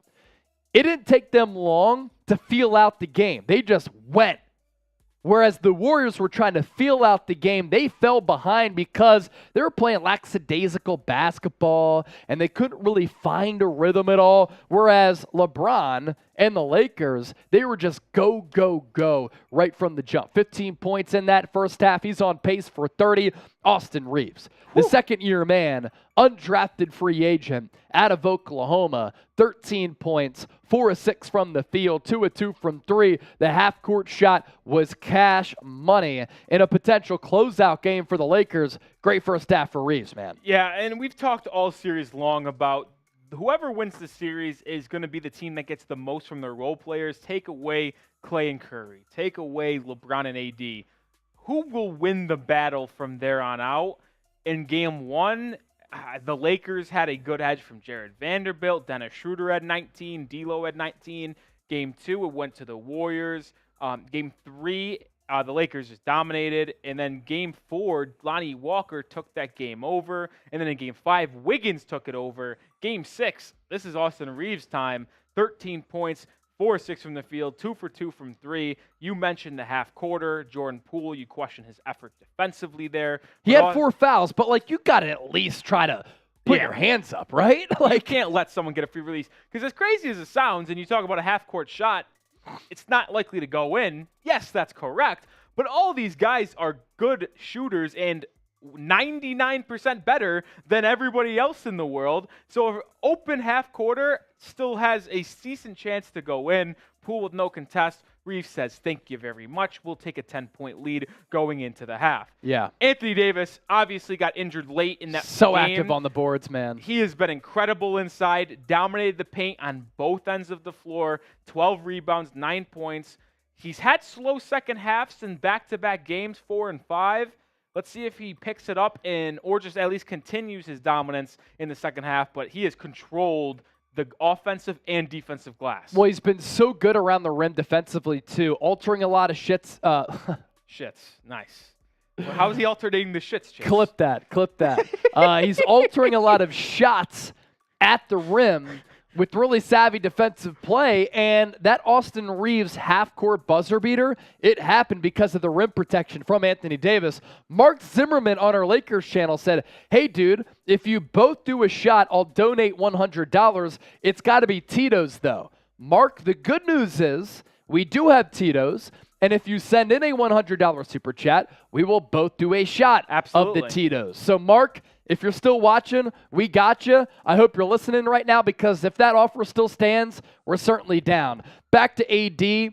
[SPEAKER 1] It didn't take them long to feel out the game. They just went. Whereas the Warriors were trying to feel out the game, they fell behind because they were playing lackadaisical basketball and they couldn't really find a rhythm at all. Whereas LeBron and the Lakers, they were just go, go, go right from the jump. 15 points in that first half. He's on pace for 30. Austin Reeves, the second-year man, undrafted free agent out of Oklahoma, 13 points, 4 of 6 from the field, 2 of 2 from 3. The half-court shot was cash money in a potential closeout game for the Lakers. Great first half for Reeves, man.
[SPEAKER 2] Yeah, and we've talked all series long about whoever wins the series is going to be the team that gets the most from their role players. Take away Klay and Curry. Take away LeBron and AD. Who will win the battle from there on out? In game 1, the Lakers had a good edge from Jared Vanderbilt. Dennis Schroeder had 19. D'Lo had 19. Game 2, it went to the Warriors. Game 3, the Lakers just dominated. And then game 4, Lonnie Walker took that game over. And then in game 5, Wiggins took it over. Game 6, this is Austin Reeves' time. 13 points, 4 of 6 from the field, 2 for 2 from 3. You mentioned the half quarter. Jordan Poole, you question his effort defensively there.
[SPEAKER 1] He had 4 fouls, but you got to at least try to put your hands up, right?
[SPEAKER 2] You can't let someone get a free release. Because as crazy as it sounds, and you talk about a half-court shot, it's not likely to go in. Yes, that's correct. But all these guys are good shooters and 99% better than everybody else in the world. So an open half quarter still has a decent chance to go in. Poole with no contest. Reeves says, thank you very much. We'll take a 10-point lead going into the half.
[SPEAKER 1] Yeah.
[SPEAKER 2] Anthony Davis obviously got injured late in that
[SPEAKER 1] so
[SPEAKER 2] game.
[SPEAKER 1] Active on the boards, man.
[SPEAKER 2] He has been incredible inside, dominated the paint on both ends of the floor, 12 rebounds, 9 points. He's had slow second halves in back-to-back games, 4 and 5. Let's see if he picks it up or just at least continues his dominance in the second half, but he has controlled the offensive and defensive glass.
[SPEAKER 1] Well, he's been so good around the rim defensively, too, altering a lot of shits.
[SPEAKER 2] Shits. Nice. Well, how is he alternating the shits, Chase?
[SPEAKER 1] Clip that. He's altering a lot of shots at the rim with really savvy defensive play, and that Austin Reeves half-court buzzer beater, it happened because of the rim protection from Anthony Davis. Mark Zimmerman on our Lakers channel said, hey, dude, if you both do a shot, I'll donate $100. It's got to be Tito's, though. Mark, the good news is we do have Tito's, and if you send in a $100 super chat, we will both do a shot of the Tito's. So, Mark, if you're still watching, we got you. I hope you're listening right now because if that offer still stands, we're certainly down. Back to AD.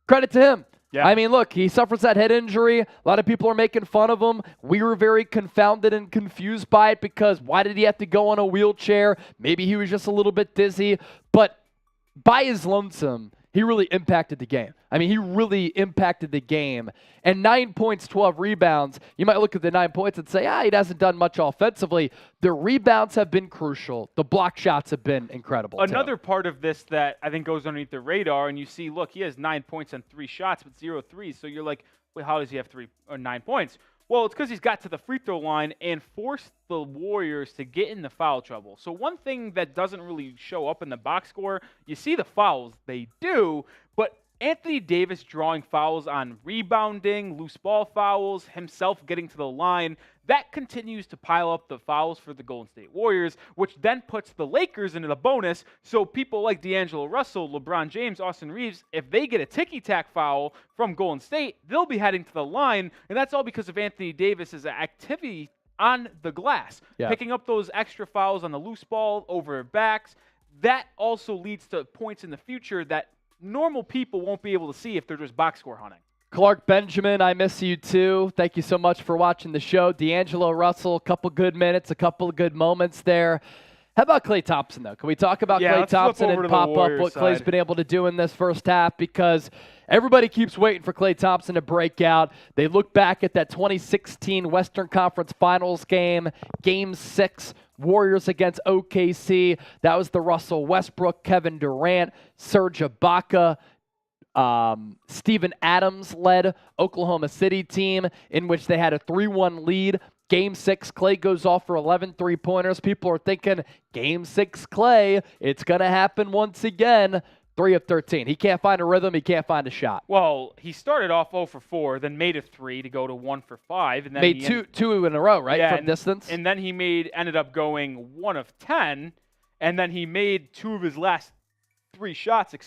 [SPEAKER 1] Credit to him.
[SPEAKER 2] Yeah.
[SPEAKER 1] I mean, look, he suffers that head injury. A lot of people are making fun of him. We were very confounded and confused by it because why did he have to go on a wheelchair? Maybe he was just a little bit dizzy. But by his lonesome, he really impacted the game. I mean, he really impacted the game. And 9 points, 12 rebounds. You might look at the 9 points and say, he hasn't done much offensively. The rebounds have been crucial. The block shots have been incredible.
[SPEAKER 2] Another part of this that I think goes underneath the radar, and you see, look, he has 9 points and 3 shots, but 0 threes. So you're like, wait, how does he have 9 points? Well, it's because he's got to the free throw line and forced the Warriors to get into foul trouble. So one thing that doesn't really show up in the box score, you see the fouls, they do, but Anthony Davis drawing fouls on rebounding, loose ball fouls, himself getting to the line, that continues to pile up the fouls for the Golden State Warriors, which then puts the Lakers into the bonus. So people like D'Angelo Russell, LeBron James, Austin Reeves, if they get a ticky-tack foul from Golden State, they'll be heading to the line, and that's all because of Anthony Davis's activity on the glass, picking up those extra fouls on the loose ball over backs. That also leads to points in the future that normal people won't be able to see if they're just box score hunting.
[SPEAKER 1] Clark Benjamin, I miss you too. Thank you so much for watching the show. D'Angelo Russell, a couple good minutes, a couple of good moments there. How about Klay Thompson, though? Can we talk about Klay Thompson and pop up what Klay's been able to do in this first half? Because everybody keeps waiting for Klay Thompson to break out. They look back at that 2016 Western Conference Finals game, Game 6, Warriors against OKC. That was the Russell Westbrook, Kevin Durant, Serge Ibaka, Steven Adams-led Oklahoma City team in which they had a 3-1 lead. Game 6, Klay goes off for 11 three-pointers. People are thinking, Game 6, Klay, it's going to happen once again. 3 of 13. He can't find a rhythm. He can't find a shot.
[SPEAKER 2] Well, he started off 0 for 4, then made a 3 to go to 1 for 5. And then
[SPEAKER 1] made two in a row, right, from distance?
[SPEAKER 2] And then he ended up going 1 of 10, and then he made 2 of his last 3 shots, So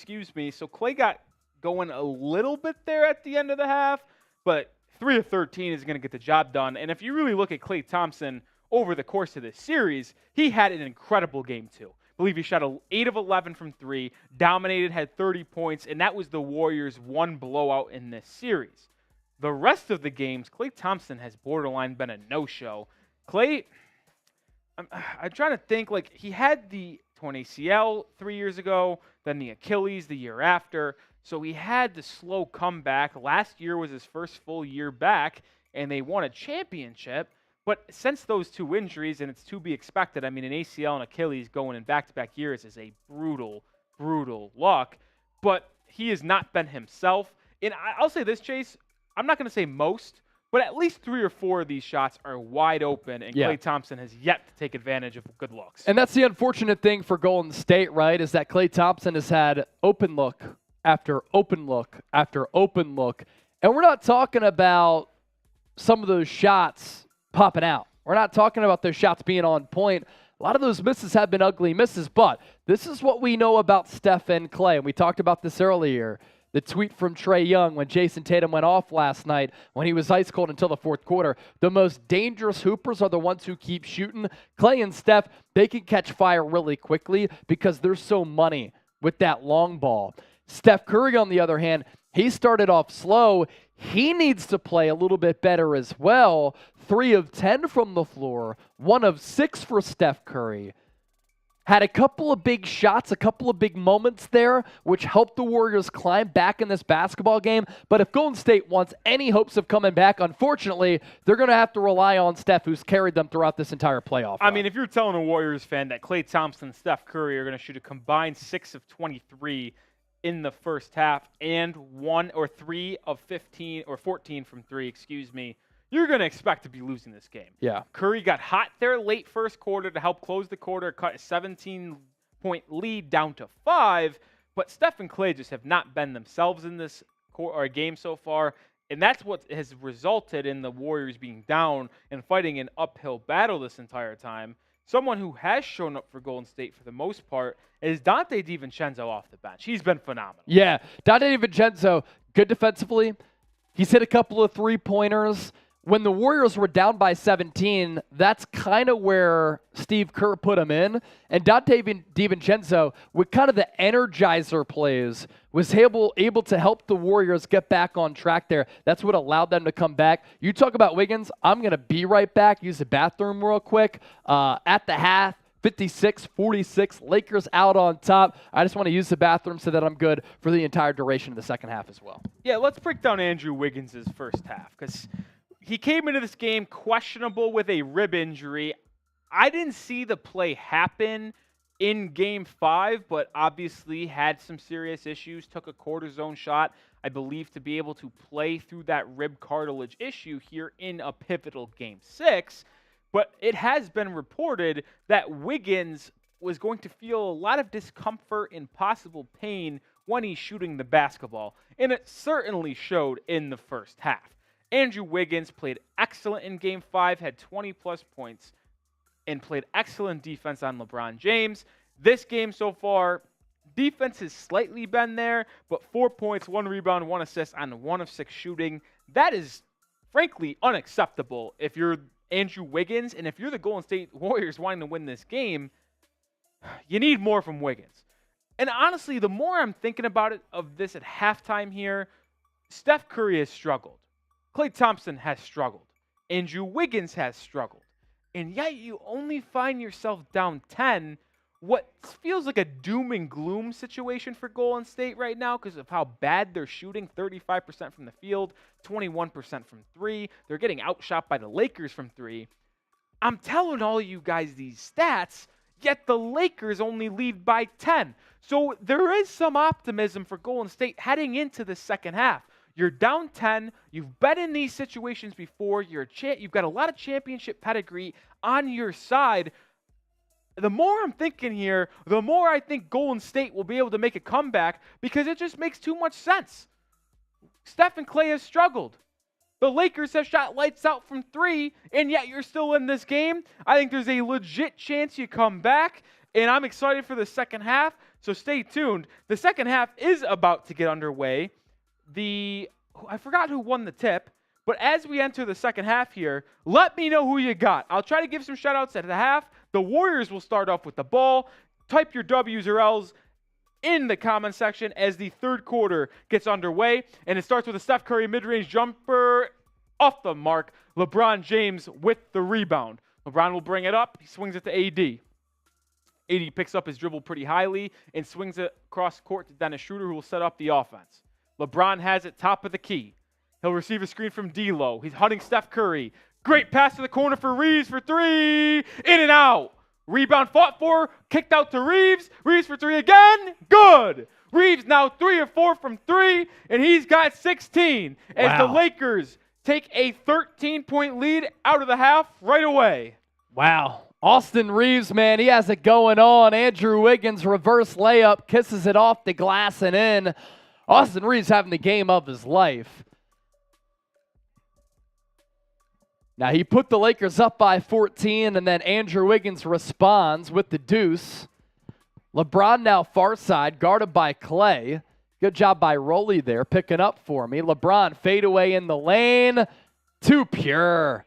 [SPEAKER 2] Klay got going a little bit there at the end of the half, but 3 of 13 is going to get the job done. And if you really look at Klay Thompson over the course of this series, he had an incredible game 2. I believe he shot 8 of 11 from 3, dominated, had 30 points, and that was the Warriors' one blowout in this series. The rest of the games, Klay Thompson has borderline been a no-show. Klay, I'm trying to think, like, he had the torn ACL 3 years ago, then the Achilles the year after, so he had the slow comeback. Last year was his first full year back, and they won a championship. But since those 2 injuries, and it's to be expected, I mean, an ACL and Achilles going in back-to-back years is a brutal, brutal luck. But he has not been himself. And I'll say this, Chase, I'm not going to say most, but at least 3 or 4 of these shots are wide open, and Klay Thompson has yet to take advantage of good looks.
[SPEAKER 1] And that's the unfortunate thing for Golden State, right, is that Klay Thompson has had open look after open look after open look. And we're not talking about some of those shots popping out. We're not talking about those shots being on point. A lot of those misses have been ugly misses, but this is what we know about Steph and Klay. And we talked about this earlier. The tweet from Trae Young when Jason Tatum went off last night when he was ice cold until the fourth quarter. The most dangerous hoopers are the ones who keep shooting. Klay and Steph, they can catch fire really quickly because they're so money with that long ball. Steph Curry, on the other hand, he started off slow. He needs to play a little bit better as well. 3 of 10 from the floor, 1 of 6 for Steph Curry. Had a couple of big shots, a couple of big moments there, which helped the Warriors climb back in this basketball game. But if Golden State wants any hopes of coming back, unfortunately, they're going to have to rely on Steph, who's carried them throughout this entire playoff run.
[SPEAKER 2] I mean, if you're telling a Warriors fan that Klay Thompson and Steph Curry are going to shoot a combined 6 of 23 in the first half and 1 or 3 of 15 or 14 from 3, you're going to expect to be losing this game.
[SPEAKER 1] Yeah.
[SPEAKER 2] Curry got hot there late first quarter to help close the quarter, cut a 17-point lead down to 5, but Steph and Klay just have not been themselves in this game so far, and that's what has resulted in the Warriors being down and fighting an uphill battle this entire time. Someone who has shown up for Golden State for the most part is Donte DiVincenzo off the bench. He's been phenomenal.
[SPEAKER 1] Yeah, Donte DiVincenzo, good defensively. He's hit a couple of three-pointers. When the Warriors were down by 17, that's kind of where Steve Kerr put him in. And Donte DiVincenzo, with kind of the energizer plays, was able to help the Warriors get back on track there. That's what allowed them to come back. You talk about Wiggins, I'm going to be right back. Use the bathroom real quick. At the half, 56-46, Lakers out on top. I just want to use the bathroom so that I'm good for the entire duration of the second half as well.
[SPEAKER 2] Yeah, let's break down Andrew Wiggins' first half, because he came into this game questionable with a rib injury. I didn't see the play happen in Game 5, but obviously had some serious issues, took a cortisone shot, I believe, to be able to play through that rib cartilage issue here in a pivotal Game 6. But it has been reported that Wiggins was going to feel a lot of discomfort and possible pain when he's shooting the basketball, and it certainly showed in the first half. Andrew Wiggins played excellent in Game 5, had 20-plus points, and played excellent defense on LeBron James. This game so far, defense has slightly been there, but 4 points, 1 rebound, 1 assist on 1 of 6 shooting. That is, frankly, unacceptable if you're Andrew Wiggins, and if you're the Golden State Warriors wanting to win this game, you need more from Wiggins. And honestly, the more I'm thinking about it of this at halftime here, Steph Curry has struggled. Klay Thompson has struggled. Andrew Wiggins has struggled. And yet you only find yourself down 10, what feels like a doom and gloom situation for Golden State right now because of how bad they're shooting, 35% from the field, 21% from 3. They're getting outshot by the Lakers from 3. I'm telling all you guys these stats, yet the Lakers only lead by 10. So there is some optimism for Golden State heading into the second half. You're down 10. You've been in these situations before. You've got a lot of championship pedigree on your side. The more I'm thinking here, the more I think Golden State will be able to make a comeback because it just makes too much sense. Steph and Klay have struggled. The Lakers have shot lights out from 3, and yet you're still in this game. I think there's a legit chance you come back, and I'm excited for the second half, so stay tuned. The second half is about to get underway. I forgot who won the tip, but as we enter the second half here, let me know who you got. I'll try to give some shout-outs at the half. The Warriors will start off with the ball. Type your W's or L's in the comment section as the third quarter gets underway, and it starts with a Steph Curry mid-range jumper off the mark. LeBron James with the rebound. LeBron will bring it up. He swings it to AD. AD picks up his dribble pretty highly and swings it across court to Dennis Schroeder, who will set up the offense. LeBron has it top of the key. He'll receive a screen from D'Lo. He's hunting Steph Curry. Great pass to the corner for Reeves for 3. In and out. Rebound fought for. Kicked out to Reeves. Reeves for 3 again. Good. Reeves now 3 or 4 from 3, and he's got 16 as the Lakers take a 13-point lead out of the half right away.
[SPEAKER 1] Wow. Austin Reeves, man, he has it going on. Andrew Wiggins, reverse layup, kisses it off the glass and in. Austin Reeves having the game of his life. Now, he put the Lakers up by 14, and then Andrew Wiggins responds with the deuce. LeBron now far side, guarded by Klay. Good job by Rolly there, picking up for me. LeBron fadeaway in the lane. Too pure.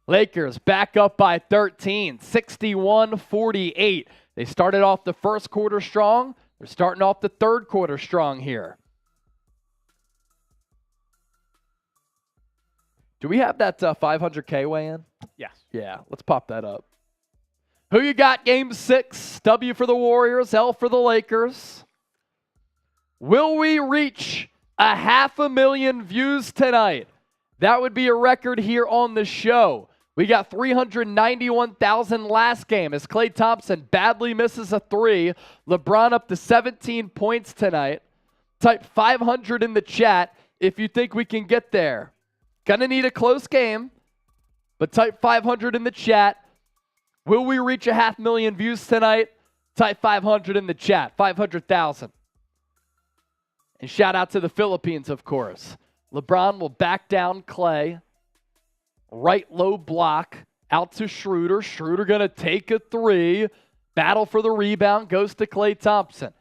[SPEAKER 1] Lakers back up by 13, 61-48. They started off the first quarter strong. They're starting off the third quarter strong here. Do we have that 500K weigh in?
[SPEAKER 2] Yes.
[SPEAKER 1] Yeah, let's pop that up. Who you got game 6? W for the Warriors, L for the Lakers. Will we reach 500,000 views tonight? That would be a record here on the show. We got 391,000 last game as Klay Thompson badly misses a 3. LeBron up to 17 points tonight. Type 500 in the chat if you think we can get there. Gonna need a close game, but type 500 in the chat. Will we reach 500,000 views tonight? Type 500 in the chat, 500,000. And shout out to the Philippines, of course. LeBron will back down Klay. Right low block, out to Schroeder. Schroeder going to take a 3. Battle for the rebound goes to Klay Thompson.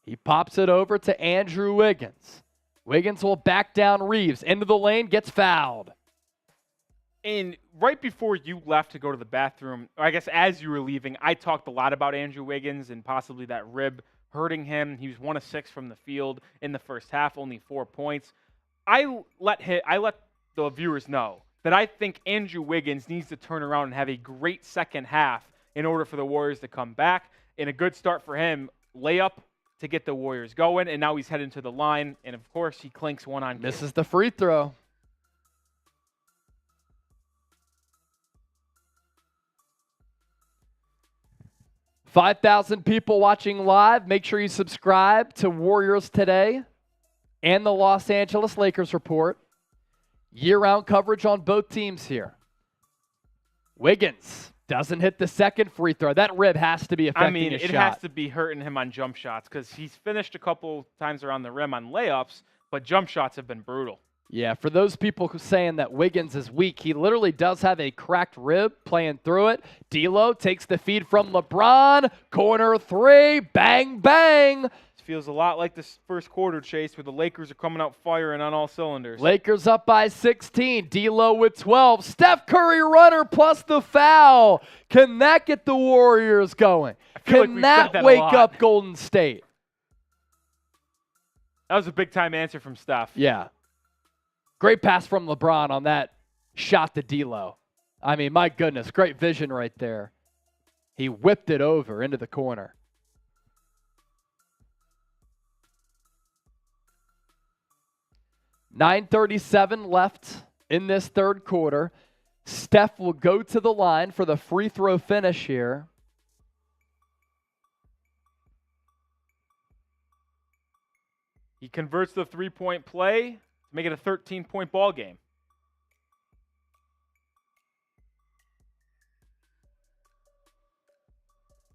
[SPEAKER 1] He pops it over to Andrew Wiggins. Wiggins will back down Reeves. Into the lane, gets fouled.
[SPEAKER 2] And right before you left to go to the bathroom, or I guess as you were leaving, I talked a lot about Andrew Wiggins and possibly that rib hurting him. He was 1 of 6 from the field in the first half, only 4 points. I let the viewers know that I think Andrew Wiggins needs to turn around and have a great second half in order for the Warriors to come back. And a good start for him, layup to get the Warriors going, and now he's heading to the line, and of course he clinks one on.
[SPEAKER 1] This is the free throw. $5,000 people watching live. Make sure you subscribe to Warriors Today and the Los Angeles Lakers Report. Year-round coverage on both teams here. Wiggins Doesn't hit the second free throw. That rib has to be affecting his shot.
[SPEAKER 2] It has to be hurting him on jump shots because he's finished a couple times around the rim on layups, but jump shots have been brutal.
[SPEAKER 1] Yeah, for those people who saying that Wiggins is weak, he literally does have a cracked rib playing through it. D'Lo takes the feed from LeBron. Corner three. Bang, bang.
[SPEAKER 2] It feels a lot like this first quarter, Chase, where the Lakers are coming out firing on all cylinders.
[SPEAKER 1] Lakers up by 16. D'Lo with 12. Steph Curry runner plus the foul. Can that get the Warriors going? Can that wake up Golden State?
[SPEAKER 2] That was a big-time answer from Steph.
[SPEAKER 1] Yeah. Great pass from LeBron on that shot to D'Lo. I mean, my goodness, great vision right there. He whipped it over into the corner. .9:37 left in this third quarter. Steph will go to the line for the free throw finish here.
[SPEAKER 2] He converts the three-point play. Make it a 13-point ball game.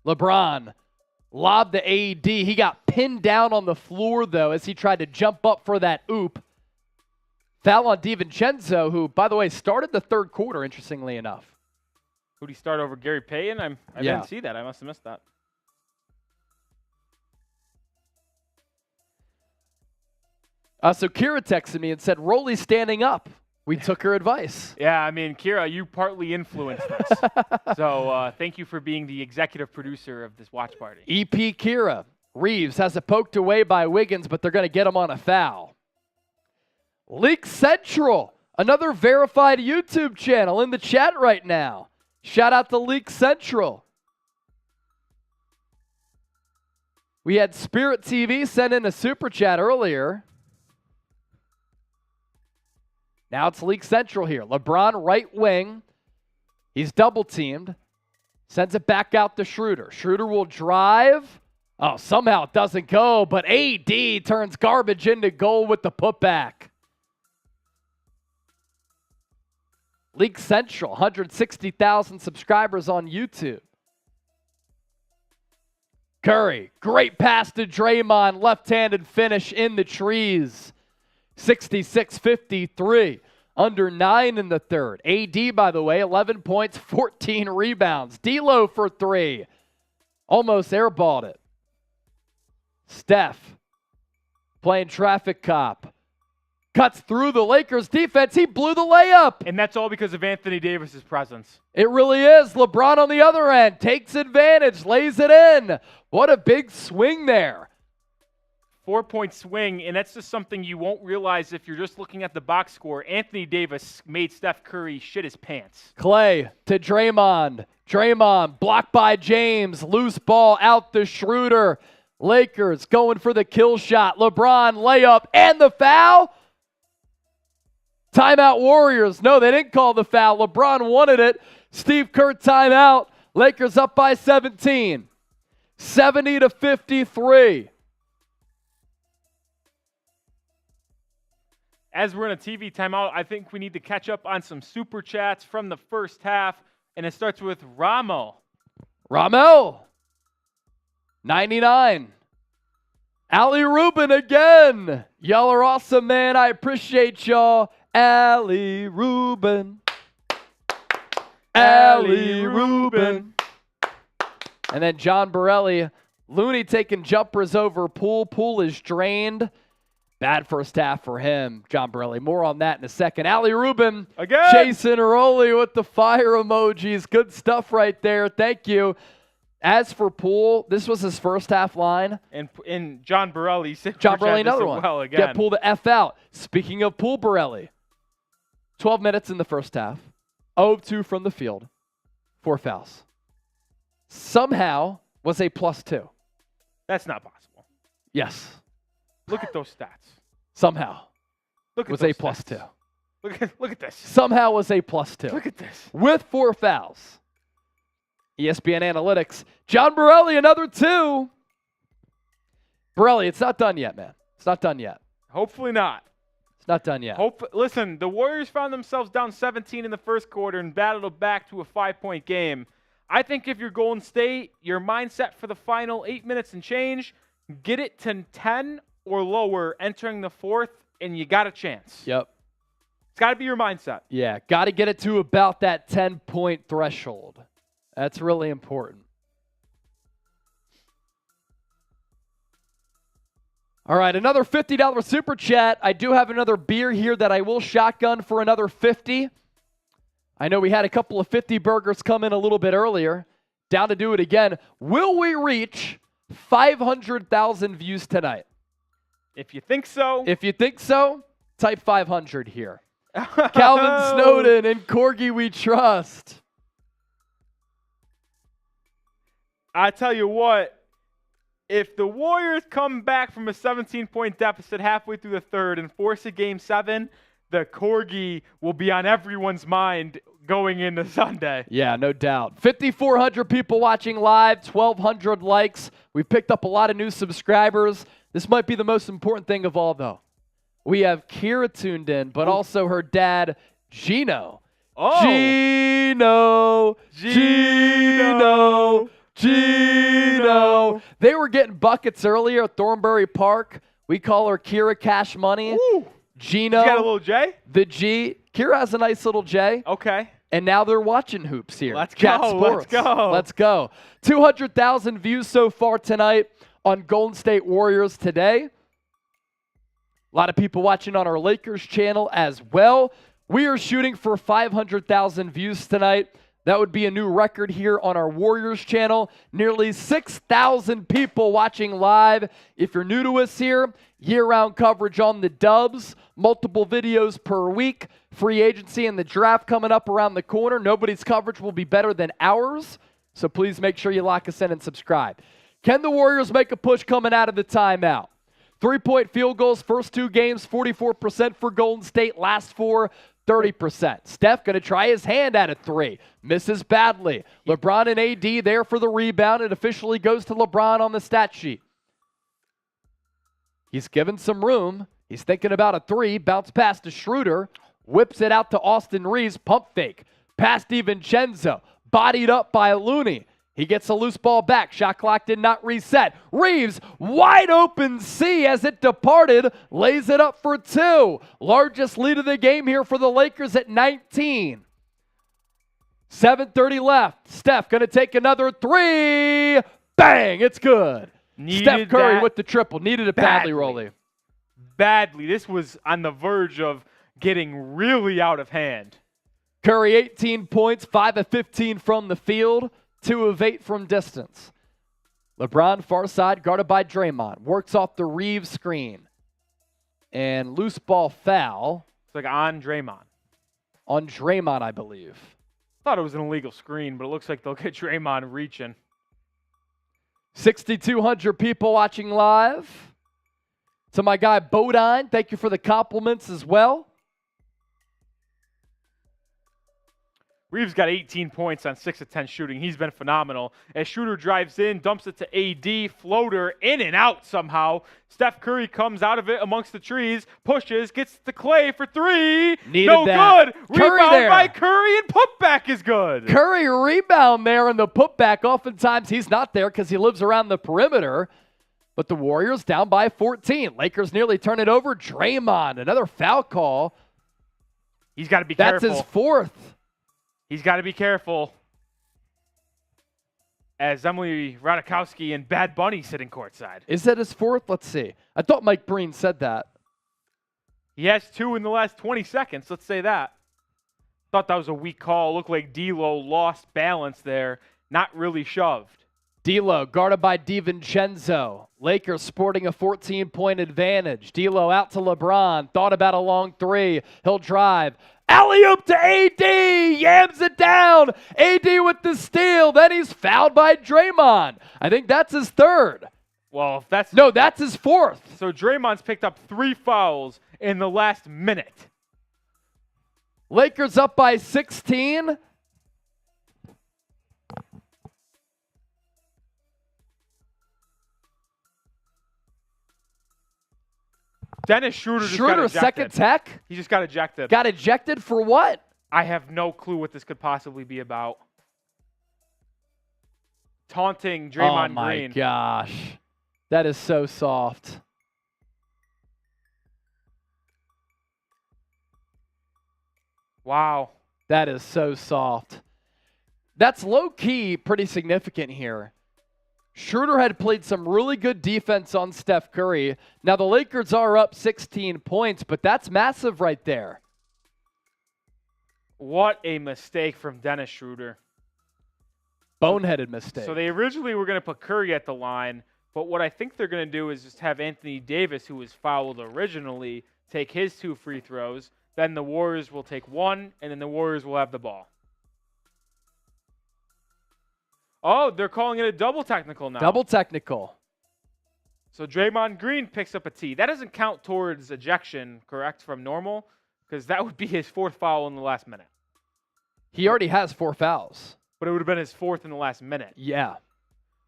[SPEAKER 1] LeBron lobbed the AD. He got pinned down on the floor, though, as he tried to jump up for that oop. Foul on DiVincenzo, who, by the way, started the third quarter, interestingly enough.
[SPEAKER 2] Who did he start over, Gary Payton? I didn't see that. I must have missed that.
[SPEAKER 1] So Kira texted me and said, Rolly's standing up. We took her advice.
[SPEAKER 2] Yeah, I mean, Kira, you partly influenced this. So thank you for being the executive producer of this watch party.
[SPEAKER 1] EP Kira. Reeves has it poked away by Wiggins, but they're going to get him on a foul. Leak Central, another verified YouTube channel in the chat right now. Shout out to Leak Central. We had Spirit TV send in a super chat earlier. Now it's Leak Central here. LeBron right wing. He's double teamed. Sends it back out to Schroeder. Schroeder will drive. Oh, somehow it doesn't go, but AD turns garbage into goal with the putback. Leak Central, 160,000 subscribers on YouTube. Curry, great pass to Draymond, left-handed finish in the trees. 66-53, under 9 in the third. AD, by the way, 11 points, 14 rebounds. D'Lo for 3. Almost airballed it. Steph, playing traffic cop. Cuts through the Lakers defense. He blew the layup.
[SPEAKER 2] And that's all because of Anthony Davis's presence.
[SPEAKER 1] It really is. LeBron on the other end takes advantage, lays it in. What a big swing there.
[SPEAKER 2] 4-point swing, and that's just something you won't realize if you're just looking at the box score. Anthony Davis made Steph Curry shit his pants.
[SPEAKER 1] Klay to Draymond. Draymond blocked by James. Loose ball out to Schroeder. Lakers going for the kill shot. LeBron layup and the foul. Timeout Warriors. No, they didn't call the foul. LeBron wanted it. Steve Kerr timeout. Lakers up by 17. 70-53.
[SPEAKER 2] As we're in a TV timeout, I think we need to catch up on some super chats from the first half, and it starts with Ramo.
[SPEAKER 1] Ramel, 99. Ali Rubin again. Y'all are awesome, man. I appreciate y'all. Ali Rubin. Ali Rubin. And then John Borelli. Looney taking jumpers over Poole. Poole is drained. Bad first half for him, John Borelli. More on that in a second. Ali Rubin,
[SPEAKER 2] again.
[SPEAKER 1] Jason Rowley with the fire emojis. Good stuff right there. Thank you. As for Poole, this was his first half line.
[SPEAKER 2] And John Borelli.
[SPEAKER 1] John Borelli, another one.
[SPEAKER 2] Well again.
[SPEAKER 1] Get Poole to F out. Speaking of Poole, Borelli, 12 minutes in the first half. 0-2 from the field. 4 fouls. Somehow was a +2.
[SPEAKER 2] That's not possible.
[SPEAKER 1] Yes.
[SPEAKER 2] Look at those stats.
[SPEAKER 1] Somehow.
[SPEAKER 2] Look at
[SPEAKER 1] was
[SPEAKER 2] those
[SPEAKER 1] a
[SPEAKER 2] stats.
[SPEAKER 1] +2.
[SPEAKER 2] Look at this.
[SPEAKER 1] Somehow was a +2.
[SPEAKER 2] Look at this.
[SPEAKER 1] With 4 fouls. ESPN Analytics. John Borelli, another 2. Borelli, it's not done yet, man. It's not done yet.
[SPEAKER 2] Hopefully not.
[SPEAKER 1] It's not done yet.
[SPEAKER 2] Listen, the Warriors found themselves down 17 in the first quarter and battled back to a 5-point game. I think if you're Golden State, your mindset for the final 8 minutes and change, get it to 10 or lower entering the fourth, and you got a chance.
[SPEAKER 1] Yep.
[SPEAKER 2] It's got to be your mindset.
[SPEAKER 1] Yeah, got to get it to about that 10-point threshold. That's really important. All right, another $50 super chat. I do have another beer here that I will shotgun for another 50. I know we had a couple of 50 burgers come in a little bit earlier. Down to do it again. Will we reach 500,000 views tonight?
[SPEAKER 2] If you think so.
[SPEAKER 1] If you think so, type 500 here. Calvin Snowden and Corgi we trust.
[SPEAKER 2] I tell you what, if the Warriors come back from a 17-point deficit halfway through the third and force a Game 7, the Corgi will be on everyone's mind going into Sunday.
[SPEAKER 1] Yeah, no doubt. 5,400 people watching live, 1,200 likes. We've picked up a lot of new subscribers. This might be the most important thing of all, though. We have Kira tuned in, but also her dad, Gino.
[SPEAKER 2] Oh.
[SPEAKER 1] Gino. They were getting buckets earlier at Thornbury Park. We call her Kira Cash Money.
[SPEAKER 2] Ooh.
[SPEAKER 1] Gino.
[SPEAKER 2] You got a little J?
[SPEAKER 1] The G. Kira has a nice little J.
[SPEAKER 2] Okay.
[SPEAKER 1] And now they're watching hoops here.
[SPEAKER 2] Let's
[SPEAKER 1] Chat
[SPEAKER 2] go.
[SPEAKER 1] Sports.
[SPEAKER 2] Let's go.
[SPEAKER 1] 200,000 views so far tonight on Golden State Warriors today. A lot of people watching on our Lakers channel as well. We are shooting for 500,000 views tonight. That would be a new record here on our Warriors channel. Nearly 6,000 people watching live. If you're new to us here, year-round coverage on the Dubs, multiple videos per week, free agency and the draft coming up around the corner. Nobody's coverage will be better than ours, so please make sure you lock us in and subscribe. Can the Warriors make a push coming out of the timeout? 3-point field goals, first 2 games, 44% for Golden State, last 4, 30%. Steph going to try his hand at a 3. Misses badly. LeBron and AD there for the rebound. It officially goes to LeBron on the stat sheet. He's given some room. He's thinking about a 3. Bounce pass to Schroeder. Whips it out to Austin Reeves. Pump fake. Pass DiVincenzo. Bodied up by Looney. He gets a loose ball back. Shot clock did not reset. Reeves, wide open C as it departed, lays it up for 2. Largest lead of the game here for the Lakers at 19. 7:30 left. Steph going to take another 3. Bang, it's good. Steph Curry with the triple. Needed it badly, Rolly.
[SPEAKER 2] Badly. This was on the verge of getting really out of hand.
[SPEAKER 1] Curry 18 points, 5 of 15 from the field. 2 of 8 from distance. LeBron, far side, guarded by Draymond. Works off the Reeves screen. And loose ball foul.
[SPEAKER 2] It's like on Draymond.
[SPEAKER 1] On Draymond, I believe.
[SPEAKER 2] Thought it was an illegal screen, but it looks like they'll get Draymond reaching.
[SPEAKER 1] 6,200 people watching live. To my guy Bodine, thank you for the compliments as well.
[SPEAKER 2] Reeves got 18 points on 6 of 10 shooting. He's been phenomenal. As Schroeder drives in, dumps it to AD, floater, in and out somehow. Steph Curry comes out of it amongst the trees, pushes, gets to Klay for 3.
[SPEAKER 1] Needed that.
[SPEAKER 2] Good. Rebound by Curry, and putback is good.
[SPEAKER 1] Curry rebound there, and the putback, oftentimes he's not there because he lives around the perimeter. But the Warriors down by 14. Lakers nearly turn it over. Draymond, another foul call.
[SPEAKER 2] He's got to be careful.
[SPEAKER 1] That's his 4th.
[SPEAKER 2] He's got to be careful. As Emily Ratajkowski and Bad Bunny sitting courtside.
[SPEAKER 1] Is that his 4th? Let's see. I thought Mike Breen said that.
[SPEAKER 2] He has 2 in the last 20 seconds. Let's say that. Thought that was a weak call. Looked like D'Lo lost balance there. Not really shoved.
[SPEAKER 1] D'Lo guarded by DiVincenzo. Lakers sporting a 14-point advantage. D'Lo out to LeBron. Thought about a long 3. He'll drive. Alley-oop to AD, yams it down. AD with the steal. Then he's fouled by Draymond. I think that's his 3rd.
[SPEAKER 2] Well, if that's
[SPEAKER 1] no, that's his 4th.
[SPEAKER 2] So Draymond's picked up 3 fouls in the last minute.
[SPEAKER 1] Lakers up by 16.
[SPEAKER 2] Dennis Schroeder just got ejected.
[SPEAKER 1] Second tech?
[SPEAKER 2] He just got ejected.
[SPEAKER 1] Got ejected for what?
[SPEAKER 2] I have no clue what this could possibly be about. taunting Draymond
[SPEAKER 1] Oh my
[SPEAKER 2] Green.
[SPEAKER 1] gosh. That is so soft.
[SPEAKER 2] Wow.
[SPEAKER 1] That is so soft. That's low-key pretty significant here. Schroeder had played some really good defense on Steph Curry. Now, the Lakers are up 16 points, but that's massive right there.
[SPEAKER 2] What a mistake from Dennis Schroeder.
[SPEAKER 1] Boneheaded mistake.
[SPEAKER 2] So they originally were going to put Curry at the line, but what I think they're going to do is just have Anthony Davis, who was fouled originally, take his 2 free throws. Then the Warriors will take 1, and then the Warriors will have the ball. Oh, they're calling it a double technical now.
[SPEAKER 1] Double technical.
[SPEAKER 2] So Draymond Green picks up a T. That doesn't count towards ejection, correct, from normal? Because that would be his 4th foul in the last minute.
[SPEAKER 1] He already has 4 fouls.
[SPEAKER 2] But it would have been his 4th in the last minute.
[SPEAKER 1] Yeah.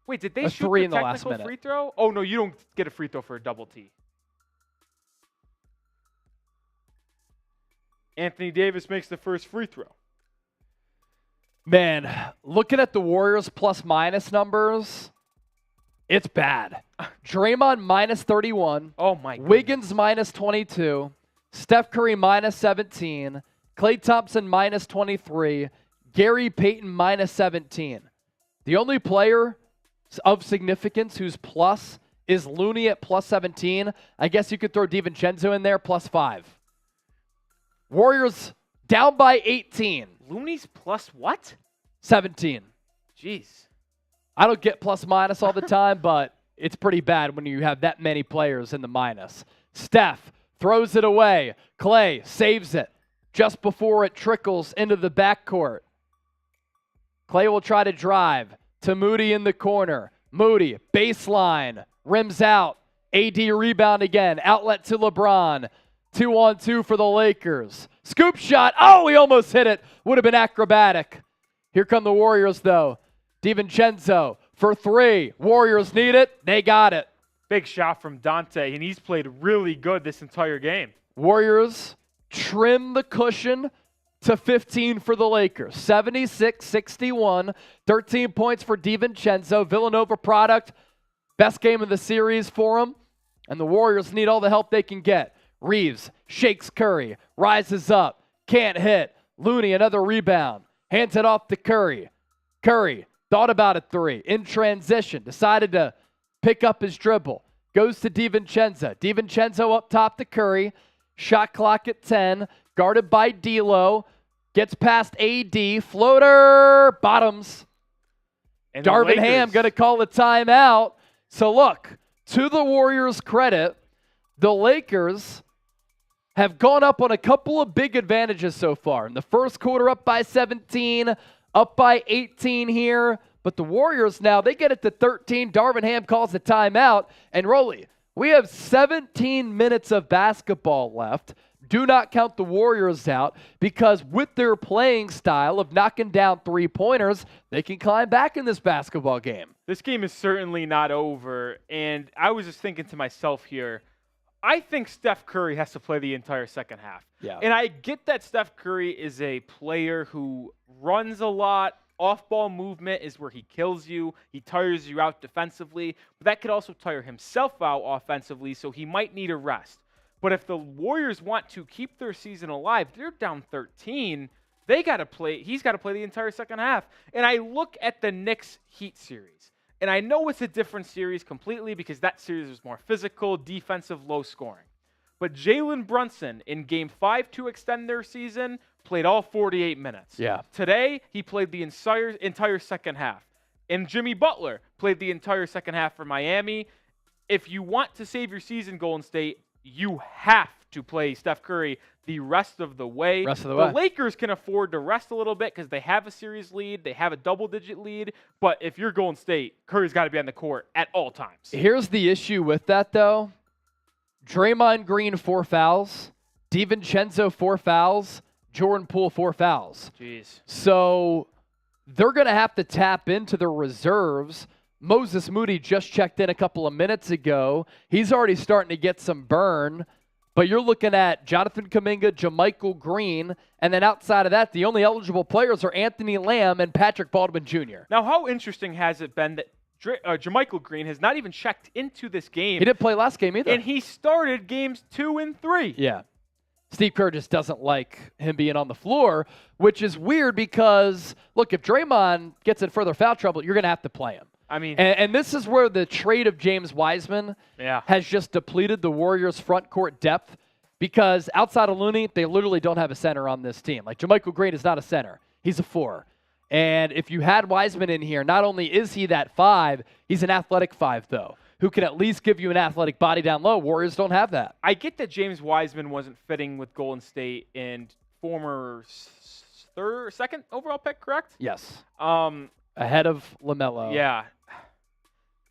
[SPEAKER 2] Wait, did they
[SPEAKER 1] A
[SPEAKER 2] shoot
[SPEAKER 1] 3
[SPEAKER 2] the
[SPEAKER 1] in the last
[SPEAKER 2] technical
[SPEAKER 1] minute.
[SPEAKER 2] free throw? Oh, no, you don't get a free throw for a double T. Anthony Davis makes the first free throw.
[SPEAKER 1] Man, looking at the Warriors plus-minus numbers, it's bad. Draymond minus 31.
[SPEAKER 2] Oh, my goodness.
[SPEAKER 1] Wiggins minus 22. Steph Curry minus 17. Klay Thompson minus 23. Gary Payton minus 17. The only player of significance who's plus is Looney at plus 17. I guess you could throw DiVincenzo in there, plus 5. Warriors down by 18.
[SPEAKER 2] Looney's plus what?
[SPEAKER 1] 17.
[SPEAKER 2] Jeez.
[SPEAKER 1] I don't get plus minus all the time, but it's pretty bad when you have that many players in the minus. Steph throws it away. Klay saves it just before it trickles into the backcourt. Klay will try to drive to Moody in the corner. Moody, baseline, rims out. AD rebound again. Outlet to LeBron. 2-on-2 for the Lakers. Scoop shot. Oh, he almost hit it. Would have been acrobatic. Here come the Warriors, though. DiVincenzo for 3. Warriors need it. They got it.
[SPEAKER 2] Big shot from Dante, and he's played really good this entire game.
[SPEAKER 1] Warriors trim the cushion to 15 for the Lakers. 76-61. 13 points for DiVincenzo. Villanova product. Best game of the series for him. And the Warriors need all the help they can get. Reeves shakes Curry. Rises up. Can't hit. Looney, another rebound. Hands it off to Curry. Curry thought about a 3. In transition. Decided to pick up his dribble. Goes to DiVincenzo. DiVincenzo up top to Curry. Shot clock at 10. Guarded by D'Lo. Gets past AD. Floater. Bottoms.
[SPEAKER 2] And the
[SPEAKER 1] Darvin Ham
[SPEAKER 2] Lakers-
[SPEAKER 1] going to call a timeout. So look, to the Warriors' credit, the Lakers have gone up on a couple of big advantages so far. In the first quarter, up by 17, up by 18 here. But the Warriors now, they get it to 13. Darvin Ham calls the timeout. And Rolly, we have 17 minutes of basketball left. Do not count the Warriors out because with their playing style of knocking down 3-pointers, they can climb back in this basketball game.
[SPEAKER 2] This game is certainly not over, and I was just thinking to myself here, I think Steph Curry has to play the entire second half.
[SPEAKER 1] Yeah.
[SPEAKER 2] And I get that Steph Curry is a player who runs a lot. Off-ball movement is where he kills you. He tires you out defensively. But that could also tire himself out offensively, so he might need a rest. But if the Warriors want to keep their season alive, they're down 13. He's got to play the entire second half. And I look at the Knicks Heat series. And I know it's a different series completely because that series was more physical, defensive, low scoring. But Jalen Brunson in Game 5 to extend their season played all 48 minutes.
[SPEAKER 1] Yeah.
[SPEAKER 2] Today, he played the entire second half. And Jimmy Butler played the entire second half for Miami. If you want to save your season, Golden State, you have to play Steph Curry the rest of the way. The Lakers can afford to rest a little bit because they have a series lead. They have a double-digit lead. But if you're Golden State, Curry's got to be on the court at all times.
[SPEAKER 1] Here's the issue with that, though. Draymond Green, 4 fouls. DiVincenzo, 4 fouls. Jordan Poole, 4 fouls.
[SPEAKER 2] Jeez.
[SPEAKER 1] So they're going to have to tap into their reserves. Moses Moody just checked in a couple of minutes ago. He's already starting to get some burn. But you're looking at Jonathan Kuminga, JaMychal Green, and then outside of that, the only eligible players are Anthony Lamb and Patrick Baldwin Jr.
[SPEAKER 2] Now, how interesting has it been that JaMychal Green has not even checked into this game?
[SPEAKER 1] He didn't play last game either.
[SPEAKER 2] And he started games 2 and 3.
[SPEAKER 1] Yeah. Steve Kerr just doesn't like him being on the floor, which is weird because, look, if Draymond gets in further foul trouble, you're going to have to play him.
[SPEAKER 2] I mean,
[SPEAKER 1] and this is where the trade of James Wiseman has just depleted the Warriors' front court depth because outside of Looney, they literally don't have a center on this team. Like, JaMychal Green is not a center. He's a 4. And if you had Wiseman in here, not only is he that 5, he's an athletic 5, though, who can at least give you an athletic body down low. Warriors don't have that.
[SPEAKER 2] I get that James Wiseman wasn't fitting with Golden State and former second overall pick, correct?
[SPEAKER 1] Yes. Ahead of LaMelo.
[SPEAKER 2] Yeah.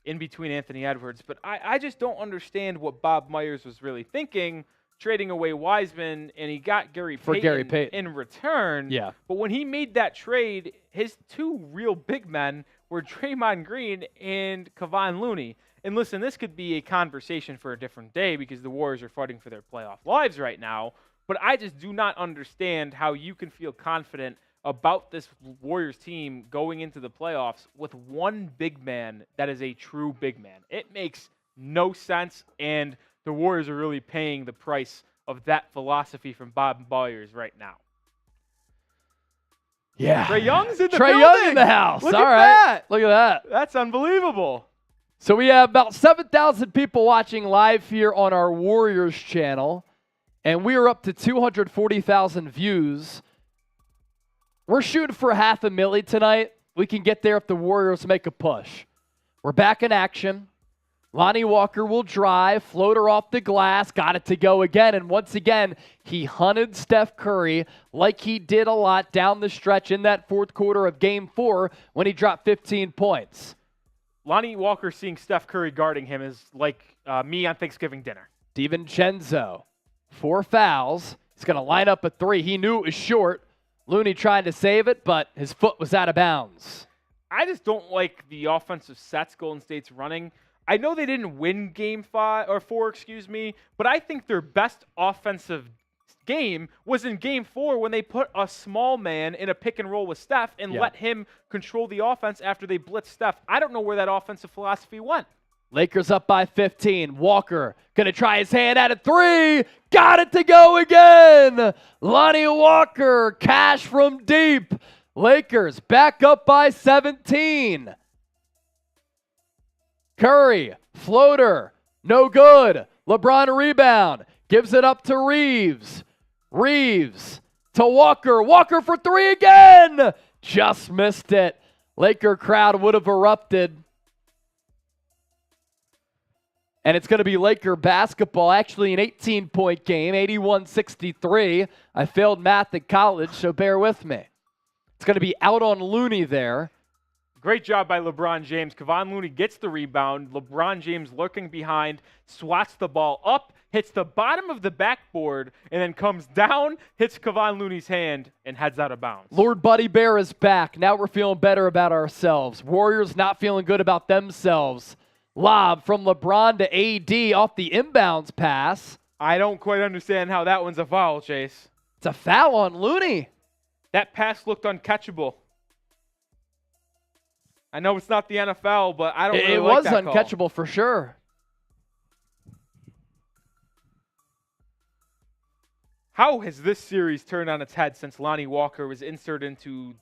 [SPEAKER 2] In between Anthony Edwards. But I just don't understand what Bob Myers was really thinking, trading away Wiseman, and he got Gary Payton in return.
[SPEAKER 1] Yeah.
[SPEAKER 2] But when he made that trade, his 2 real big men were Draymond Green and Kevon Looney. And listen, this could be a conversation for a different day because the Warriors are fighting for their playoff lives right now. But I just do not understand how you can feel confident about this Warriors team going into the playoffs with one big man that is a true big man. It makes no sense, and the Warriors are really paying the price of that philosophy from Bob Myers right now.
[SPEAKER 1] Yeah.
[SPEAKER 2] Trae Young's in the
[SPEAKER 1] building.
[SPEAKER 2] Young
[SPEAKER 1] in the house.
[SPEAKER 2] Look
[SPEAKER 1] All
[SPEAKER 2] at
[SPEAKER 1] right.
[SPEAKER 2] that.
[SPEAKER 1] Look at that.
[SPEAKER 2] That's unbelievable.
[SPEAKER 1] So we have about 7,000 people watching live here on our Warriors channel, and we are up to 240,000 views. We're shooting for $500,000 tonight. We can get there if the Warriors make a push. We're back in action. Lonnie Walker will drive, floater off the glass, got it to go again. And once again, he hunted Steph Curry like he did a lot down the stretch in that fourth quarter of Game 4 when he dropped 15 points.
[SPEAKER 2] Lonnie Walker seeing Steph Curry guarding him is like me on Thanksgiving dinner.
[SPEAKER 1] DiVincenzo, 4 fouls. He's going to line up a 3. He knew it was short. Looney trying to save it, but his foot was out of bounds.
[SPEAKER 2] I just don't like the offensive sets Golden State's running. I know they didn't win Game 4, but I think their best offensive game was in Game 4 when they put a small man in a pick and roll with Steph and let him control the offense after they blitzed Steph. I don't know where that offensive philosophy went.
[SPEAKER 1] Lakers up by 15. Walker going to try his hand at a 3. Got it to go again. Lonnie Walker, cash from deep. Lakers back up by 17. Curry, floater, no good. LeBron rebound, gives it up to Reeves. Reeves to Walker. Walker for 3 again. Just missed it. Laker crowd would have erupted. And it's going to be Laker basketball, actually an 18-point game, 81-63. I failed math at college, so bear with me. It's going to be out on Looney there.
[SPEAKER 2] Great job by LeBron James. Kevon Looney gets the rebound. LeBron James lurking behind, swats the ball up, hits the bottom of the backboard, and then comes down, hits Kevon Looney's hand, and heads out of bounds.
[SPEAKER 1] Lord Buddy Bear is back. Now we're feeling better about ourselves. Warriors not feeling good about themselves. Lob from LeBron to AD off the inbounds pass.
[SPEAKER 2] I don't quite understand how that one's a foul, Chase.
[SPEAKER 1] It's a foul on Looney.
[SPEAKER 2] That pass looked uncatchable. I know it's not the NFL, but I don't really like that call.
[SPEAKER 1] It was uncatchable for sure.
[SPEAKER 2] How has this series turned on its head since Lonnie Walker was inserted into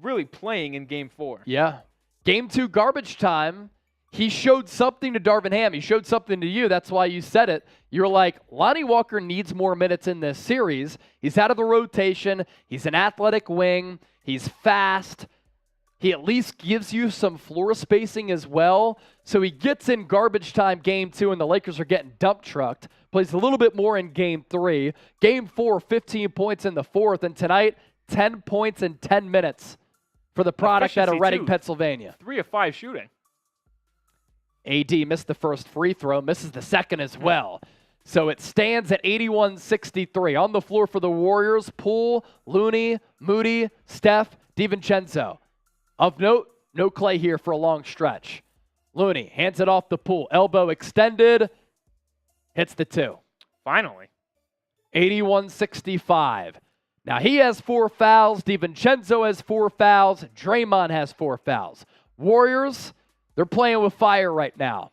[SPEAKER 2] really playing in Game 4?
[SPEAKER 1] Yeah. Game 2 garbage time. He showed something to Darvin Ham. He showed something to you. That's why you said it. You're like, Lonnie Walker needs more minutes in this series. He's out of the rotation. He's an athletic wing. He's fast. He at least gives you some floor spacing as well. So he gets in garbage time Game 2, and the Lakers are getting dump trucked. Plays a little bit more in Game 3. Game 4, 15 points in the fourth. And tonight, 10 points in 10 minutes for the product out of Reading, Pennsylvania.
[SPEAKER 2] 3 of 5 shooting.
[SPEAKER 1] AD missed the first free throw, misses the second as well. So it stands at 81-63. On the floor for the Warriors, Poole, Looney, Moody, Steph, DiVincenzo. Of note, no Klay here for a long stretch. Looney hands it off to Poole. Elbow extended, hits the 2.
[SPEAKER 2] Finally.
[SPEAKER 1] 81-65. Now he has 4 fouls. DiVincenzo has 4 fouls. Draymond has 4 fouls. Warriors, they're playing with fire right now.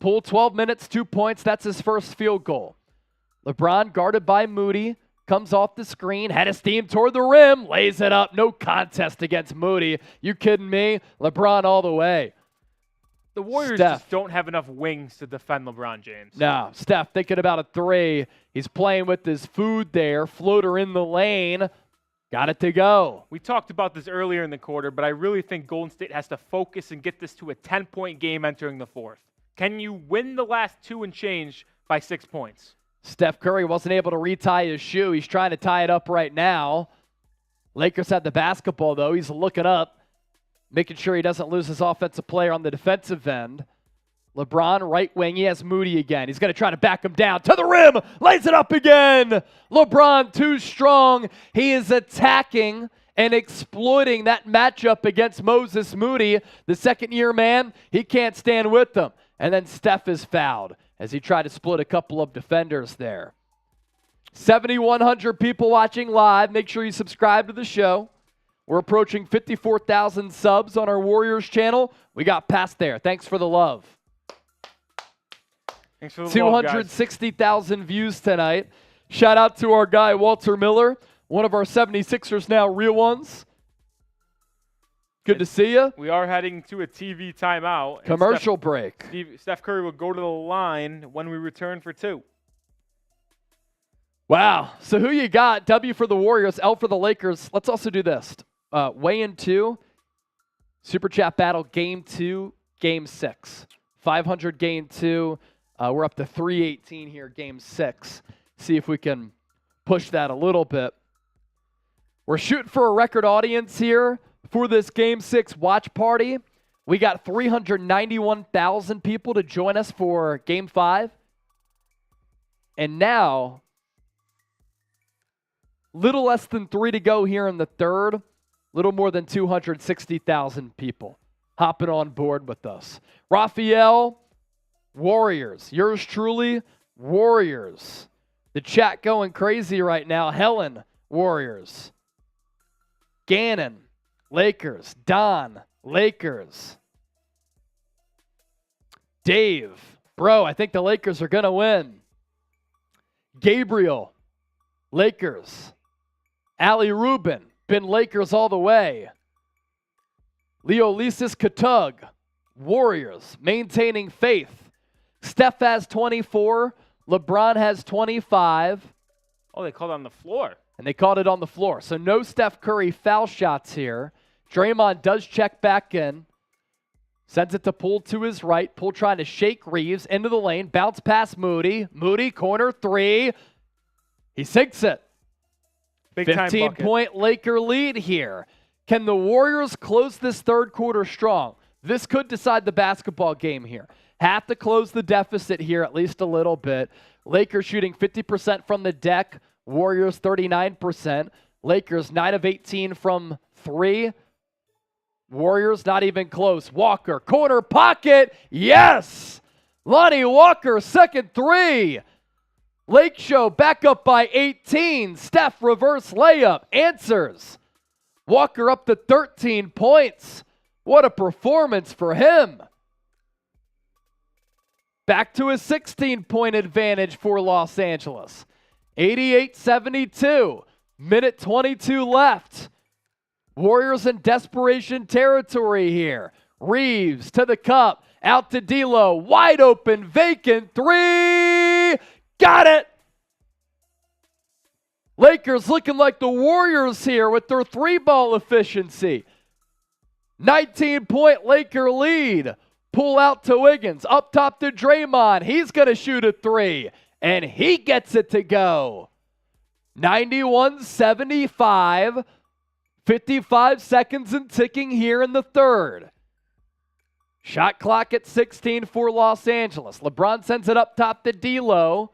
[SPEAKER 1] Poole, 12 minutes, 2 points. That's his first field goal. LeBron, guarded by Moody, comes off the screen, head of steam toward the rim, lays it up. No contest against Moody. You kidding me? LeBron all the way.
[SPEAKER 2] The Warriors
[SPEAKER 1] Steph.
[SPEAKER 2] just don't have enough wings to defend LeBron James.
[SPEAKER 1] No, Steph thinking about a 3. He's playing with his food there. Floater in the lane. Got it to go.
[SPEAKER 2] We talked about this earlier in the quarter, but I really think Golden State has to focus and get this to a 10-point game entering the fourth. Can you win the last 2 and change by 6 points?
[SPEAKER 1] Steph Curry wasn't able to retie his shoe. He's trying to tie it up right now. Lakers have the basketball, though. He's looking up, making sure he doesn't lose his offensive player on the defensive end. LeBron, right wing. He has Moody again. He's going to try to back him down to the rim. Lays it up again. LeBron too strong. He is attacking and exploiting that matchup against Moses Moody. The second-year man, he can't stand with them. And then Steph is fouled as he tried to split a couple of defenders there. 7,100 people watching live. Make sure you subscribe to the show. We're approaching 54,000 subs on our Warriors channel. We got past there. Thanks for the love.
[SPEAKER 2] Thanks for the
[SPEAKER 1] 260,000 views tonight. Shout out to our guy, Walter Miller, one of our 76ers now, real ones. Good to see you.
[SPEAKER 2] We are heading to a TV timeout.
[SPEAKER 1] Commercial break.
[SPEAKER 2] Steph Curry will go to the line when we return for 2.
[SPEAKER 1] Wow. So who you got? W for the Warriors, L for the Lakers. Let's also do this. Weigh in 2. Super Chat Battle, Game 2, Game 6. 500 Game 2. We're up to 318 here, Game 6. See if we can push that a little bit. We're shooting for a record audience here for this Game 6 watch party. We got 391,000 people to join us for Game 5. And now, little less than 3 to go here in the third. Little more than 260,000 people hopping on board with us. Raphael, Warriors. Yours truly, Warriors. The chat going crazy right now. Helen, Warriors. Gannon, Lakers. Don, Lakers. Dave, bro, I think the Lakers are going to win. Gabriel, Lakers. Ali Rubin, been Lakers all the way. Leo Lisis Katug, Warriors, maintaining faith. Steph has 24. LeBron has 25.
[SPEAKER 2] Oh, they called it on the floor.
[SPEAKER 1] And they called it on the floor. So no Steph Curry foul shots here. Draymond does check back in. Sends it to Poole to his right. Poole trying to shake Reeves into the lane. Bounce past Moody. Moody, corner 3. He sinks it. 15-point Laker lead here. Can the Warriors close this third quarter strong? This could decide the basketball game here. Have to close the deficit here at least a little bit. Lakers shooting 50% from the deck. Warriors 39%. Lakers 9 of 18 from 3. Warriors not even close. Walker, corner pocket. Yes! Lonnie Walker, second 3. Lake Show back up by 18. Steph reverse layup. Answers. Walker up to 13 points. What a performance for him. Back to a 16-point advantage for Los Angeles. 88-72. Minute 22 left. Warriors in desperation territory here. Reeves to the cup. Out to D'Lo. Wide open, vacant 3. Got it! Lakers looking like the Warriors here with their 3-ball efficiency. 19-point Laker lead. Pull out to Wiggins. Up top to Draymond. He's going to shoot a 3. And he gets it to go. 91-75. 55 seconds and ticking here in the third. Shot clock at 16 for Los Angeles. LeBron sends it up top to D'Lo.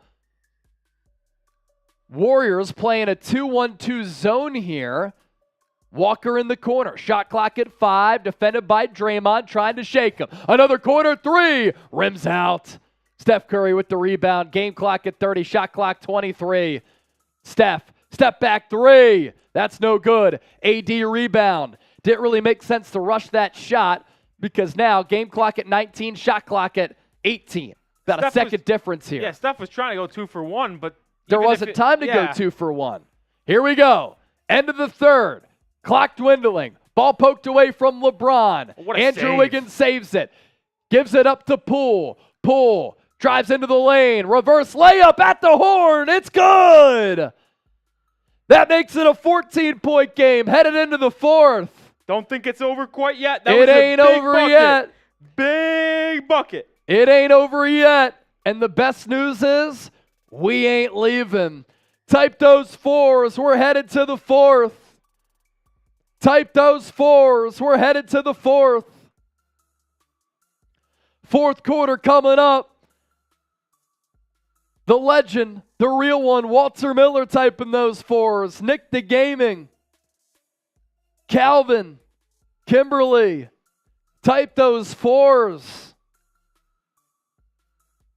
[SPEAKER 1] Warriors playing a 2-1-2 zone here. Walker in the corner. Shot clock at 5. Defended by Draymond. Trying to shake him. Another corner 3. Rims out. Steph Curry with the rebound. Game clock at 30, shot clock 23. Steph, step back three. That's no good. AD rebound. Didn't really make sense to rush that shot because now game clock at 19, shot clock at 18. About a second difference here.
[SPEAKER 2] Yeah, Steph was trying to go 2 for 1, but
[SPEAKER 1] there wasn't time to go 2 for 1. Here we go. End of the third. Clock dwindling. Ball poked away from LeBron. Andrew Wiggins saves it. Gives it up to Poole. Poole drives into the lane. Reverse layup at the horn. It's good. That makes it a 14-point game headed into the fourth.
[SPEAKER 2] Don't think it's over quite yet.
[SPEAKER 1] It ain't over yet.
[SPEAKER 2] Big bucket.
[SPEAKER 1] It ain't over yet. And the best news is we ain't leaving. Type those fours. We're headed to the fourth. Type those fours. We're headed to the fourth. Fourth quarter coming up. The legend, the real one, Walter Miller typing those fours. Nick the Gaming. Calvin. Kimberly. Type those fours.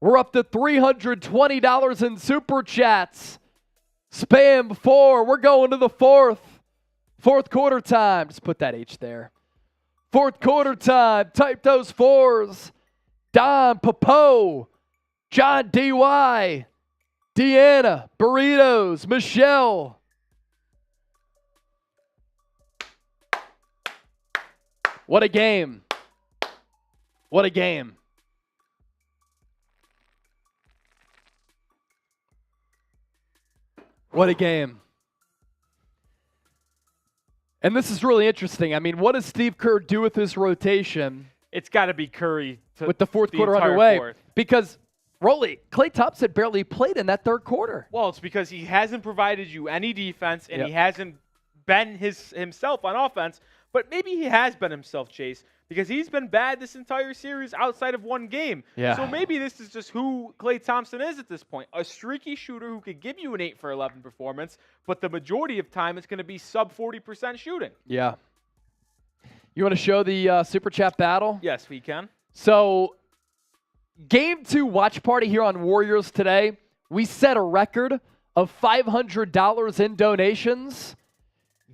[SPEAKER 1] We're up to $320 in super chats. Spam 4. We're going to the fourth. Fourth quarter time. Just put that H there. Fourth quarter time. Type those fours. Don Popo. John D.Y. Deanna. Burritos. Michelle. What a game. What a game. What a game. And this is really interesting. I mean, what does Steve Kerr do with his rotation?
[SPEAKER 2] It's got to be Curry
[SPEAKER 1] with the fourth quarter underway. Because, Rolly, Klay Thompson barely played in that third quarter.
[SPEAKER 2] Well, it's because he hasn't provided you any defense, and he hasn't been himself on offense. But maybe he has been himself, Chase, because he's been bad this entire series outside of one game.
[SPEAKER 1] Yeah.
[SPEAKER 2] So maybe this is just who Klay Thompson is at this point. A streaky shooter who could give you an 8 for 11 performance, but the majority of time it's going to be sub 40% shooting.
[SPEAKER 1] Yeah. You want to show the Super Chat battle?
[SPEAKER 2] Yes, we can.
[SPEAKER 1] So, Game 2 watch party here on Warriors today. We set a record of $500 in donations.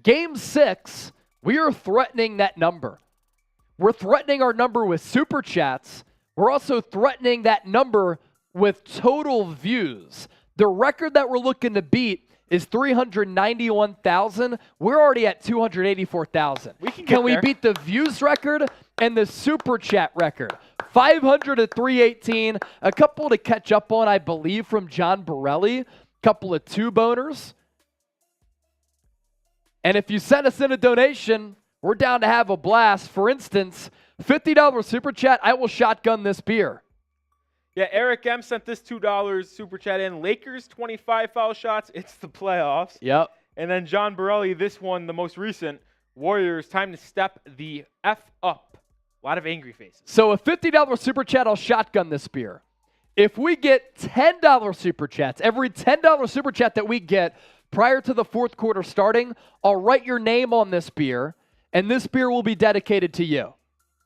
[SPEAKER 1] Game 6, we are threatening that number. We're threatening our number with Super Chats. We're also threatening that number with total views. The record that we're looking to beat is 391,000. We're already at 284,000. Can we beat the views record and the Super Chat record? 500 to 318. A couple to catch up on, I believe, from John Borelli. Couple of 2-boners. And if you send us in a donation, we're down to have a blast. For instance, $50 Super Chat, I will shotgun this beer.
[SPEAKER 2] Yeah, Eric M. sent this $2 Super Chat in. Lakers, 25 foul shots. It's the playoffs.
[SPEAKER 1] Yep.
[SPEAKER 2] And then John Borelli, this one, the most recent. Warriors, time to step the F up. A lot of angry faces.
[SPEAKER 1] So a $50 Super Chat, I'll shotgun this beer. If we get $10 Super Chats, every $10 Super Chat that we get prior to the fourth quarter starting, I'll write your name on this beer, and this beer will be dedicated to you.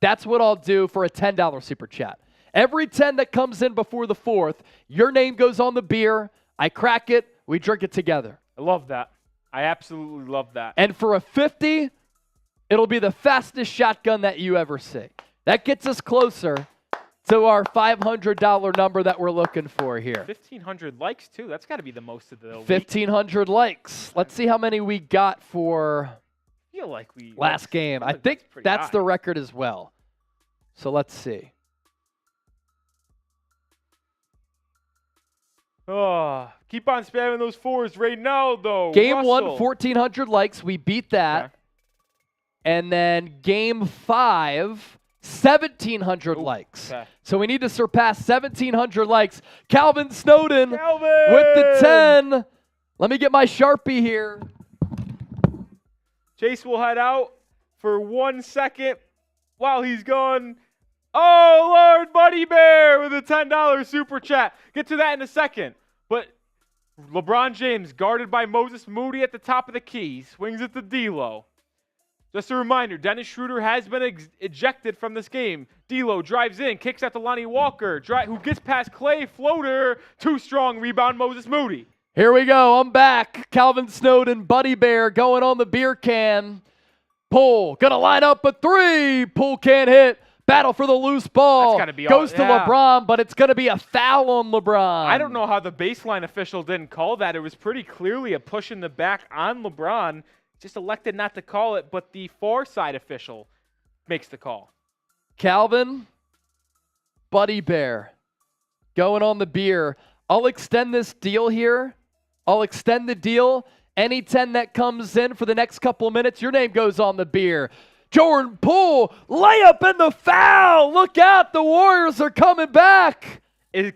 [SPEAKER 1] That's what I'll do for a $10 Super Chat. Every 10 that comes in before the fourth, your name goes on the beer, I crack it, we drink it together.
[SPEAKER 2] I love that. I absolutely love that.
[SPEAKER 1] And for a 50, it'll be the fastest shotgun that you ever see. That gets us closer to our $500 number that we're looking for here.
[SPEAKER 2] 1,500 likes, too. That's got to be the most of the
[SPEAKER 1] 1,500 likes. Let's see how many we got for
[SPEAKER 2] feel like we
[SPEAKER 1] last game. I think that's the record as well. So let's see.
[SPEAKER 2] Oh, keep on spamming those fours right now, though.
[SPEAKER 1] Game
[SPEAKER 2] Russell.
[SPEAKER 1] 1, 1,400 likes. We beat that.
[SPEAKER 2] Okay.
[SPEAKER 1] And then game 5, 1,700 likes.
[SPEAKER 2] Okay.
[SPEAKER 1] So we need to surpass 1,700 likes. Calvin Snowden with
[SPEAKER 2] Calvin!
[SPEAKER 1] the 10. Let me get my Sharpie here.
[SPEAKER 2] Chase will head out for 1 second while he's gone. Oh, Lord, Buddy Bear with a $10 Super Chat. Get to that in a second. But LeBron James, guarded by Moses Moody at the top of the key, swings it to D'Lo. Just a reminder, Dennis Schroeder has been ejected from this game. D'Lo drives in, kicks out to Lonnie Walker, who gets past Klay, floater, too strong, rebound Moses Moody.
[SPEAKER 1] Here we go. I'm back. Calvin Snowden, Buddy Bear going on the beer can. Poole going to line up a three. Poole can't hit. Battle for the loose ball.
[SPEAKER 2] That's gotta be
[SPEAKER 1] Goes to LeBron, but it's going to be a foul on LeBron.
[SPEAKER 2] I don't know how the baseline official didn't call that. It was pretty clearly a push in the back on LeBron. Just elected not to call it, but the far side official makes the call.
[SPEAKER 1] Calvin, Buddy Bear, going on the beer. I'll extend this deal here. I'll extend the deal. Any 10 that comes in for the next couple of minutes, your name goes on the beer. Jordan Poole, layup and the foul. Look out, the Warriors are coming back.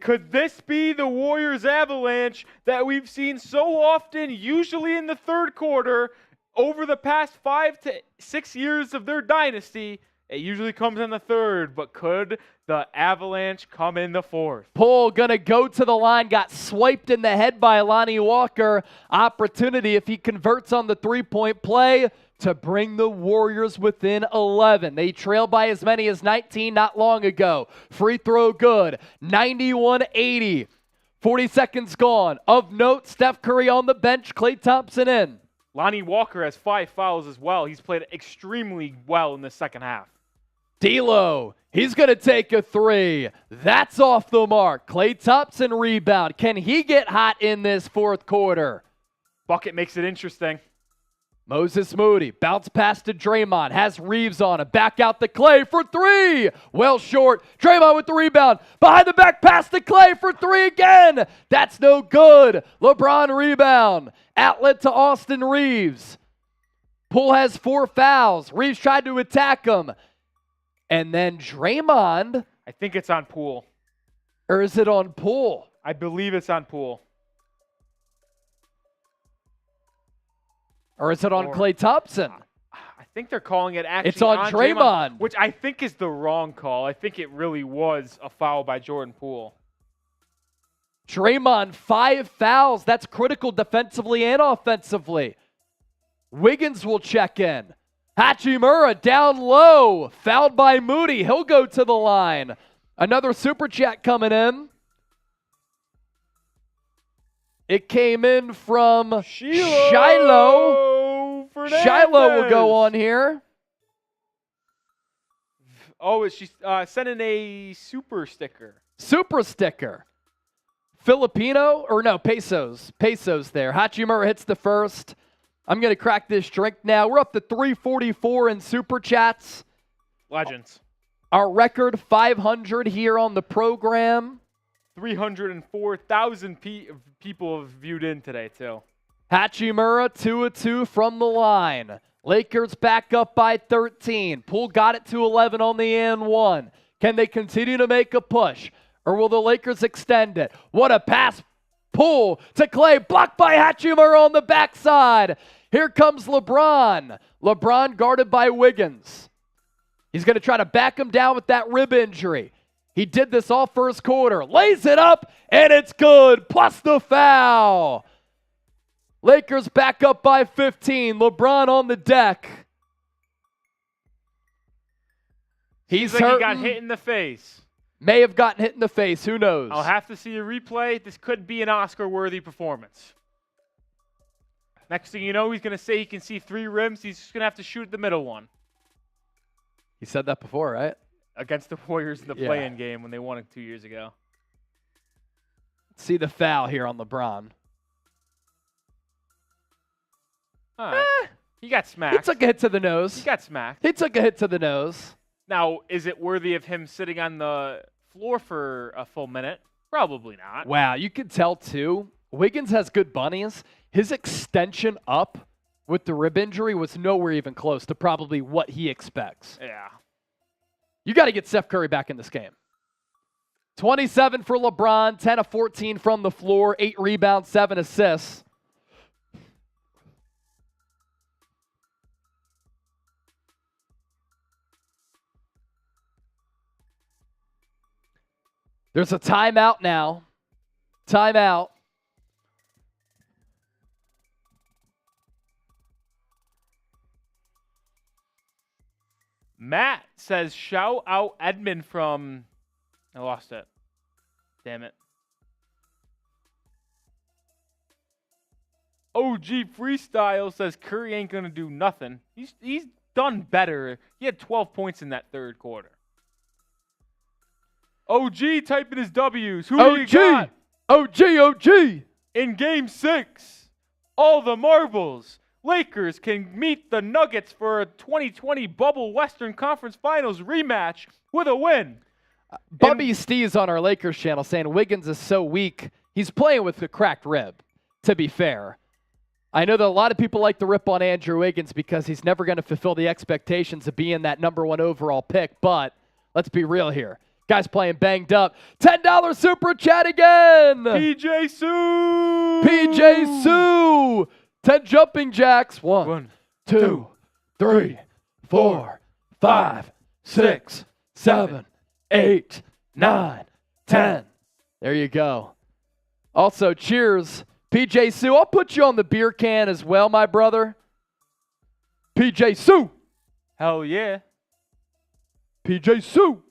[SPEAKER 2] Could this be the Warriors avalanche that we've seen so often, usually in the third quarter, over the past 5 to 6 years of their dynasty? It usually comes in the third, but could the avalanche come in the fourth?
[SPEAKER 1] Poole gonna go to the line, got swiped in the head by Lonnie Walker. Opportunity if he converts on the three-point play to bring the Warriors within 11. They trailed by as many as 19 not long ago. Free throw good, 91-80. 40 seconds gone. Of note, Steph Curry on the bench, Klay Thompson in.
[SPEAKER 2] Lonnie Walker has 5 fouls as well. He's played extremely well in the second half.
[SPEAKER 1] D'Lo, he's going to take a three. That's off the mark. Klay Thompson rebound. Can he get hot in this fourth quarter?
[SPEAKER 2] Bucket makes it interesting.
[SPEAKER 1] Moses Moody, bounce pass to Draymond, has Reeves on him, back out to Klay for three. Well short, Draymond with the rebound, behind the back pass to Klay for three again. That's no good. LeBron rebound, outlet to Austin Reeves. Poole has 4 fouls. Reeves tried to attack him. And then Draymond.
[SPEAKER 2] I think it's on Poole.
[SPEAKER 1] Or is it on Poole?
[SPEAKER 2] I believe it's on Poole.
[SPEAKER 1] Or is it on Klay Thompson?
[SPEAKER 2] I think they're calling it actually
[SPEAKER 1] it's on Draymond.
[SPEAKER 2] Which I think is the wrong call. I think it really was a foul by Jordan Poole.
[SPEAKER 1] Draymond, 5 fouls. That's critical defensively and offensively. Wiggins will check in. Hachimura down low. Fouled by Moody. He'll go to the line. Another super chat coming in. It came in from Shiloh. Shiloh will go on here.
[SPEAKER 2] Oh, she's sending a super sticker.
[SPEAKER 1] Super sticker. Filipino, or no, pesos. Pesos there. Hachimura hits the first. I'm going to crack this drink now. We're up to 344 in super chats.
[SPEAKER 2] Legends.
[SPEAKER 1] Our record 500 here on the program.
[SPEAKER 2] 304,000 people have viewed in today, too.
[SPEAKER 1] Hachimura, 2-2 from the line. Lakers back up by 13. Poole got it to 11 on the and one. Can they continue to make a push? Or will the Lakers extend it? What a pass. Poole to Klay. Blocked by Hachimura on the backside. Here comes LeBron. LeBron guarded by Wiggins. He's going to try to back him down with that rib injury. He did this all first quarter. Lays it up, and it's good. Plus the foul. Lakers back up by 15. LeBron on the deck. He's
[SPEAKER 2] like
[SPEAKER 1] hurting.
[SPEAKER 2] He got hit in the face.
[SPEAKER 1] May have gotten hit in the face. Who knows?
[SPEAKER 2] I'll have to see a replay. This could be an Oscar-worthy performance. Next thing you know, he's going to say he can see 3 rims. He's just going to have to shoot the middle one.
[SPEAKER 1] He said that before, right?
[SPEAKER 2] Against the Warriors in the play-in game when they won it 2 years ago.
[SPEAKER 1] See the foul here on LeBron.
[SPEAKER 2] All right. He got smacked.
[SPEAKER 1] He took a hit to the nose.
[SPEAKER 2] He got smacked.
[SPEAKER 1] He took a hit to the nose.
[SPEAKER 2] Now, is it worthy of him sitting on the floor for a full minute? Probably not.
[SPEAKER 1] Wow, you can tell, too. Wiggins has good bunnies. His extension up with the rib injury was nowhere even close to probably what he expects.
[SPEAKER 2] Yeah.
[SPEAKER 1] You got to get Steph Curry back in this game. 27 for LeBron, 10 of 14 from the floor, 8 rebounds, 7 assists. There's a timeout now. Timeout.
[SPEAKER 2] Matt says, shout out Edmund from... I lost it. Damn it. OG Freestyle says Curry ain't going to do nothing. He's done better. He had 12 points in that third quarter. OG typing his W's. Who do you got?
[SPEAKER 1] OG.
[SPEAKER 2] In Game 6, all the marbles. Lakers can meet the Nuggets for a 2020 bubble Western Conference Finals rematch with a win.
[SPEAKER 1] Bubby Steve's on our Lakers channel saying Wiggins is so weak. He's playing with a cracked rib, to be fair. I know that a lot of people like to rip on Andrew Wiggins because he's never going to fulfill the expectations of being that #1 overall pick, but let's be real here. Guy's playing banged up. $10 super chat again.
[SPEAKER 2] PJ Sue.
[SPEAKER 1] 10 jumping jacks. 1, 2, 3, 4, 5, 6, 7, 8, 9, 10. There you go. Also, cheers, PJ Sue. I'll put you on the beer can as well, my brother. PJ Sue.
[SPEAKER 2] Hell yeah.
[SPEAKER 1] PJ Sue.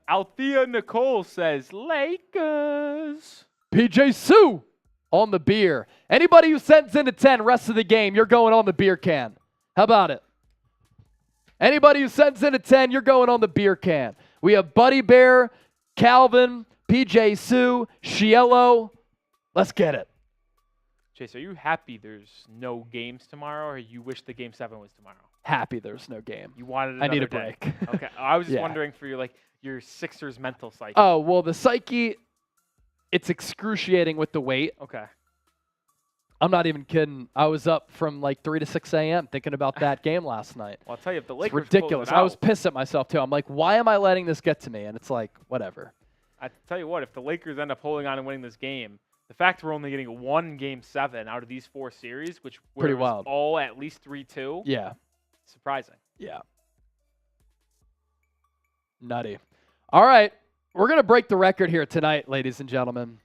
[SPEAKER 2] Althea Nicole says, Lakers.
[SPEAKER 1] PJ Sue on the beer. Anybody who sends in a 10 rest of the game, you're going on the beer can. How about it? Anybody who sends in a 10, you're going on the beer can. We have Buddy Bear, Calvin, PJ Sue, Shielo. Let's get it.
[SPEAKER 2] Chase, are you happy there's no games tomorrow, or you wish the Game 7 was tomorrow?
[SPEAKER 1] Happy there's no game.
[SPEAKER 2] You wanted another
[SPEAKER 1] I need a
[SPEAKER 2] day.
[SPEAKER 1] break.
[SPEAKER 2] Okay, I was just
[SPEAKER 1] Yeah.
[SPEAKER 2] wondering for your Sixers mental psyche.
[SPEAKER 1] Oh, well, the psyche, it's excruciating with the weight.
[SPEAKER 2] Okay.
[SPEAKER 1] I'm not even kidding. I was up from like 3 to 6 a.m. thinking about that game last night.
[SPEAKER 2] Well, I'll tell you, if the
[SPEAKER 1] It's
[SPEAKER 2] Lakers
[SPEAKER 1] ridiculous.
[SPEAKER 2] close it
[SPEAKER 1] I was
[SPEAKER 2] out-
[SPEAKER 1] pissed at myself, too. I'm like, why am I letting this get to me? And it's like, whatever.
[SPEAKER 2] I tell you what, if the Lakers end up holding on and winning this game, the fact we're only getting one Game 7 out of these 4 series, which
[SPEAKER 1] Pretty
[SPEAKER 2] was
[SPEAKER 1] wild.
[SPEAKER 2] all at least 3-2,
[SPEAKER 1] Yeah.
[SPEAKER 2] surprising.
[SPEAKER 1] Yeah. Nutty. All right. We're going to break the record here tonight, ladies and gentlemen.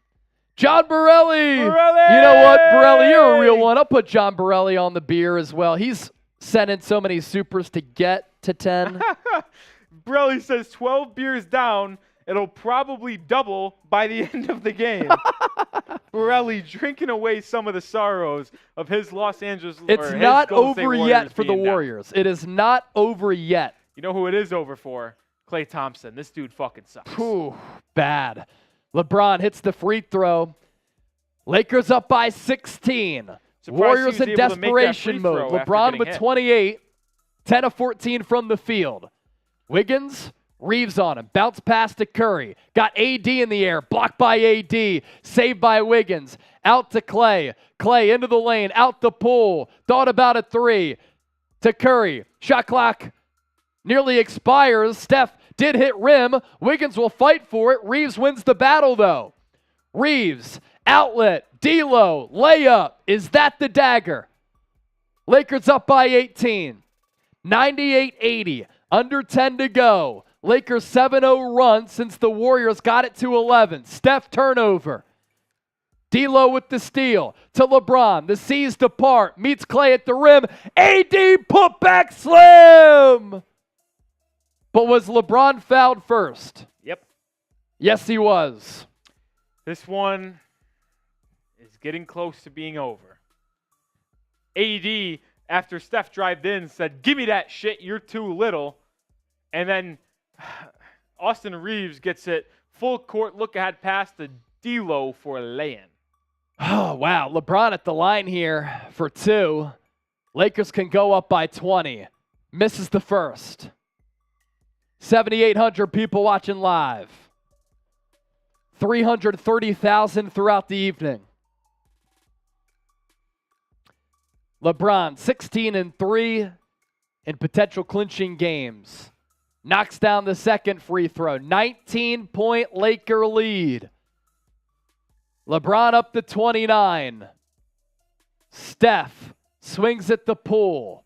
[SPEAKER 1] John Borelli.
[SPEAKER 2] Borelli!
[SPEAKER 1] You know what, Borelli? You're a real one. I'll put John Borelli on the beer as well. He's sent in so many supers to get to 10.
[SPEAKER 2] Borelli says 12 beers down. It'll probably double by the end of the game. Borelli drinking away some of the sorrows of his Los Angeles.
[SPEAKER 1] It's
[SPEAKER 2] his
[SPEAKER 1] not
[SPEAKER 2] Golden State
[SPEAKER 1] over
[SPEAKER 2] Warriors
[SPEAKER 1] yet for the
[SPEAKER 2] being down.
[SPEAKER 1] Warriors. It is not over yet.
[SPEAKER 2] You know who it is over for? Klay Thompson. This dude fucking sucks.
[SPEAKER 1] Whew, bad. LeBron hits the free throw. Lakers up by 16.
[SPEAKER 2] Surprised he
[SPEAKER 1] Warriors
[SPEAKER 2] was
[SPEAKER 1] in
[SPEAKER 2] able to make that
[SPEAKER 1] desperation
[SPEAKER 2] free throw
[SPEAKER 1] mode.
[SPEAKER 2] after
[SPEAKER 1] LeBron
[SPEAKER 2] getting
[SPEAKER 1] with
[SPEAKER 2] hit.
[SPEAKER 1] 28. 10 of 14 from the field. Wiggins, Reeves on him. Bounce pass to Curry. Got AD in the air. Blocked by AD. Saved by Wiggins. Out to Klay. Klay into the lane. Out the pool. Thought about a 3. To Curry. Shot clock nearly expires. Steph did hit rim. Wiggins will fight for it. Reeves wins the battle, though. Reeves, outlet, D'Lo, layup. Is that the dagger? Lakers up by 18. 98-80. Under 10 to go. Lakers 7-0 run since the Warriors got it to 11. Steph turnover. D'Lo with the steal to LeBron. The C's depart. Meets Klay at the rim. AD putback slam. But was LeBron fouled first?
[SPEAKER 2] Yep.
[SPEAKER 1] Yes, he was.
[SPEAKER 2] This one is getting close to being over. AD, after Steph drived in, said, "Give me that shit, you're too little." And then Austin Reeves gets it full court look ahead pass to D'Lo for a lay-in.
[SPEAKER 1] Oh, wow. LeBron at the line here for 2. Lakers can go up by 20. Misses the first. 7,800 people watching live. 330,000 throughout the evening. LeBron, 16-3 in potential clinching games. Knocks down the second free throw. 19-point Laker lead. LeBron up to 29. Steph swings at the pool.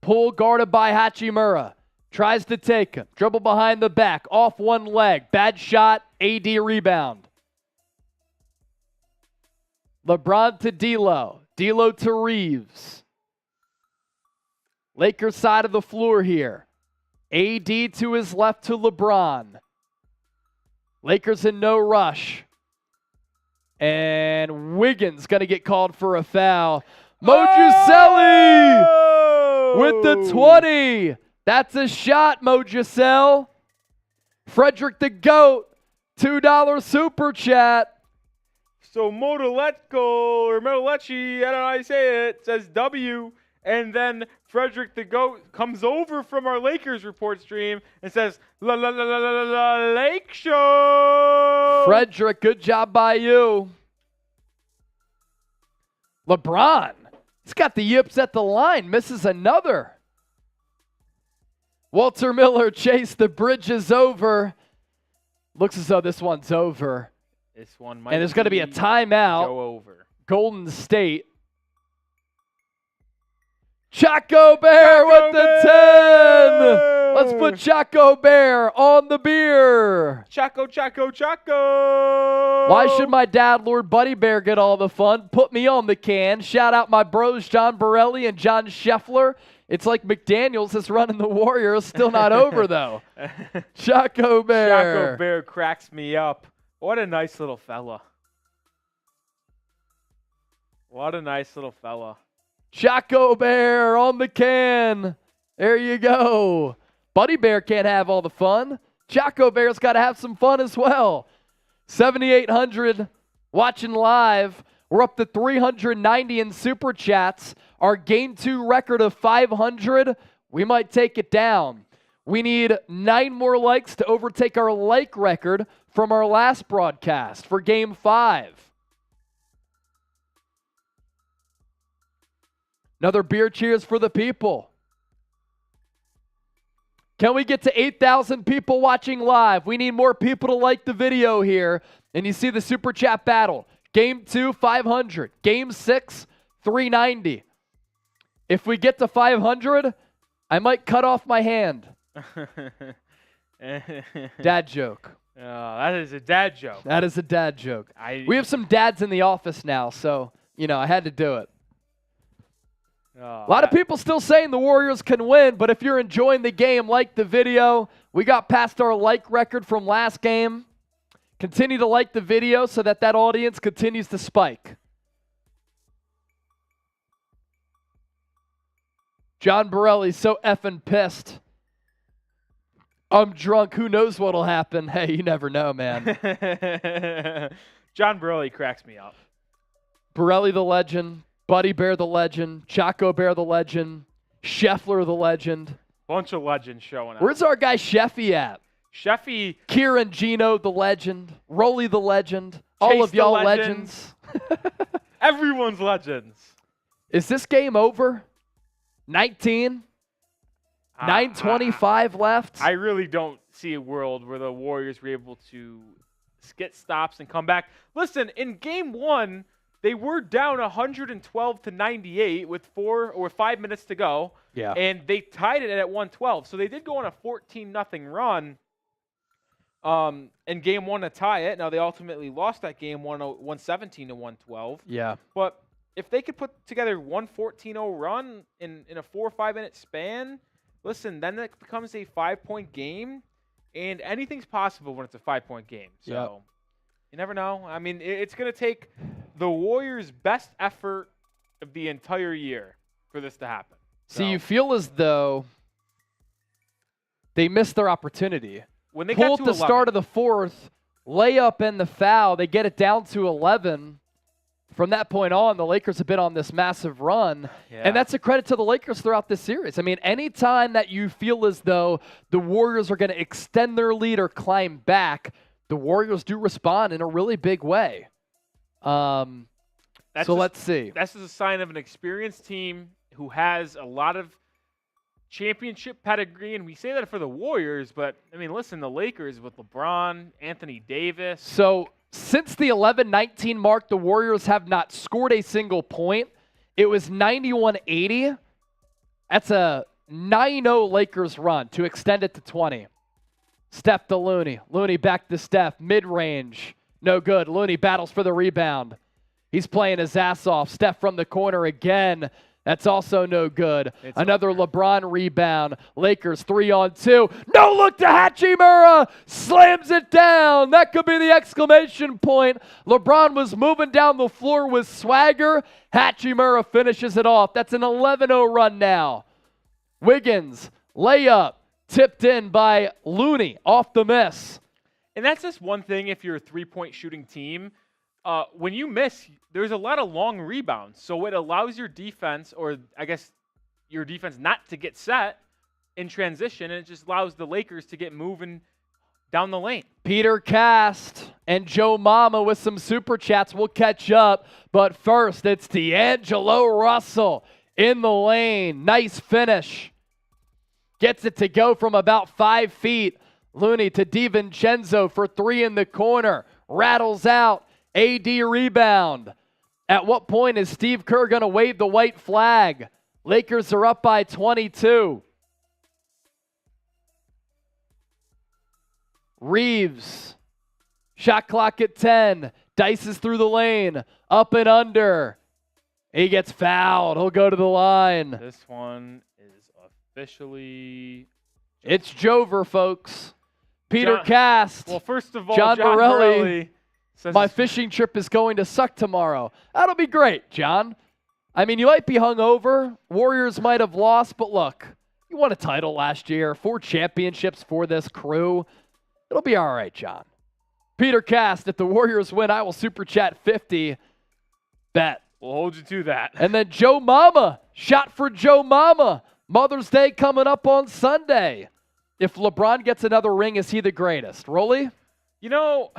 [SPEAKER 1] Pool guarded by Hachimura. Tries to take him. Dribble behind the back. Off one leg. Bad shot. AD rebound. LeBron to D'Lo. D'Lo to Reeves. Lakers side of the floor here. AD to his left to LeBron. Lakers in no rush. And Wiggins going to get called for a foul. Mojuselli with the 20. That's a shot, Mojusel. Frederick the GOAT, $2 super chat.
[SPEAKER 2] So Modoletko or Modolecci, I don't know how you say it, says W. And then Frederick the GOAT comes over from our Lakers report stream and says, la la la la la la Lake Show.
[SPEAKER 1] Frederick, good job by you. LeBron, he's got the yips at the line, misses another. Walter Miller chased, the bridge is over. Looks as though this one's over.
[SPEAKER 2] This one might
[SPEAKER 1] and there's going to be a timeout.
[SPEAKER 2] Go over.
[SPEAKER 1] Golden State. Chaco Bear with the 10. Let's put Chaco Bear on the beer.
[SPEAKER 2] Chaco, Chaco, Chaco.
[SPEAKER 1] Why should my dad, Lord Buddy Bear, get all the fun? Put me on the can. Shout out my bros, John Borelli and John Scheffler. It's like McDaniels is running the Warriors. Still not over, though. Chaco Bear.
[SPEAKER 2] Chaco Bear cracks me up. What a nice little fella. What a nice little fella.
[SPEAKER 1] Chaco Bear on the can. There you go. Buddy Bear can't have all the fun. Chaco Bear's got to have some fun as well. 7,800 watching live. We're up to 390 in Super Chats. Our Game 2 record of 500, we might take it down. We need 9 more likes to overtake our like record from our last broadcast for Game 5. Another beer cheers for the people. Can we get to 8,000 people watching live? We need more people to like the video here. And you see the Super Chat battle. Game 2, 500. Game 6, 390. If we get to 500, I might cut off my hand. Dad joke.
[SPEAKER 2] That is a dad joke.
[SPEAKER 1] That is a dad joke. We have some dads in the office now, so, I had to do it. A lot of people still saying the Warriors can win, but if you're enjoying the game, like the video. We got past our like record from last game. Continue to like the video so that audience continues to spike. John Borelli, so effing pissed. I'm drunk. Who knows what'll happen? Hey, you never know, man.
[SPEAKER 2] John Borelli cracks me up.
[SPEAKER 1] Borelli the legend. Buddy Bear the legend. Chaco Bear the legend. Scheffler the legend.
[SPEAKER 2] Bunch of legends showing up.
[SPEAKER 1] Where's our guy Sheffy at?
[SPEAKER 2] Sheffy.
[SPEAKER 1] Kieran Gino the legend. Rolly the legend. All of y'all legends.
[SPEAKER 2] Everyone's legends.
[SPEAKER 1] Is this game over? 19? 9:25 left?
[SPEAKER 2] I really don't see a world where the Warriors were able to get stops and come back. Listen, in Game 1, they were down 112-98 with 5 minutes to go.
[SPEAKER 1] Yeah.
[SPEAKER 2] And they tied it at 112. So they did go on a 14-0 run in Game 1 to tie it. Now, they ultimately lost that game 117-112.
[SPEAKER 1] Yeah.
[SPEAKER 2] But if they could put together 114-0 run in a 4 or 5 minute span, listen, then it becomes a 5-point game. And anything's possible when it's a 5-point game. So you never know. I mean, it's going to take the Warriors' best effort of the entire year for this to happen.
[SPEAKER 1] So you feel as though they missed their opportunity.
[SPEAKER 2] When they
[SPEAKER 1] pull
[SPEAKER 2] got
[SPEAKER 1] at
[SPEAKER 2] to
[SPEAKER 1] the
[SPEAKER 2] 11,
[SPEAKER 1] start of the fourth, layup and the foul, they get it down to 11. From that point on, the Lakers have been on this massive run.
[SPEAKER 2] Yeah.
[SPEAKER 1] And that's a credit to the Lakers throughout this series. I mean, anytime that you feel as though the Warriors are going to extend their lead or climb back, the Warriors do respond in a really big way. Let's see.
[SPEAKER 2] That's just a sign of an experienced team who has a lot of championship pedigree, and we say that for the Warriors, but, I mean, listen, the Lakers with LeBron, Anthony Davis.
[SPEAKER 1] So since the 11-19 mark, the Warriors have not scored a single point. It was 91-80. That's a 9-0 Lakers run to extend it to 20. Steph to Looney. Looney back to Steph. Mid-range. No good. Looney battles for the rebound. He's playing his ass off. Steph from the corner again. That's also no good.
[SPEAKER 2] It's
[SPEAKER 1] Another LeBron rebound. Lakers 3-on-2. No look to Hachimura. Slams it down. That could be the exclamation point. LeBron was moving down the floor with swagger. Hachimura finishes it off. That's an 11-0 run now. Wiggins, layup, tipped in by Looney off the miss.
[SPEAKER 2] And that's just one thing if you're a three-point shooting team. When you miss, there's a lot of long rebounds. So it allows your defense, or I guess your defense, not to get set in transition. And it just allows the Lakers to get moving down the lane.
[SPEAKER 1] Peter Cast and Joe Mama with some super chats. We'll catch up. But first, it's D'Angelo Russell in the lane. Nice finish. Gets it to go from about 5 feet. Looney to DiVincenzo for 3 in the corner. Rattles out. AD rebound. At what point is Steve Kerr going to wave the white flag? Lakers are up by 22. Reeves. Shot clock at 10. Dices through the lane. Up and under. He gets fouled. He'll go to the line.
[SPEAKER 2] This one is officially...
[SPEAKER 1] It's Jover, folks. Peter Cast.
[SPEAKER 2] Well, first of all,
[SPEAKER 1] John Morelli.
[SPEAKER 2] Says
[SPEAKER 1] My fishing trip is going to suck tomorrow. That'll be great, John. I mean, you might be hungover. Warriors might have lost, but look, you won a title last year, 4 championships for this crew. It'll be all right, John. Peter Cast, if the Warriors win, I will super chat 50. Bet.
[SPEAKER 2] We'll hold you to that.
[SPEAKER 1] And then Joe Mama, shot for Joe Mama. Mother's Day coming up on Sunday. If LeBron gets another ring, is he the greatest? Rolly?
[SPEAKER 2] You know...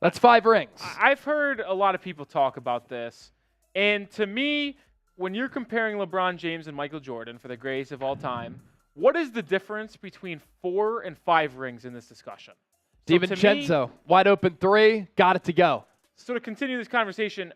[SPEAKER 1] That's 5 rings.
[SPEAKER 2] I've heard a lot of people talk about this. And to me, when you're comparing LeBron James and Michael Jordan for the greatest of all time, what is the difference between 4 and 5 rings in this discussion?
[SPEAKER 1] DiVincenzo, wide open 3, got it to go.
[SPEAKER 2] So to continue this conversation,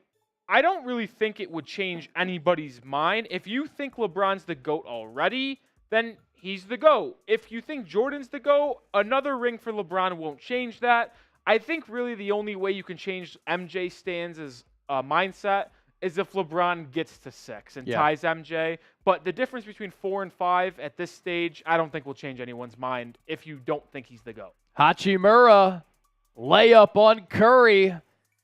[SPEAKER 2] I don't really think it would change anybody's mind. If you think LeBron's the GOAT already, then he's the GOAT. If you think Jordan's the GOAT, another ring for LeBron won't change that. I think really the only way you can change MJ Stans' mindset is if LeBron gets to 6 and ties MJ. But the difference between 4 and 5 at this stage, I don't think will change anyone's mind if you don't think he's the GOAT.
[SPEAKER 1] Hachimura, layup on Curry.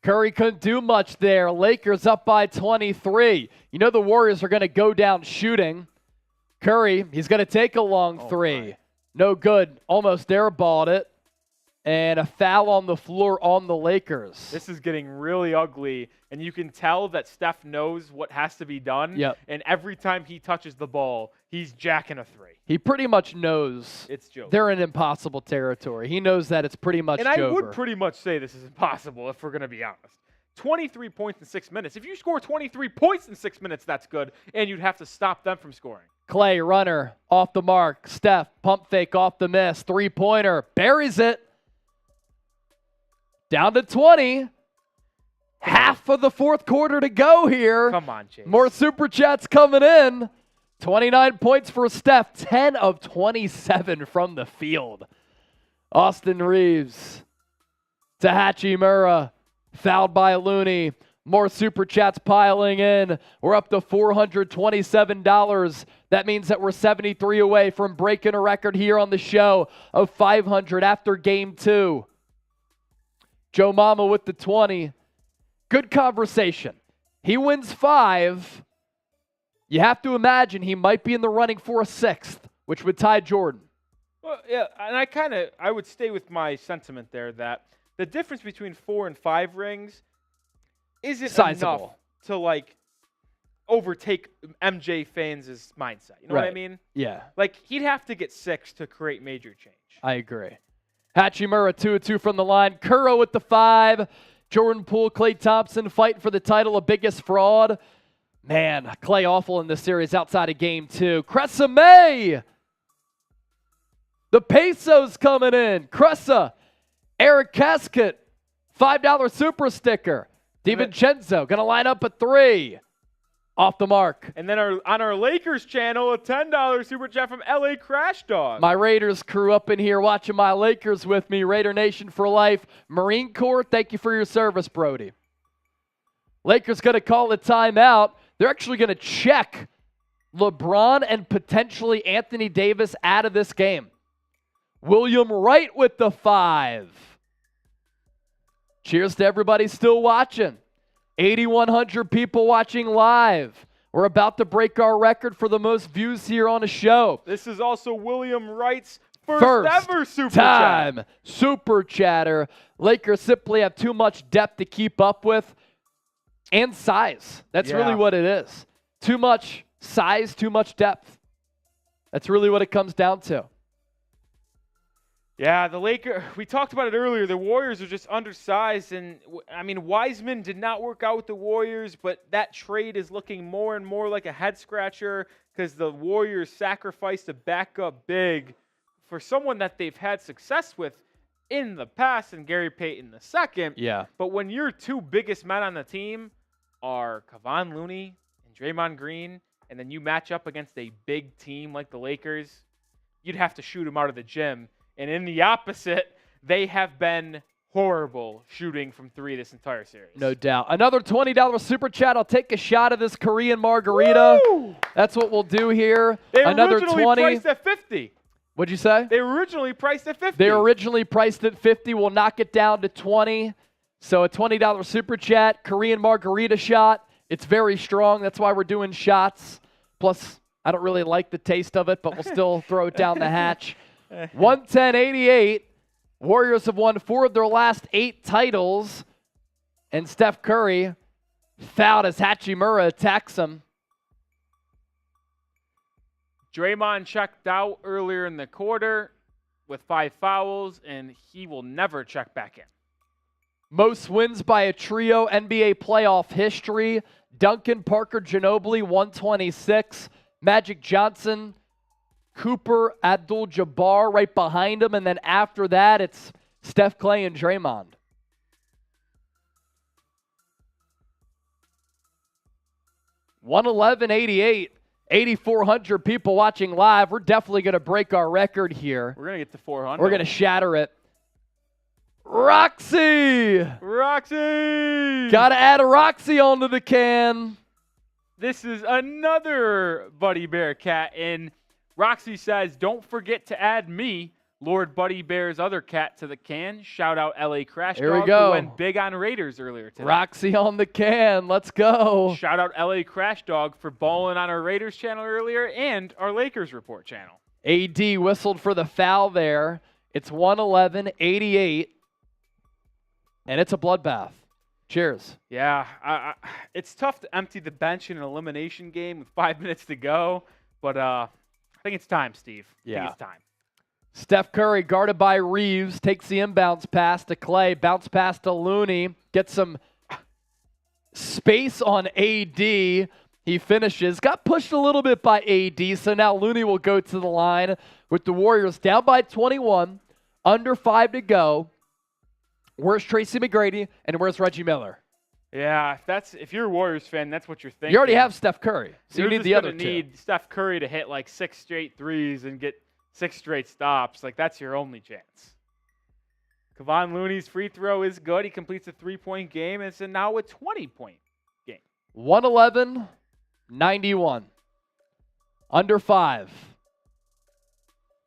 [SPEAKER 1] Curry couldn't do much there. Lakers up by 23. You know the Warriors are going to go down shooting. Curry, he's going to take a long 3. No good. Almost airballed it. And a foul on the floor on the Lakers.
[SPEAKER 2] This is getting really ugly, and you can tell that Steph knows what has to be done.
[SPEAKER 1] Yep.
[SPEAKER 2] And every time he touches the ball, he's jacking a 3.
[SPEAKER 1] He pretty much knows
[SPEAKER 2] it's Jover.
[SPEAKER 1] They're in impossible territory. He knows that it's pretty much
[SPEAKER 2] And
[SPEAKER 1] Jover.
[SPEAKER 2] I would pretty much say this is impossible if we're going to be honest. 23 points in 6 minutes. If you score 23 points in 6 minutes, that's good, and you'd have to stop them from scoring.
[SPEAKER 1] Klay, runner, off the mark. Steph, pump fake off the miss. 3-pointer, buries it. Down to 20. Half of the 4th quarter to go here.
[SPEAKER 2] Come on, Chase.
[SPEAKER 1] More super chats coming in. 29 points for Steph. 10 of 27 from the field. Austin Reeves to Hachimura. Fouled by Looney. More super chats piling in. We're up to $427. That means that we're 73 away from breaking a record here on the show of 500 after game 2. Joe Mama with the 20. Good conversation. He wins 5. You have to imagine he might be in the running for a 6th, which would tie Jordan.
[SPEAKER 2] Well, yeah, and I would stay with my sentiment there that the difference between 4 and 5 rings isn't
[SPEAKER 1] sizable
[SPEAKER 2] enough to like overtake MJ fans' mindset. You know what I mean?
[SPEAKER 1] Yeah.
[SPEAKER 2] Like he'd have to get 6 to create major change.
[SPEAKER 1] I agree. Hachimura 2-2 from the line. Curro with the 5. Jordan Poole, Klay Thompson fighting for the title of biggest fraud. Man, Klay awful in this series outside of game 2. Cressame! The pesos coming in. Cressa. Eric Casket. $5 super sticker. DiVincenzo going to line up at 3. Off the mark.
[SPEAKER 2] And then on our Lakers channel, a $10 super chat from LA Crash Dog.
[SPEAKER 1] My Raiders crew up in here watching my Lakers with me. Raider Nation for life. Marine Corps, thank you for your service, Brody. Lakers going to call a timeout. They're actually going to check LeBron and potentially Anthony Davis out of this game. William Wright with the 5. Cheers to everybody still watching. 8,100 people watching live. We're about to break our record for the most views here on a show.
[SPEAKER 2] This is also William Wright's first ever Super
[SPEAKER 1] time
[SPEAKER 2] Chat.
[SPEAKER 1] Super Chatter. Lakers simply have too much depth to keep up with and size. That's really what it is. Too much size, too much depth. That's really what it comes down to.
[SPEAKER 2] Yeah, the Lakers, we talked about it earlier. The Warriors are just undersized. And, I mean, Wiseman did not work out with the Warriors, but that trade is looking more and more like a head-scratcher because the Warriors sacrificed a backup big for someone that they've had success with in the past in Gary Payton II.
[SPEAKER 1] Yeah.
[SPEAKER 2] But when your two biggest men on the team are Kevon Looney and Draymond Green, and then you match up against a big team like the Lakers, you'd have to shoot them out of the gym. And in the opposite, they have been horrible shooting from 3 this entire series.
[SPEAKER 1] No doubt. Another $20 Super Chat. I'll take a shot of this Korean margarita.
[SPEAKER 2] Woo!
[SPEAKER 1] That's what we'll do here.
[SPEAKER 2] They
[SPEAKER 1] Another
[SPEAKER 2] originally
[SPEAKER 1] 20.
[SPEAKER 2] priced at 50.
[SPEAKER 1] What'd you say?
[SPEAKER 2] They originally priced at 50.
[SPEAKER 1] They originally priced at 50. We'll knock it down to 20. So a $20 Super Chat, Korean margarita shot. It's very strong. That's why we're doing shots. Plus, I don't really like the taste of it, but we'll still throw it down the hatch. 110-88. Warriors have won 4 of their last 8 titles. And Steph Curry fouled as Hachimura attacks him.
[SPEAKER 2] Draymond checked out earlier in the quarter with 5 fouls, and he will never check back in.
[SPEAKER 1] Most wins by a trio, NBA playoff history. Duncan, Parker, Ginobili, 126. Magic Johnson, Cooper, Abdul-Jabbar right behind him. And then after that, it's Steph, Klay, and Draymond. $111.88. 8,400 people watching live. We're definitely going to break our record here.
[SPEAKER 2] We're going to get to 400.
[SPEAKER 1] We're going to shatter it. Roxy! Got to add a Roxy onto the can.
[SPEAKER 2] This is another Buddy Bear cat, and Roxy says, don't forget to add me, Lord Buddy Bear's other cat, to the can. Shout out LA Crash
[SPEAKER 1] Here we
[SPEAKER 2] Dog,
[SPEAKER 1] go.
[SPEAKER 2] who went big on Raiders earlier today.
[SPEAKER 1] Roxy on the can. Let's go.
[SPEAKER 2] Shout out LA Crash Dog for balling on our Raiders channel earlier and our Lakers Report channel.
[SPEAKER 1] AD whistled for the foul there. It's 111-88, and it's a bloodbath. Cheers.
[SPEAKER 2] Yeah, it's tough to empty the bench in an elimination game with 5 minutes to go, but I think it's time, Steve. I think it's time.
[SPEAKER 1] Steph Curry, guarded by Reeves, takes the inbounds pass to Klay, bounce pass to Looney, gets some space on AD. He finishes. Got pushed a little bit by AD, so now Looney will go to the line with the Warriors down by 21, under 5 to go. Where's Tracy McGrady, and where's Reggie Miller?
[SPEAKER 2] Yeah, if you're a Warriors fan, that's what you're thinking.
[SPEAKER 1] You already have Steph Curry, so
[SPEAKER 2] you're
[SPEAKER 1] you need the other two.
[SPEAKER 2] You need Steph Curry to hit like 6 straight threes and get 6 straight stops. Like, that's your only chance. Kevon Looney's free throw is good. He completes a 3-point game, and it's now a 20-point game.
[SPEAKER 1] 111-91. Under 5.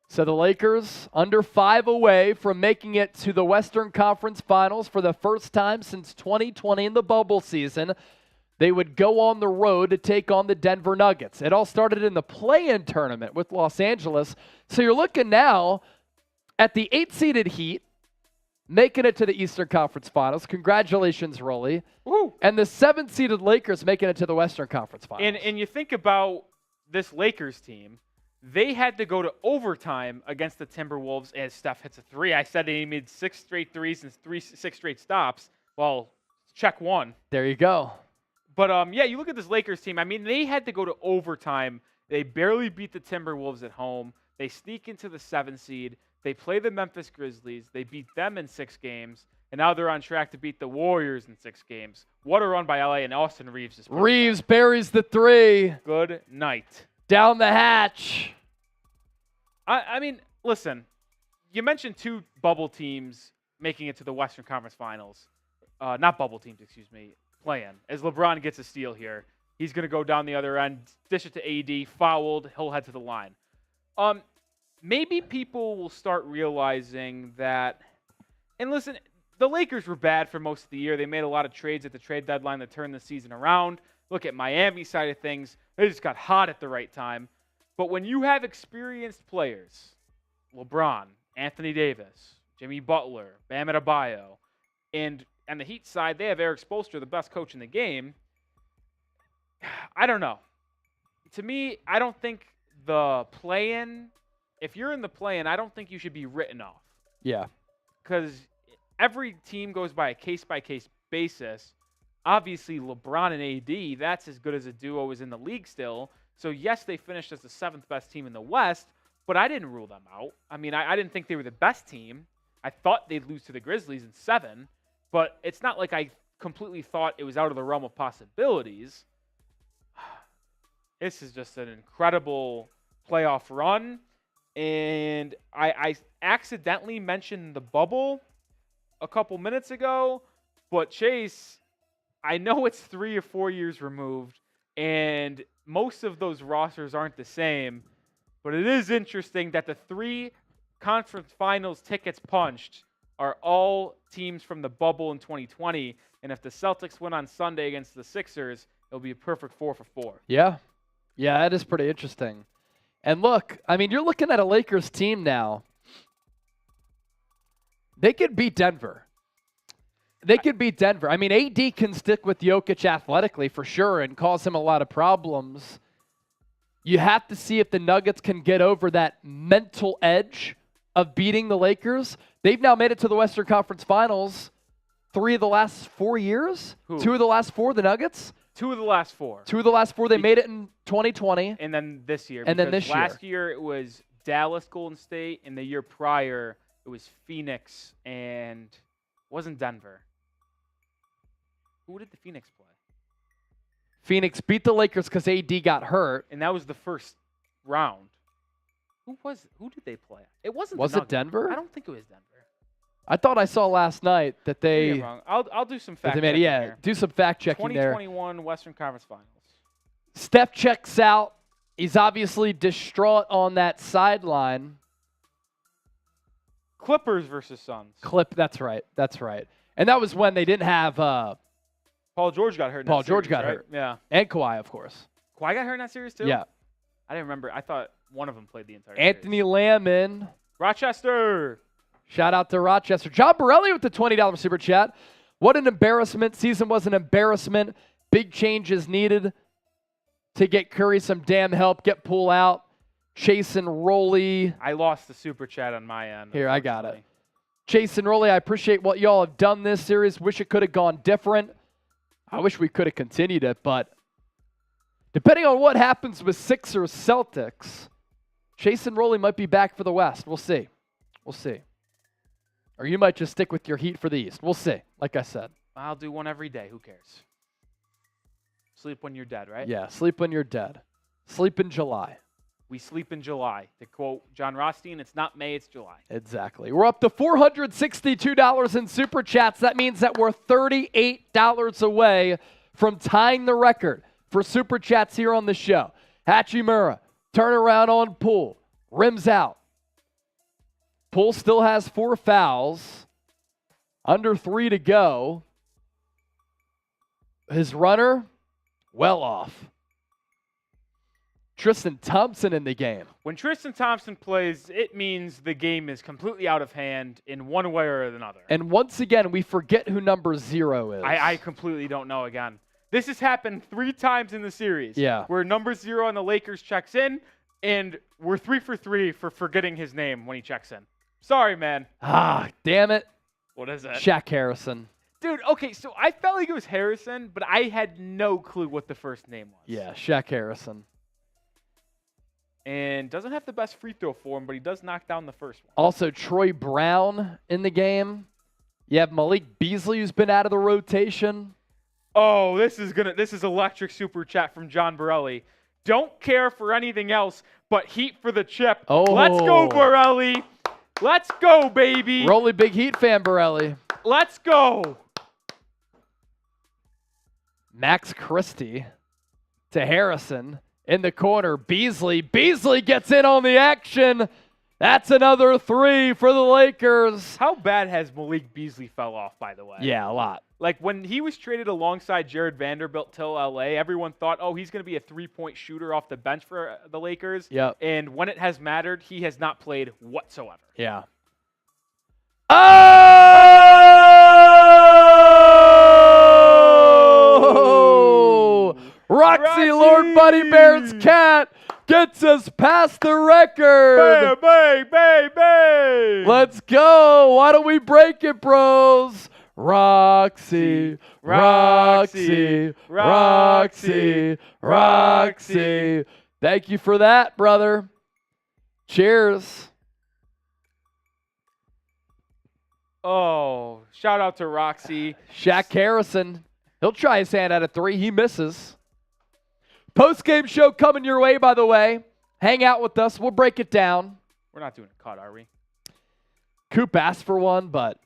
[SPEAKER 1] So the Lakers under 5 away from making it to the Western Conference Finals for the first time since 2020 in the bubble season. They would go on the road to take on the Denver Nuggets. It all started in the play-in tournament with Los Angeles. So you're looking now at the 8-seeded Heat making it to the Eastern Conference Finals. Congratulations, Rolly.
[SPEAKER 2] Woo.
[SPEAKER 1] And the 7-seeded Lakers making it to the Western Conference Finals.
[SPEAKER 2] And you think about this Lakers team, they had to go to overtime against the Timberwolves as Steph hits a 3. I said he made 6 straight threes and 6 straight stops. Well, check one.
[SPEAKER 1] There you go.
[SPEAKER 2] But, yeah, you look at this Lakers team. I mean, they had to go to overtime. They barely beat the Timberwolves at home. They sneak into the 7 seed. They play the Memphis Grizzlies. They beat them in 6 games. And now they're on track to beat the Warriors in 6 games. What a run by LA, and Austin Reeves is
[SPEAKER 1] Reeves buries the 3.
[SPEAKER 2] Good night.
[SPEAKER 1] Down the hatch.
[SPEAKER 2] I mean, listen, you mentioned 2 bubble teams making it to the Western Conference Finals. Not bubble teams, excuse me, play-in, as LeBron gets a steal here. He's going to go down the other end, dish it to AD, fouled, he'll head to the line. Maybe people will start realizing that, and listen, the Lakers were bad for most of the year. They made a lot of trades at the trade deadline that turned the season around. Look at Miami side of things. They just got hot at the right time. But when you have experienced players, LeBron, Anthony Davis, Jimmy Butler, Bam Adebayo, and on the Heat side, they have Eric Spoelstra, the best coach in the game. I don't know. To me, I don't think the play-in, if you're in the play-in, I don't think you should be written off.
[SPEAKER 1] Yeah.
[SPEAKER 2] Because every team goes by a case-by-case basis. Obviously, LeBron and AD, that's as good as a duo as in the league still. So, yes, they finished as the 7th best team in the West, but I didn't rule them out. I mean, I didn't think they were the best team. I thought they'd lose to the Grizzlies in 7, but it's not like I completely thought it was out of the realm of possibilities. This is just an incredible playoff run, and I accidentally mentioned the bubble a couple minutes ago, but Chase, I know it's 3 or 4 years removed, and most of those rosters aren't the same, but it is interesting that the 3 conference finals tickets punched are all teams from the bubble in 2020, and if the Celtics win on Sunday against the Sixers, it'll be a perfect 4 for 4.
[SPEAKER 1] Yeah. Yeah, that is pretty interesting. And look, I mean, you're looking at a Lakers team now. They could beat Denver. They could beat Denver. I mean, AD can stick with Jokic athletically for sure and cause him a lot of problems. You have to see if the Nuggets can get over that mental edge of beating the Lakers. They've now made it to the Western Conference Finals 3 of the last 4 years.
[SPEAKER 2] Who?
[SPEAKER 1] 2 of the last 4, the Nuggets.
[SPEAKER 2] 2 of the last 4.
[SPEAKER 1] 2 of the last 4. They made it in 2020.
[SPEAKER 2] And then this year.
[SPEAKER 1] And then this
[SPEAKER 2] last year it was Dallas, Golden State, and the year prior it was Phoenix and wasn't Denver. Who did the Phoenix play?
[SPEAKER 1] Phoenix beat the Lakers because AD got hurt.
[SPEAKER 2] And that was the first round. Who did they play? It wasn't.
[SPEAKER 1] Was it Denver?
[SPEAKER 2] I don't think it was Denver.
[SPEAKER 1] I thought I saw last night that they.
[SPEAKER 2] Maybe I'm wrong. I'll do some fact
[SPEAKER 1] checking.
[SPEAKER 2] checking.
[SPEAKER 1] Yeah,
[SPEAKER 2] here.
[SPEAKER 1] do some fact checking there.
[SPEAKER 2] 2021 Western Conference Finals.
[SPEAKER 1] Steph checks out. He's obviously distraught on that sideline.
[SPEAKER 2] Clippers versus Suns.
[SPEAKER 1] That's right. That's right. And that was when they didn't have
[SPEAKER 2] Paul George got hurt.
[SPEAKER 1] Paul George got hurt.
[SPEAKER 2] Yeah.
[SPEAKER 1] And Kawhi, of course.
[SPEAKER 2] Kawhi got hurt in that series too?
[SPEAKER 1] Yeah.
[SPEAKER 2] I didn't remember. I thought one of them played the entire
[SPEAKER 1] Anthony
[SPEAKER 2] series.
[SPEAKER 1] Lamb in.
[SPEAKER 2] Rochester.
[SPEAKER 1] Shout out to Rochester. John Borelli with the $20 super chat. What an embarrassment. Season was an embarrassment. Big changes needed to get Curry some damn help. Get Poole out. Chase and Rolly.
[SPEAKER 2] I lost the super chat on my end.
[SPEAKER 1] Here, I got it. Chase and Rolly, I appreciate what y'all have done this series. Wish it could have gone different. I wish we could have continued it, but depending on what happens with Sixers Celtics, Chase and Rolly might be back for the West. We'll see. We'll see. Or you might just stick with your Heat for the East. We'll see, like I said.
[SPEAKER 2] I'll do one every day. Who cares? Sleep when you're dead, right?
[SPEAKER 1] Yeah, sleep when you're dead. Sleep in July.
[SPEAKER 2] We sleep in July. To quote John Rothstein, it's not May, it's July.
[SPEAKER 1] Exactly. We're up to $462 in Super Chats. That means that we're $38 away from tying the record for Super Chats here on the show. Hachimura, turnaround on Poole. Rims out. Poole still has 4 fouls. Under 3 to go. His runner, well off. Tristan Thompson in the game.
[SPEAKER 2] When Tristan Thompson plays, it means the game is completely out of hand in one way or another.
[SPEAKER 1] And once again, we forget who number 0 is.
[SPEAKER 2] I completely don't know again. This has happened 3 times in the series.
[SPEAKER 1] Yeah.
[SPEAKER 2] Where number 0 on the Lakers checks in, and we're 3 for 3 for forgetting his name when he checks in. Sorry, man.
[SPEAKER 1] Ah, damn it.
[SPEAKER 2] What is it?
[SPEAKER 1] Shaq Harrison.
[SPEAKER 2] Dude, okay, so I felt like it was Harrison, but I had no clue what the first name was.
[SPEAKER 1] Yeah, Shaq Harrison.
[SPEAKER 2] And doesn't have the best free throw for him, but he does knock down the first one.
[SPEAKER 1] Also, Troy Brown in the game. You have Malik Beasley, who's been out of the rotation.
[SPEAKER 2] Oh, this is electric super chat from John Borelli. Don't care for anything else but Heat for the chip.
[SPEAKER 1] Oh.
[SPEAKER 2] Let's go, Borelli. Let's go, baby.
[SPEAKER 1] Rolly big Heat fan, Borelli.
[SPEAKER 2] Let's go.
[SPEAKER 1] Max Christie. to Harrison. In the corner, Beasley. Beasley gets in on the action. That's another 3 for the Lakers.
[SPEAKER 2] How bad has Malik Beasley fell off, by the way?
[SPEAKER 1] Yeah, a lot.
[SPEAKER 2] Like, when he was traded alongside Jared Vanderbilt till LA, everyone thought, oh, he's going to be a three-point shooter off the bench for the Lakers.
[SPEAKER 1] Yep.
[SPEAKER 2] And when it has mattered, he has not played whatsoever.
[SPEAKER 1] Yeah. Oh! Roxy Lord Buddy Bear's cat gets us past the record.
[SPEAKER 2] Bang, bang, bang, bang.
[SPEAKER 1] Let's go. Why don't we break it, bros? Roxy, Roxy, Roxy, Roxy. Thank you for that, brother. Cheers.
[SPEAKER 2] Oh, shout out to Roxy.
[SPEAKER 1] Shaq Harrison. He'll try his hand at a 3. He misses. Post-game show coming your way, by the way. Hang out with us. We'll break it down.
[SPEAKER 2] We're not doing a cut, are we?
[SPEAKER 1] Coop asked for one, but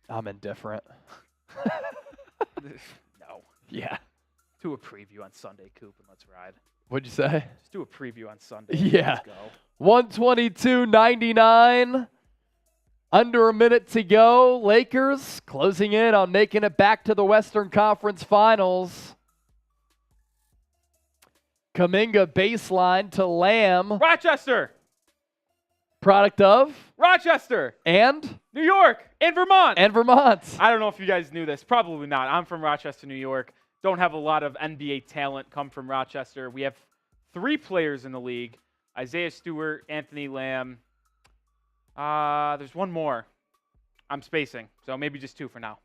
[SPEAKER 1] I'm indifferent.
[SPEAKER 2] No.
[SPEAKER 1] Yeah.
[SPEAKER 2] Do a preview on Sunday, Coop, and let's ride.
[SPEAKER 1] What'd you say?
[SPEAKER 2] Just do a preview on Sunday.
[SPEAKER 1] Yeah.
[SPEAKER 2] Let's go.
[SPEAKER 1] 122-99. Under a minute to go. Lakers closing in on making it back to the Western Conference Finals. Kuminga baseline to Lamb.
[SPEAKER 2] Rochester.
[SPEAKER 1] Product of?
[SPEAKER 2] Rochester.
[SPEAKER 1] And?
[SPEAKER 2] New York. And Vermont.
[SPEAKER 1] And Vermont.
[SPEAKER 2] I don't know if you guys knew this. Probably not. I'm from Rochester, New York. Don't have a lot of NBA talent come from Rochester. We have 3 players in the league. Isaiah Stewart, Anthony Lamb. There's one more. I'm spacing, so maybe just 2 for now.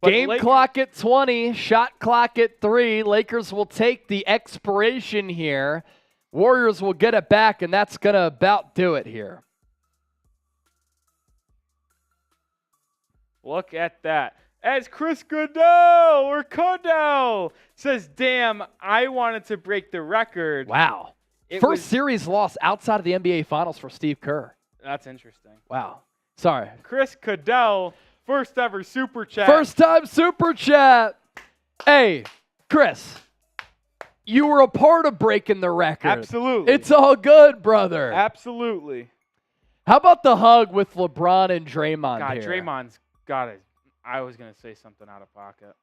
[SPEAKER 2] But
[SPEAKER 1] Game clock at 20, shot clock at 3. Lakers will take the expiration here. Warriors will get it back, and that's going to about do it here.
[SPEAKER 2] Look at that. As Chris Goodell says, damn, I wanted to break the record.
[SPEAKER 1] Wow. First series loss outside of the NBA Finals for Steve Kerr.
[SPEAKER 2] That's interesting.
[SPEAKER 1] Wow. Sorry.
[SPEAKER 2] Chris Goodell, first ever super chat.
[SPEAKER 1] First time super chat. Hey, Chris, you were a part of breaking the record.
[SPEAKER 2] Absolutely.
[SPEAKER 1] It's all good, brother.
[SPEAKER 2] Absolutely.
[SPEAKER 1] How about the hug with LeBron and Draymond
[SPEAKER 2] God,
[SPEAKER 1] here?
[SPEAKER 2] Draymond's got it. I was going to say something out of pocket.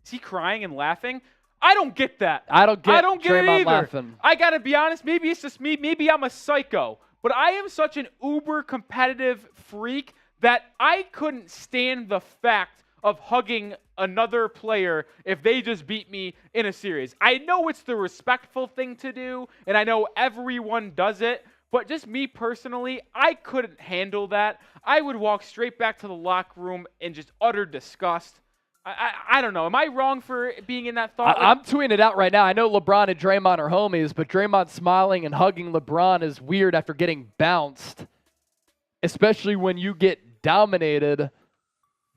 [SPEAKER 2] Is he crying and laughing? I don't get that.
[SPEAKER 1] I don't get
[SPEAKER 2] it
[SPEAKER 1] Draymond
[SPEAKER 2] either.
[SPEAKER 1] laughing.
[SPEAKER 2] I got to be honest. Maybe it's just me. Maybe I'm a psycho. But I am such an uber competitive freak that I couldn't stand the fact of hugging another player if they just beat me in a series. I know it's the respectful thing to do, and I know everyone does it, but just me personally, I couldn't handle that. I would walk straight back to the locker room in just utter disgust. I don't know. Am I wrong for being in that thought?
[SPEAKER 1] I'm tweeting it out right now. I know LeBron and Draymond are homies, but Draymond smiling and hugging LeBron is weird after getting bounced, especially when you get dominated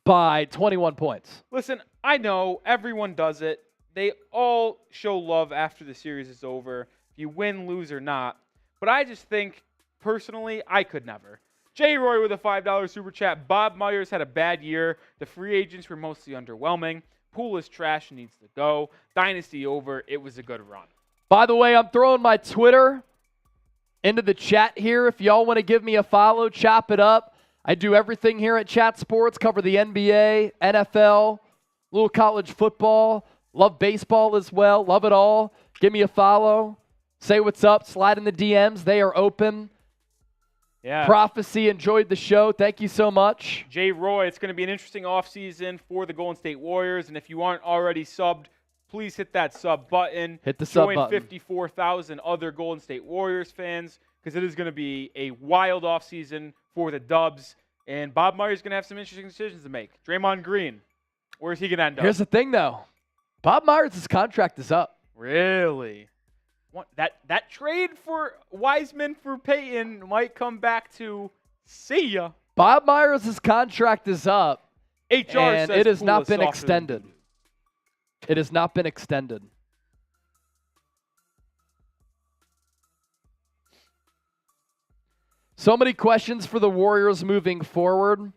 [SPEAKER 1] by 21 points.
[SPEAKER 2] Listen, I know everyone does it. They all show love after the series is over, if you win, lose, or not. But I just think, personally, I could never. J. Roy with a $5 super chat. Bob Myers had a bad year. The free agents were mostly underwhelming. Poole is trash and needs to go. Dynasty over. It was a good run.
[SPEAKER 1] By the way, I'm throwing my Twitter into the chat here. If y'all want to give me a follow, chop it up. I do everything here at Chat Sports. Cover the NBA, NFL, little college football. Love baseball as well. Love it all. Give me a follow. Say what's up. Slide in the DMs. They are open.
[SPEAKER 2] Yeah.
[SPEAKER 1] Prophecy enjoyed the show. Thank you so much.
[SPEAKER 2] Jay Roy, it's going to be an interesting offseason for the Golden State Warriors. And if you aren't already subbed, please hit that sub button.
[SPEAKER 1] Hit the sub
[SPEAKER 2] button.
[SPEAKER 1] button.
[SPEAKER 2] Join 54,000 other Golden State Warriors fans because it is going to be a wild offseason for the Dubs. And Bob Myers is going to have some interesting decisions to make. Draymond Green, where's he going to end up?
[SPEAKER 1] Here's the thing, though. Bob Myers' contract is up.
[SPEAKER 2] Really? That trade for Wiseman for Payton might come back to see ya.
[SPEAKER 1] Bob Myers' contract is up,
[SPEAKER 2] HR
[SPEAKER 1] and
[SPEAKER 2] says
[SPEAKER 1] it has
[SPEAKER 2] Poole
[SPEAKER 1] not
[SPEAKER 2] is
[SPEAKER 1] been
[SPEAKER 2] softer
[SPEAKER 1] extended.
[SPEAKER 2] than
[SPEAKER 1] It has not been extended. So many questions for the Warriors moving forward.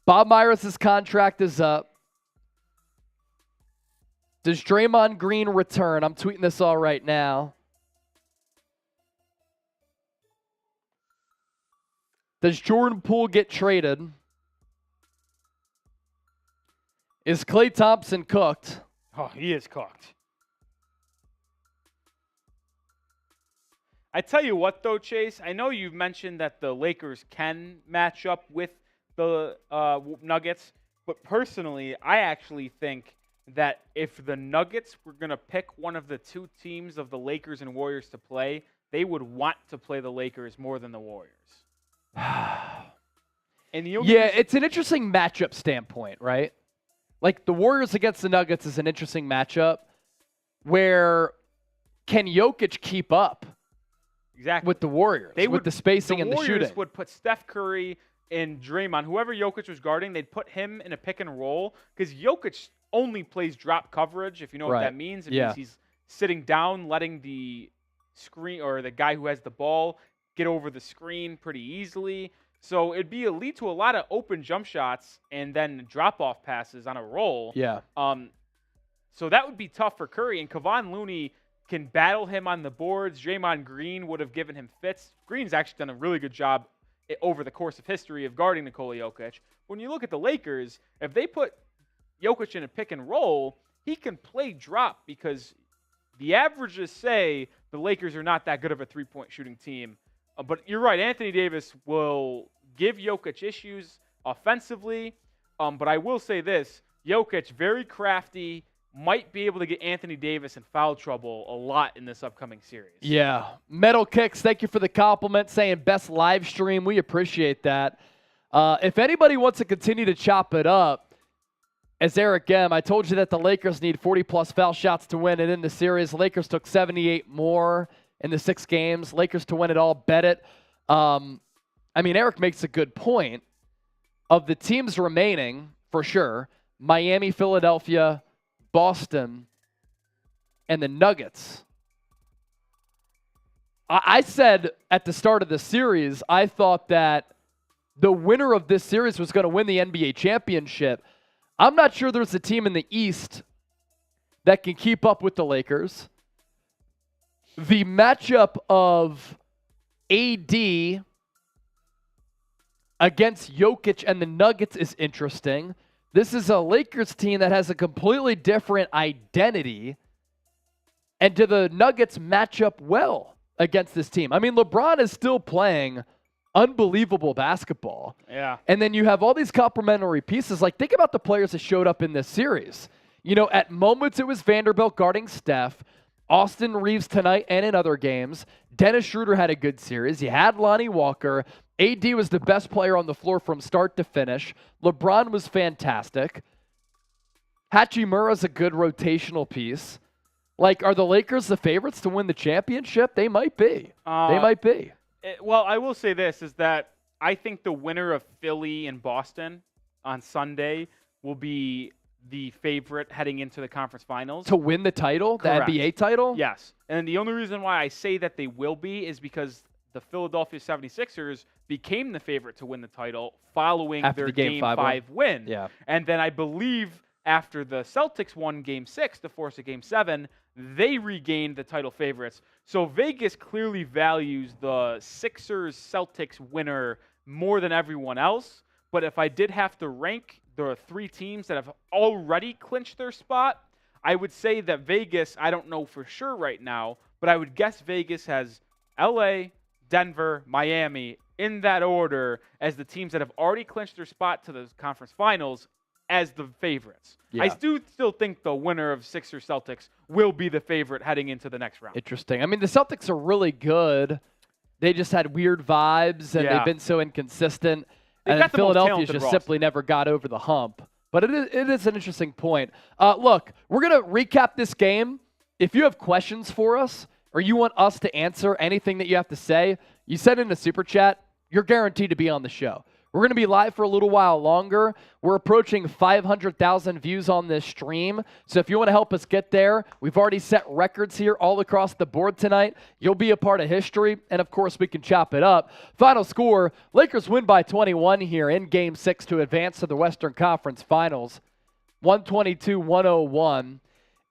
[SPEAKER 1] Bob Myers' contract is up. Does Draymond Green return? I'm tweeting this all right now. Does Jordan Poole get traded? Is Klay Thompson cooked?
[SPEAKER 2] Oh, he is cooked. I tell you what, though, Chase, I know you've mentioned that the Lakers can match up with the Nuggets, but personally, I actually think that if the Nuggets were going to pick one of the two teams of the Lakers and Warriors to play, they would want to play the Lakers more than the Warriors. And
[SPEAKER 1] it's an interesting matchup standpoint, right? Like the Warriors against the Nuggets is an interesting matchup where can Jokic keep up with the Warriors, with the spacing and the shooting?
[SPEAKER 2] The Warriors would put Steph Curry and Draymond, whoever Jokic was guarding, they'd put him in a pick and roll because Jokic only plays drop coverage, if you know what that means. It means he's sitting down, letting the screen or the guy who has the ball get over the screen pretty easily. So it'd be a lead to a lot of open jump shots and then drop-off passes on a roll.
[SPEAKER 1] Yeah.
[SPEAKER 2] So that would be tough for Curry. And Kevon Looney can battle him on the boards. Draymond Green would have given him fits. Green's actually done a really good job over the course of history of guarding Nikola Jokic. When you look at the Lakers, if they put Jokic in a pick and roll, he can play drop because the averages say the Lakers are not that good of a three-point shooting team. But you're right, Anthony Davis will give Jokic issues offensively. But I will say this, Jokic, very crafty, might be able to get Anthony Davis in foul trouble a lot in this upcoming series.
[SPEAKER 1] Yeah. Metal Kicks, thank you for the compliment, saying best live stream. We appreciate that. If anybody wants to continue to chop it up, as Eric M., I told you that the Lakers need 40-plus foul shots to win, and in the series, Lakers took 78 more in the 6 games. Lakers to win it all, bet it. Eric makes a good point. Of the teams remaining, for sure, Miami, Philadelphia, Boston, and the Nuggets. I said at the start of the series, I thought that the winner of this series was going to win the NBA championship. I'm not sure there's a team in the East that can keep up with the Lakers. The matchup of AD against Jokic and the Nuggets is interesting. This is a Lakers team that has a completely different identity. And do the Nuggets match up well against this team? I mean, LeBron is still playing unbelievable basketball.
[SPEAKER 2] Yeah.
[SPEAKER 1] And then you have all these complementary pieces. Like, think about the players that showed up in this series. You know, at moments it was Vanderbilt guarding Steph. Austin Reeves tonight and in other games. Dennis Schroeder had a good series. You had Lonnie Walker. AD was the best player on the floor from start to finish. LeBron was fantastic. Hachimura's a good rotational piece. Like, are the Lakers the favorites to win the championship? They might be. They might be.
[SPEAKER 2] Well, I will say this, is that I think the winner of Philly and Boston on Sunday will be the favorite heading into the conference finals.
[SPEAKER 1] To win the title?
[SPEAKER 2] Correct.
[SPEAKER 1] The NBA title?
[SPEAKER 2] Yes. And the only reason why I say that they will be is because the Philadelphia 76ers became the favorite to win the title following
[SPEAKER 1] after
[SPEAKER 2] their
[SPEAKER 1] the
[SPEAKER 2] Game 5 win.
[SPEAKER 1] Yeah.
[SPEAKER 2] And then I believe after the Celtics won Game 6 to force a Game 7, they regained the title favorites. So Vegas clearly values the Sixers-Celtics winner more than everyone else. But if I did have to rank the 3 teams that have already clinched their spot, I would say that Vegas, I don't know for sure right now, but I would guess Vegas has LA, Denver, Miami in that order as the teams that have already clinched their spot to the conference finals as the favorites.
[SPEAKER 1] Yeah.
[SPEAKER 2] I do still think the winner of Sixers Celtics will be the favorite heading into the next round.
[SPEAKER 1] Interesting. I mean, the Celtics are really good. They just had weird vibes, and they've been so inconsistent. And then Philadelphia just simply never got over the hump. But it is an interesting point. Look, we're going to recap this game. If you have questions for us or you want us to answer anything that you have to say, you send in a super chat, you're guaranteed to be on the show. We're going to be live for a little while longer. We're approaching 500,000 views on this stream. So if you want to help us get there, we've already set records here all across the board tonight. You'll be a part of history. And of course, we can chop it up. Final score, Lakers win by 21 here in Game 6 to advance to the Western Conference Finals. 122-101.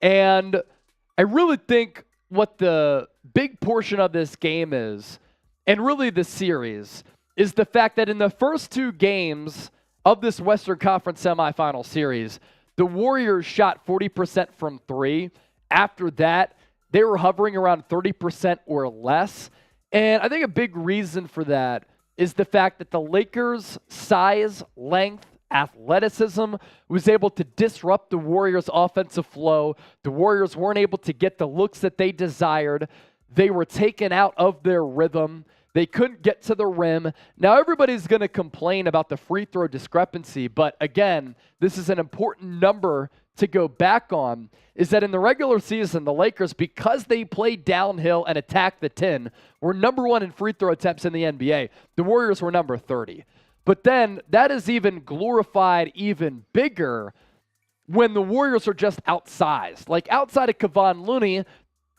[SPEAKER 1] And I really think what the big portion of this game is, and really the series, is the fact that in the first 2 games of this Western Conference Semifinal series, the Warriors shot 40% from 3. After that, they were hovering around 30% or less. And I think a big reason for that is the fact that the Lakers' size, length, athleticism was able to disrupt the Warriors' offensive flow. The Warriors weren't able to get the looks that they desired. They were taken out of their rhythm. They couldn't get to the rim. Now everybody's going to complain about the free throw discrepancy, but again, this is an important number to go back on, is that in the regular season, the Lakers, because they played downhill and attacked the 10, were number 1 in free throw attempts in the NBA. The Warriors were number 30. But then that is even glorified even bigger when the Warriors are just outsized. Like outside of Kevon Looney,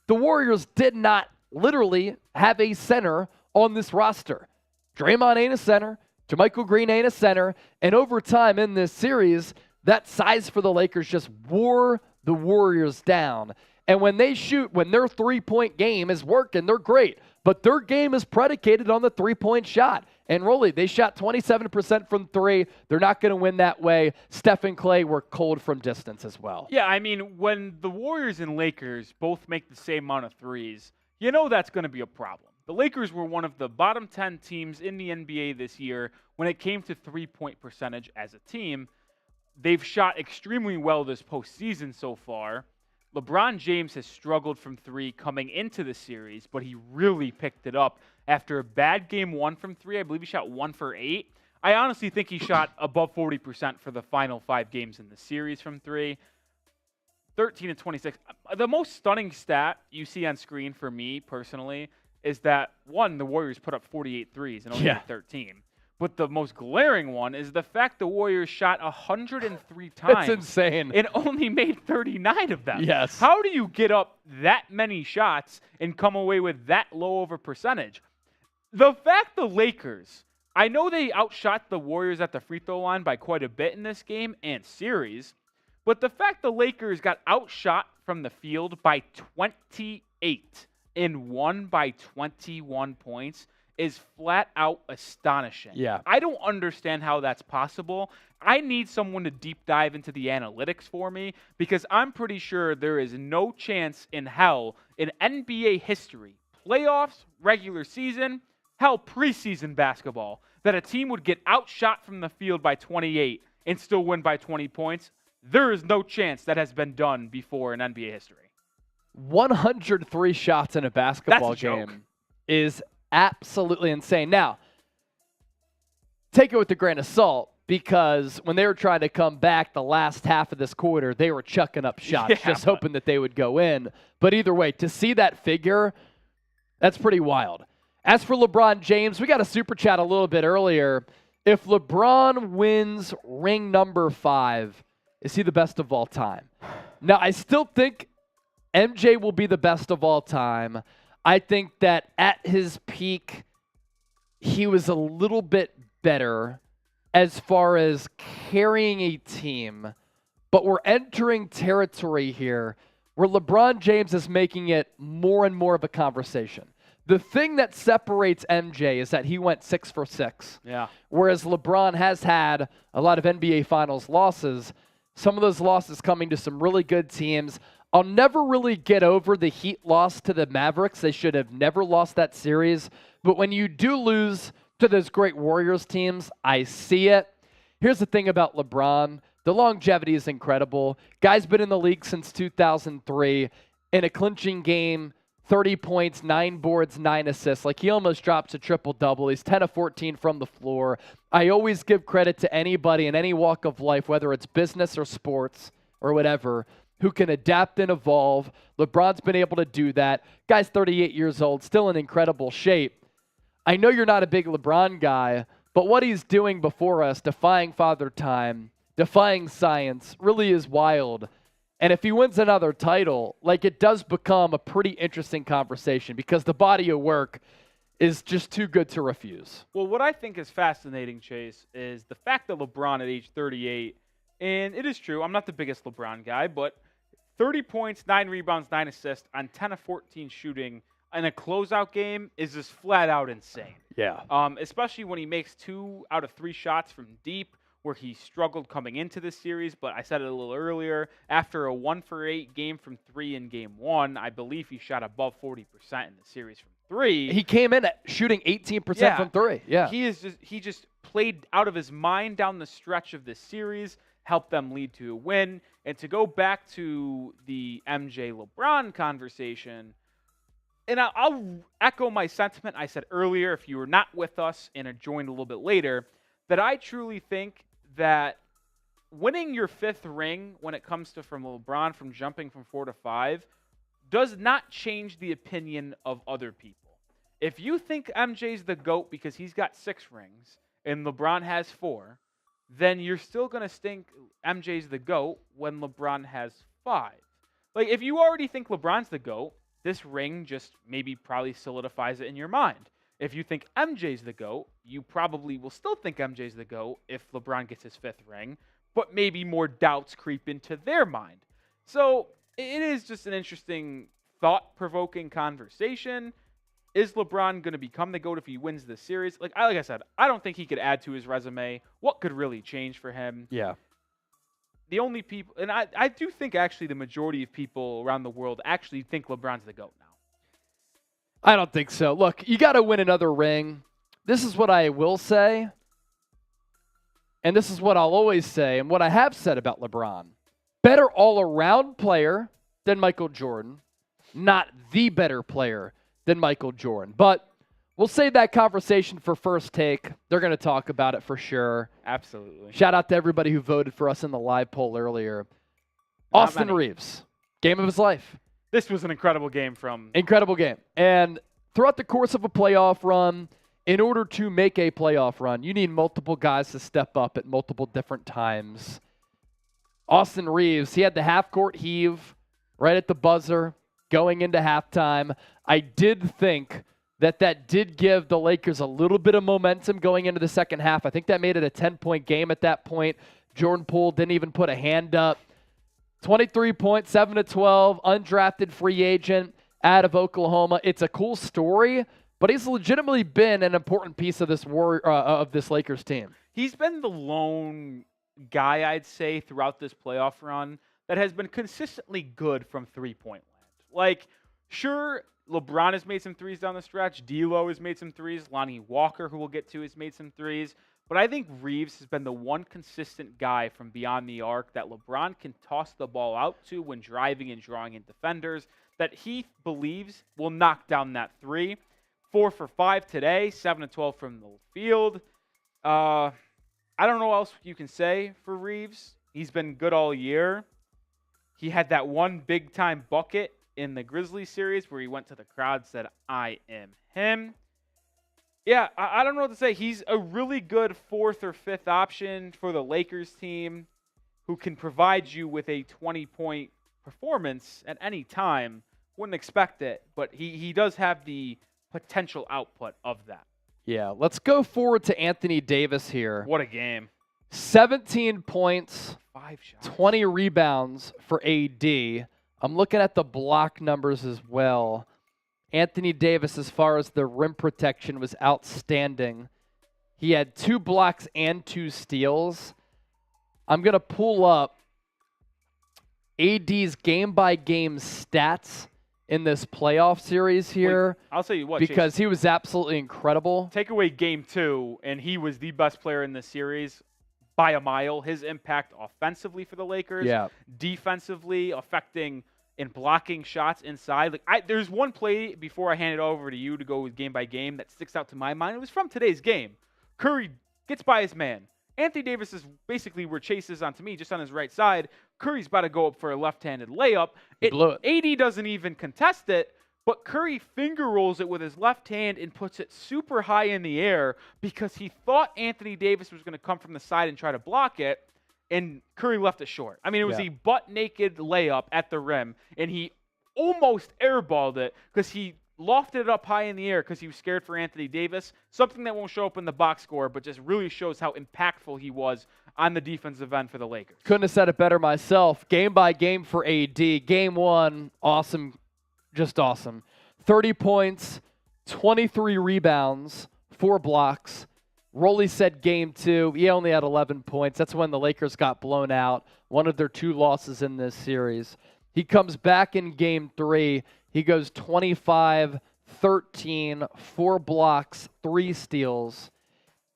[SPEAKER 1] the Warriors did not literally have a center on this roster. Draymond ain't a center. JaMychal Green ain't a center. And over time in this series, that size for the Lakers just wore the Warriors down. And when they shoot, when their three-point game is working, they're great. But their game is predicated on the three-point shot. And really, they shot 27% from 3. They're not going to win that way. Steph and Klay were cold from distance as well.
[SPEAKER 2] Yeah, I mean, when the Warriors and Lakers both make the same amount of threes, you know that's going to be a problem. The Lakers were one of the bottom 10 teams in the NBA this year when it came to three-point percentage as a team. They've shot extremely well this postseason so far. LeBron James has struggled from 3 coming into the series, but he really picked it up after a bad game 1 from 3. I believe he shot 1 for 8. I honestly think he shot above 40% for the final 5 games in the series from 3. 13 and 26. The most stunning stat you see on screen for me personally is that, 1, the Warriors put up 48 threes and only made 13. But the most glaring one is the fact the Warriors shot 103 times.
[SPEAKER 1] That's insane.
[SPEAKER 2] And only made 39 of them.
[SPEAKER 1] Yes.
[SPEAKER 2] How do you get up that many shots and come away with that low of a percentage? The fact the Lakers, I know they outshot the Warriors at the free throw line by quite a bit in this game and series, but the fact the Lakers got outshot from the field by 28 and won by 21 points is flat out astonishing.
[SPEAKER 1] Yeah.
[SPEAKER 2] I don't understand how that's possible. I need someone to deep dive into the analytics for me because I'm pretty sure there is no chance in hell in NBA history, playoffs, regular season, hell, preseason basketball, that a team would get outshot from the field by 28 and still win by 20 points. There is no chance that has been done before in NBA history.
[SPEAKER 1] 103 shots in a basketball game is absolutely insane. Now, take it with a grain of salt because when they were trying to come back the last half of this quarter, they were chucking up shots, just hoping that they would go in. But either way, to see that figure, that's pretty wild. As for LeBron James, we got a super chat a little bit earlier. If LeBron wins ring number 5, is he the best of all time? Now, I still think MJ will be the best of all time. I think that at his peak, he was a little bit better as far as carrying a team. But we're entering territory here where LeBron James is making it more and more of a conversation. The thing that separates MJ is that he went 6 for 6.
[SPEAKER 2] Yeah.
[SPEAKER 1] Whereas LeBron has had a lot of NBA Finals losses. Some of those losses coming to some really good teams. I'll never really get over the Heat loss to the Mavericks. They should have never lost that series. But when you do lose to those great Warriors teams, I see it. Here's the thing about LeBron. The longevity is incredible. Guy's been in the league since 2003. In a clinching game, 30 points, 9 boards, 9 assists. Like, he almost drops a triple-double. He's 10 of 14 from the floor. I always give credit to anybody in any walk of life, whether it's business or sports or whatever, who can adapt and evolve. LeBron's been able to do that. Guy's 38 years old, still in incredible shape. I know you're not a big LeBron guy, But what he's doing before us, defying Father Time, defying science, really is wild. And if he wins another title, like, it does become a pretty interesting conversation because the body of work is just too good to refuse.
[SPEAKER 2] Well, what I think is fascinating, Chase, is the fact that LeBron at age 38, and it is true, I'm not the biggest LeBron guy, but 30 points, 9 rebounds, 9 assists on 10 of 14 shooting in a closeout game is just flat out insane.
[SPEAKER 1] Yeah.
[SPEAKER 2] Especially when he makes 2 out of 3 shots from deep, where he struggled coming into this series. But I said it a little earlier, after a 1-for-8 game from 3 in Game 1, I believe he shot above 40% in the series from 3.
[SPEAKER 1] He came in at shooting 18% from 3. Yeah.
[SPEAKER 2] He just played out of his mind down the stretch of this series, helped them lead to a win. And to go back to the MJ LeBron conversation, and I'll echo my sentiment I said earlier, if you were not with us and had joined a little bit later, that I truly think that winning your 5th ring when it comes to from LeBron, from jumping from 4 to 5, does not change the opinion of other people. If you think MJ's the GOAT because he's got 6 rings and LeBron has 4, then you're still going to think MJ's the GOAT when LeBron has 5. Like, if you already think LeBron's the GOAT, this ring just probably solidifies it in your mind. If you think MJ's the GOAT, you probably will still think MJ's the GOAT if LeBron gets his 5th ring, but maybe more doubts creep into their mind. So it is just an interesting, thought-provoking conversation. Is LeBron going to become the GOAT if he wins this series? Like I said, I don't think he could add to his resume. What could really change for him?
[SPEAKER 1] Yeah.
[SPEAKER 2] The only people, and I do think actually the majority of people around the world actually think LeBron's the GOAT now.
[SPEAKER 1] I don't think so. Look, you got to win another ring. This is what I will say, and this is what I'll always say, and what I have said about LeBron. Better all-around player than Michael Jordan, not the better player than Michael Jordan. But we'll save that conversation for First Take. They're going to talk about it for sure.
[SPEAKER 2] Absolutely.
[SPEAKER 1] Shout out to everybody who voted for us in the live poll earlier. Austin Reeves, game of his life.
[SPEAKER 2] This was an incredible game from...
[SPEAKER 1] Incredible game. And throughout the course of a playoff run, in order to make a playoff run, you need multiple guys to step up at multiple different times. Austin Reeves, he had the half-court heave right at the buzzer going into halftime. I did think that did give the Lakers a little bit of momentum going into the second half. I think that made it a 10-point game at that point. Jordan Poole didn't even put a hand up. 23 points, 7 to 12, undrafted free agent out of Oklahoma. It's a cool story, but he's legitimately been an important piece of this Lakers team.
[SPEAKER 2] He's been the lone guy, I'd say, throughout this playoff run that has been consistently good from three-point land. Like, sure, LeBron has made some threes down the stretch. D'Lo has made some threes. Lonnie Walker, who we'll get to, has made some threes. But I think Reeves has been the one consistent guy from beyond the arc that LeBron can toss the ball out to when driving and drawing in defenders that he believes will knock down that three. 4 for 5 today, 7 to 12 from the field. I don't know what else you can say for Reeves. He's been good all year. He had that one big-time bucket in the Grizzlies series where he went to the crowd and said, "I am him." Yeah, I don't know what to say. He's a really good 4th or 5th option for the Lakers team who can provide you with a 20-point performance at any time. Wouldn't expect it, but he does have the potential output of that.
[SPEAKER 1] Yeah, let's go forward to Anthony Davis here.
[SPEAKER 2] What a game.
[SPEAKER 1] 17 points,
[SPEAKER 2] 5 shots.
[SPEAKER 1] 20 rebounds for AD. I'm looking at the block numbers as well. Anthony Davis, as far as the rim protection, was outstanding. He had 2 blocks and 2 steals. I'm going to pull up AD's game-by-game stats in this playoff series here.
[SPEAKER 2] Wait, I'll tell you what,
[SPEAKER 1] because
[SPEAKER 2] Chase,
[SPEAKER 1] he was absolutely incredible.
[SPEAKER 2] take away game 2, and he was the best player in the series by a mile. His impact offensively for the Lakers, defensively, affecting and blocking shots inside. There's one play before I hand it over to you to go with game by game that sticks out to my mind. It was from today's game. Curry gets by his man. Anthony Davis is basically where Chase is on to me, just on his right side. Curry's about to go up for a left-handed layup.
[SPEAKER 1] Blew it.
[SPEAKER 2] AD doesn't even contest it. but Curry finger rolls it with his left hand and puts it super high in the air because he thought Anthony Davis was going to come from the side and try to block it, and Curry left it short. I mean, it was a butt-naked layup at the rim, and he almost airballed it because he lofted it up high in the air because he was scared for Anthony Davis, something that won't show up in the box score, but just really shows how impactful he was on the defensive end for the Lakers.
[SPEAKER 1] Couldn't have said it better myself. Game by game for AD. Game 1, awesome, just awesome. 30 points, 23 rebounds, 4 blocks. Rolly said game 2, he only had 11 points. That's when the Lakers got blown out, one of their 2 losses in this series. He comes back in game 3. He goes 25, 13, 4 blocks, 3 steals.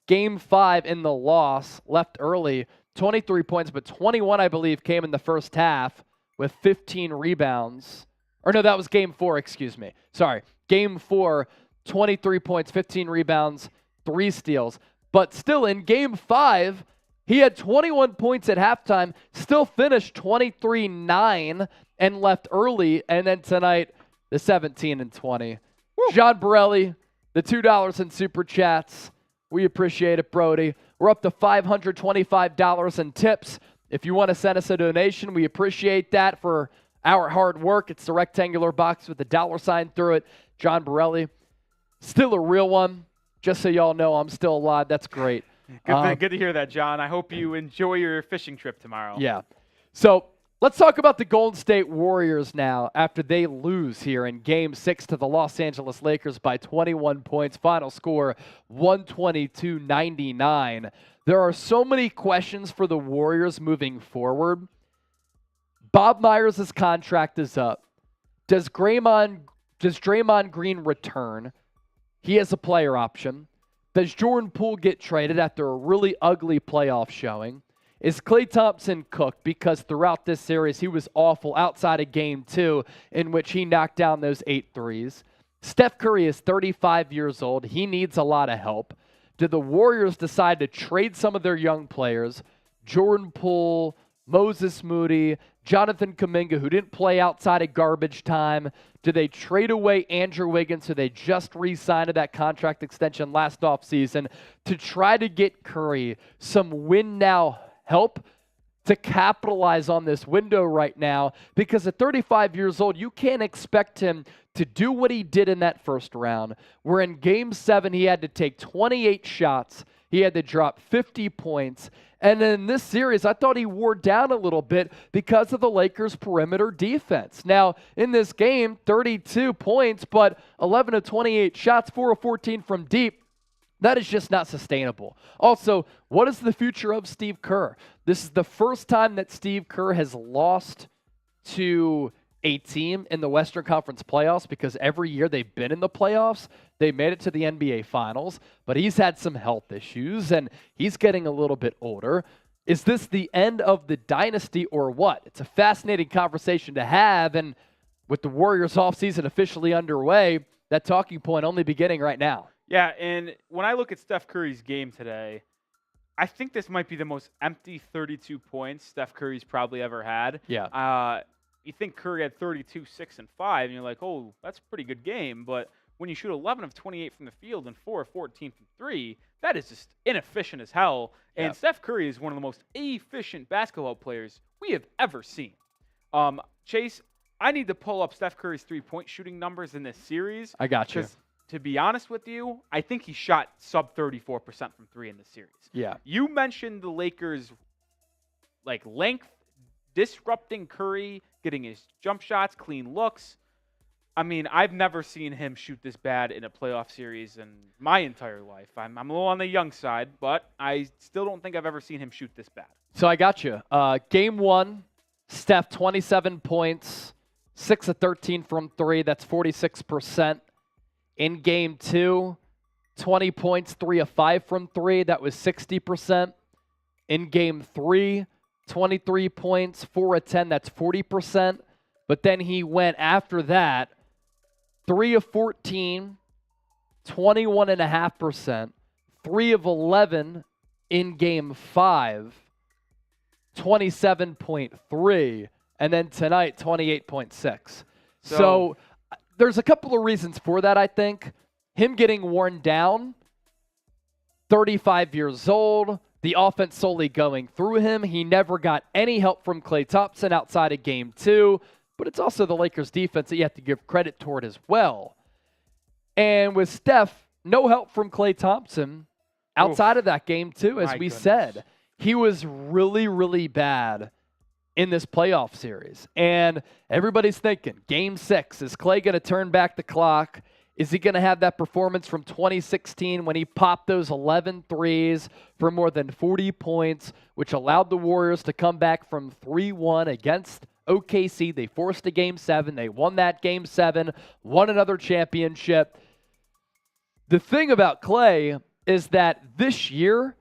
[SPEAKER 1] Game 5 in the loss, left early, 23 points, but 21, I believe, came in the first half with 15 rebounds. Or no, that was game 4, excuse me. Sorry. Game 4, 23 points, 15 rebounds, 3 steals. But still, in game 5, he had 21 points at halftime, still finished 23-9 and left early. And then tonight, the 17 and 20. Woo. John Borelli, the $2 in Super Chats. We appreciate it, Brody. We're up to $525 in tips. If you want to send us a donation, we appreciate that for our hard work. It's the rectangular box with the $sign through it. John Borelli, still a real one. Just so y'all know, I'm still alive. That's great.
[SPEAKER 2] Good to hear that, John. I hope you enjoy your fishing trip tomorrow.
[SPEAKER 1] Yeah. So let's talk about the Golden State Warriors now after they lose here in Game 6 to the Los Angeles Lakers by 21 points. Final score, 122-99. There are so many questions for the Warriors moving forward. Bob Myers' contract is up. Does Draymond Green return? He has a player option. Does Jordan Poole get traded after a really ugly playoff showing? Is Klay Thompson cooked? Because throughout this series, he was awful outside of Game 2, in which he knocked down those 8 threes. Steph Curry is 35 years old. He needs a lot of help. Did the Warriors decide to trade some of their young players? Jordan Poole, Moses Moody, Jonathan Kuminga, who didn't play outside of garbage time. Do they trade away Andrew Wiggins, who they just re-signed to that contract extension last offseason, to try to get Curry some win-now help to capitalize on this window right now? Because at 35 years old, you can't expect him to do what he did in that first round, where in Game 7 he had to take 28 shots, he had to drop 50 points, and in this series, I thought he wore down a little bit because of the Lakers' perimeter defense. Now, in this game, 32 points, but 11 of 28 shots, 4 of 14 from deep. That is just not sustainable. Also, what is the future of Steve Kerr? This is the first time that Steve Kerr has lost to a team in the Western Conference playoffs, because every year they've been in the playoffs, they made it to the NBA Finals, but he's had some health issues, and he's getting a little bit older. Is this the end of the dynasty or what? It's a fascinating conversation to have, and with the Warriors offseason officially underway, that talking point only beginning right now.
[SPEAKER 2] Yeah, and when I look at Steph Curry's game today, I think this might be the most empty 32 points Steph Curry's probably ever had.
[SPEAKER 1] Yeah.
[SPEAKER 2] You think Curry had 32, 6, and 5, and you're like, oh, that's a pretty good game. But when you shoot 11 of 28 from the field and 4 of 14 from 3, that is just inefficient as hell. And
[SPEAKER 1] Yep.
[SPEAKER 2] Steph Curry is one of the most efficient basketball players we have ever seen. Chase, I need to pull up Steph Curry's three-point shooting numbers in this series.
[SPEAKER 1] I got you.
[SPEAKER 2] Because to be honest with you, I think he shot sub 34% from 3 in this series.
[SPEAKER 1] Yeah.
[SPEAKER 2] You mentioned the Lakers' length, disrupting Curry, getting his jump shots, clean looks. I mean, I've never seen him shoot this bad in a playoff series in my entire life. I'm a little on the young side, but I still don't think I've ever seen him shoot this bad.
[SPEAKER 1] So I got you. Game 1, Steph, 27 points, 6 of 13 from 3. That's 46%. In Game 2, 20 points, 3 of 5 from 3. That was 60%. In Game 3, 23 points, 4 of 10. That's 40%. But then he went after that, 3 of 14, 21.5%. 3 of 11 in Game 5, 27.3. And then tonight, 28.6. So there's a couple of reasons for that, I think. Him getting worn down, 35 years old, the offense solely going through him. He never got any help from Klay Thompson outside of Game 2, but it's also the Lakers' defense that you have to give credit toward as well. And with Steph, no help from Klay Thompson outside of that Game 2, as we said. He was really, really bad in this playoff series. And everybody's thinking, Game 6, is Klay going to turn back the clock? Is he going to have that performance from 2016 when he popped those 11 threes for more than 40 points, which allowed the Warriors to come back from 3-1 against OKC? They forced a Game 7. They won that Game 7, won another championship. The thing about Klay is that this year,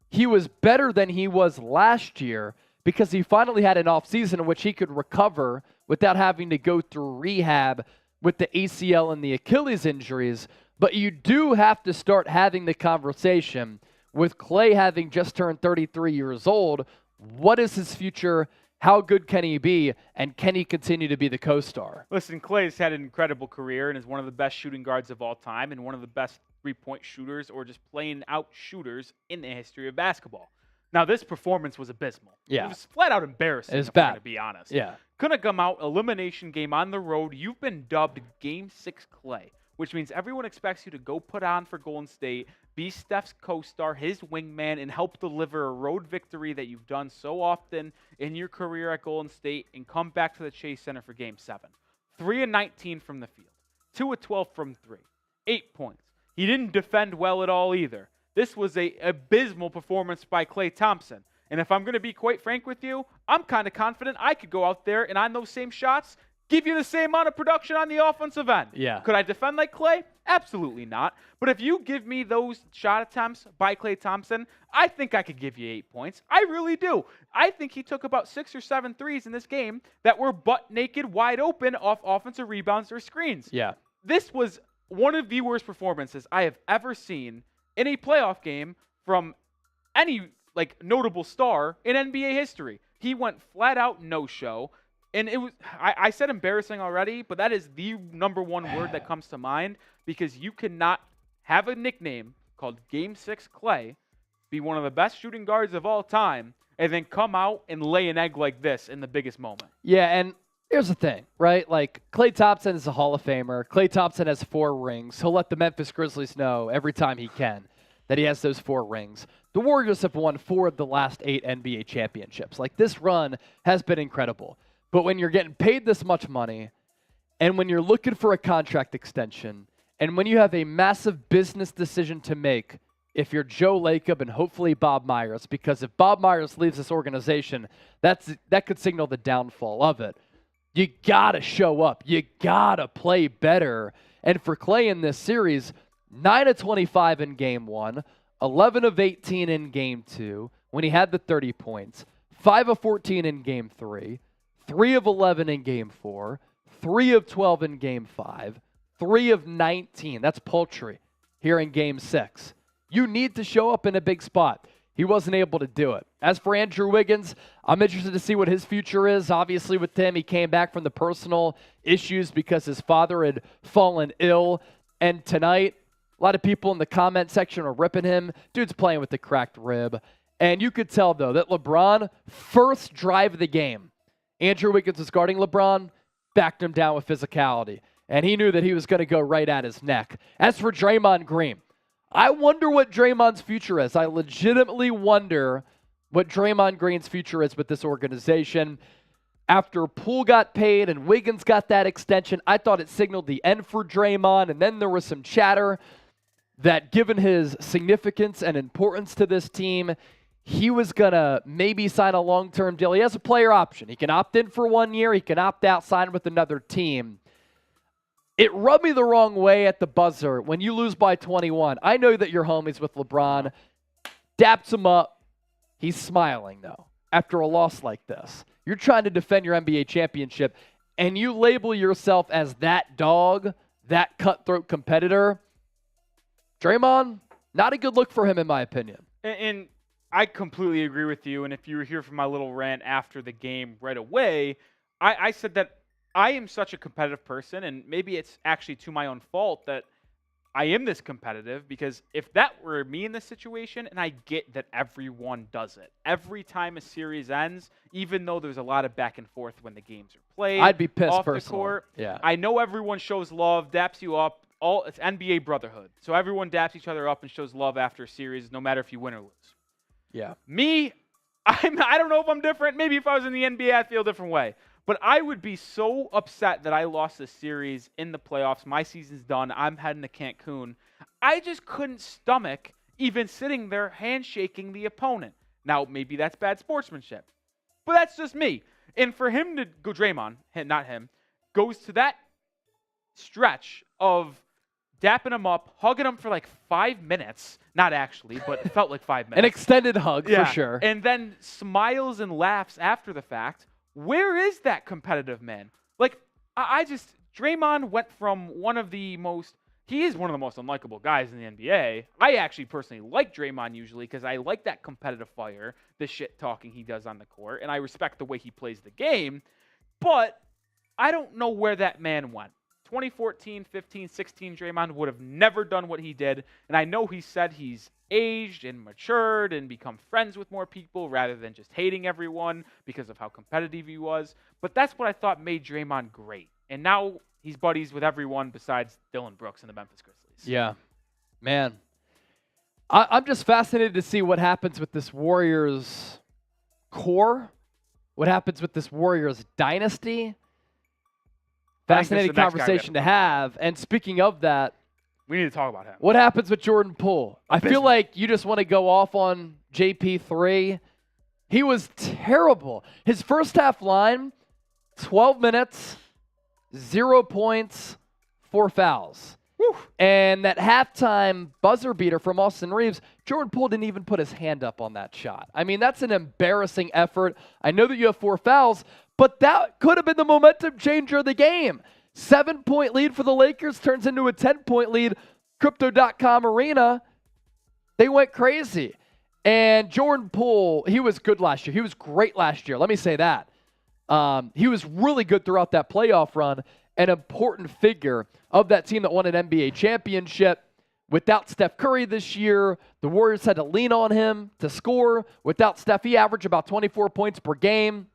[SPEAKER 1] he was better than he was last year because he finally had an offseason in which he could recover without having to go through rehab with the ACL and the Achilles injuries. But you do have to start having the conversation with Klay having just turned 33 years old. What is his future? How good can he be? And can he continue to be the co-star?
[SPEAKER 2] Listen, Klay's had an incredible career and is one of the best shooting guards of all time and one of the best three-point shooters or just plain out shooters in the history of basketball. Now, this performance was abysmal.
[SPEAKER 1] Yeah.
[SPEAKER 2] It was flat out embarrassing,
[SPEAKER 1] It's
[SPEAKER 2] if
[SPEAKER 1] bad.
[SPEAKER 2] we're going to be honest.
[SPEAKER 1] Yeah.
[SPEAKER 2] Couldn't come out, elimination game on the road. You've been dubbed Game 6 Klay, which means everyone expects you to go put on for Golden State, be Steph's co-star, his wingman, and help deliver a road victory that you've done so often in your career at Golden State and come back to the Chase Center for Game 7. 3 of 19 from the field, 2 of 12 from 3, 8 points. He didn't defend well at all either. This was an abysmal performance by Klay Thompson. And if I'm going to be quite frank with you, I'm kind of confident I could go out there and on those same shots, give you the same amount of production on the offensive end.
[SPEAKER 1] Yeah.
[SPEAKER 2] Could I defend like Klay? Absolutely not. But if you give me those shot attempts by Klay Thompson, I think I could give you 8 points. I really do. I think he took about 6 or 7 threes in this game that were butt naked, wide open off offensive rebounds or screens.
[SPEAKER 1] Yeah.
[SPEAKER 2] This was one of the worst performances I have ever seen in a playoff game from any notable star in NBA history. He went flat out no-show. And it was, I said embarrassing already, but that is the number one word that comes to mind because you cannot have a nickname called Game 6 Klay, be one of the best shooting guards of all time, and then come out and lay an egg like this in the biggest moment.
[SPEAKER 1] Yeah, and here's the thing, right? Klay Thompson is a Hall of Famer. Klay Thompson has 4 rings. He'll let the Memphis Grizzlies know every time he can that he has those 4 rings. The Warriors have won 4 of the last 8 NBA championships. This run has been incredible. But when you're getting paid this much money, and when you're looking for a contract extension, and when you have a massive business decision to make, if you're Joe Lacob and hopefully Bob Myers, because if Bob Myers leaves this organization, that could signal the downfall of it. You got to show up. You got to play better. And for Klay in this series, 9 of 25 in Game 1, 11 of 18 in Game 2, when he had the 30 points, 5 of 14 in Game 3, 3 of 11 in Game 4, 3 of 12 in Game 5, 3 of 19. That's paltry here in Game 6. You need to show up in a big spot. He wasn't able to do it. As for Andrew Wiggins, I'm interested to see what his future is. Obviously with him, he came back from the personal issues because his father had fallen ill. And tonight, a lot of people in the comment section are ripping him. Dude's playing with a cracked rib. And you could tell, though, that LeBron, first drive of the game, Andrew Wiggins was guarding LeBron, backed him down with physicality. And he knew that he was going to go right at his neck. As for Draymond Green, I wonder what Draymond's future is. I legitimately wonder what Draymond Green's future is with this organization. After Poole got paid and Wiggins got that extension, I thought it signaled the end for Draymond. And then there was some chatter that given his significance and importance to this team, he was going to maybe sign a long-term deal. He has a player option. He can opt in for 1 year. He can opt out, sign with another team. It rubbed me the wrong way at the buzzer when you lose by 21. I know that you're homies with LeBron. Daps him up. He's smiling, though, after a loss like this. You're trying to defend your NBA championship, and you label yourself as that dog, that cutthroat competitor. Draymond, not a good look for him, in my opinion.
[SPEAKER 2] And I completely agree with you. And if you were here for my little rant after the game right away, I said that I am such a competitive person, and maybe it's actually to my own fault that I am this competitive, because if that were me in this situation, and I get that everyone does it, every time a series ends, even though there's a lot of back and forth when the games are played,
[SPEAKER 1] I'd be pissed
[SPEAKER 2] off the
[SPEAKER 1] personally.
[SPEAKER 2] court,
[SPEAKER 1] Yeah.
[SPEAKER 2] I know everyone shows love, daps you up. It's NBA brotherhood. So everyone daps each other up and shows love after a series, no matter if you win or lose.
[SPEAKER 1] Yeah.
[SPEAKER 2] Me, I don't know if I'm different. Maybe if I was in the NBA, I'd feel a different way. But I would be so upset that I lost this series in the playoffs. My season's done. I'm heading to Cancun. I just couldn't stomach even sitting there handshaking the opponent. Now, maybe that's bad sportsmanship, but that's just me. And for him to go, Draymond, not him, goes to that stretch of dapping him up, hugging him for like 5 minutes. Not actually, but it felt like 5 minutes.
[SPEAKER 1] An extended hug,
[SPEAKER 2] Yeah.
[SPEAKER 1] for sure.
[SPEAKER 2] And then smiles and laughs after the fact. Where is that competitive man? Like, Draymond went from he is one of the most unlikable guys in the NBA. I actually personally like Draymond usually because I like that competitive fire, the shit talking he does on the court, and I respect the way he plays the game. But I don't know where that man went. 2014, 15, 16, Draymond would have never done what he did. And I know he said he's aged and matured and become friends with more people rather than just hating everyone because of how competitive he was. But that's what I thought made Draymond great. And now he's buddies with everyone besides Dillon Brooks and the Memphis Grizzlies.
[SPEAKER 1] Yeah. Man. I'm just fascinated to see what happens with this Warriors core, what happens with this Warriors dynasty. Fascinating conversation to have. And speaking of that,
[SPEAKER 2] we need to talk about him.
[SPEAKER 1] What happens with Jordan Poole? I feel like you just want to go off on JP3. He was terrible. His first half line, 12 minutes, 0 points, 4 fouls.
[SPEAKER 2] Whew.
[SPEAKER 1] And that halftime buzzer beater from Austin Reeves, Jordan Poole didn't even put his hand up on that shot. I mean, that's an embarrassing effort. I know that you have 4 fouls, but that could have been the momentum changer of the game. 7-point lead for the Lakers turns into a 10-point lead. Crypto.com arena, they went crazy. And Jordan Poole, he was good last year. He was great last year. Let me say that. He was really good throughout that playoff run, an important figure of that team that won an NBA championship. Without Steph Curry this year, the Warriors had to lean on him to score. Without Steph, he averaged about 24 points per game.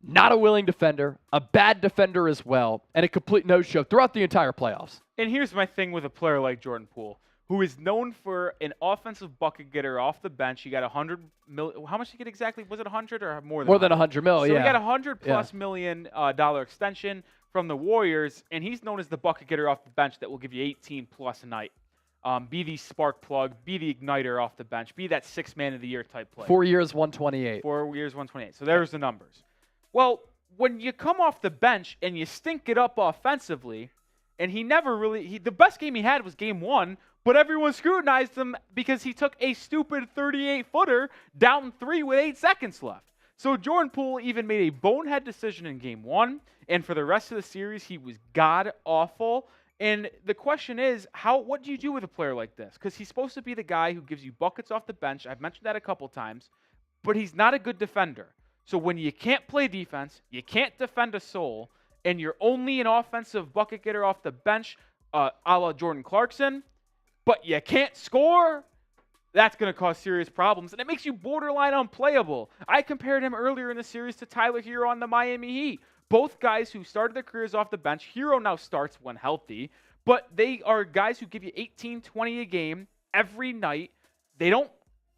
[SPEAKER 1] Not a willing defender, a bad defender as well, and a complete no-show throughout the entire playoffs.
[SPEAKER 2] And here's my thing with a player like Jordan Poole, who is known for an offensive bucket getter off the bench. He got $100 million. How much did he get exactly? Was it 100 or more than?
[SPEAKER 1] More than $100 million.
[SPEAKER 2] So
[SPEAKER 1] yeah.
[SPEAKER 2] he got $100+ million dollar extension from the Warriors, and he's known as the bucket getter off the bench that will give you 18 plus a night. Be the spark plug, be the igniter off the bench, be that 6th man of the year type player.
[SPEAKER 1] 4 years, 128.
[SPEAKER 2] 4 years, 128. So there's the numbers. Well, when you come off the bench and you stink it up offensively, and he never really, the best game he had was game 1, but everyone scrutinized him because he took a stupid 38-footer down 3 with 8 seconds left. So Jordan Poole even made a bonehead decision in game 1, and for the rest of the series, he was god-awful. And the question is, what do you do with a player like this? Because he's supposed to be the guy who gives you buckets off the bench. I've mentioned that a couple times, but he's not a good defender. So when you can't play defense, you can't defend a soul, and you're only an offensive bucket getter off the bench, a la Jordan Clarkson, but you can't score, that's going to cause serious problems, and it makes you borderline unplayable. I compared him earlier in the series to Tyler Hero on the Miami Heat. Both guys who started their careers off the bench. Hero now starts when healthy, but they are guys who give you 18, 20 a game every night. They don't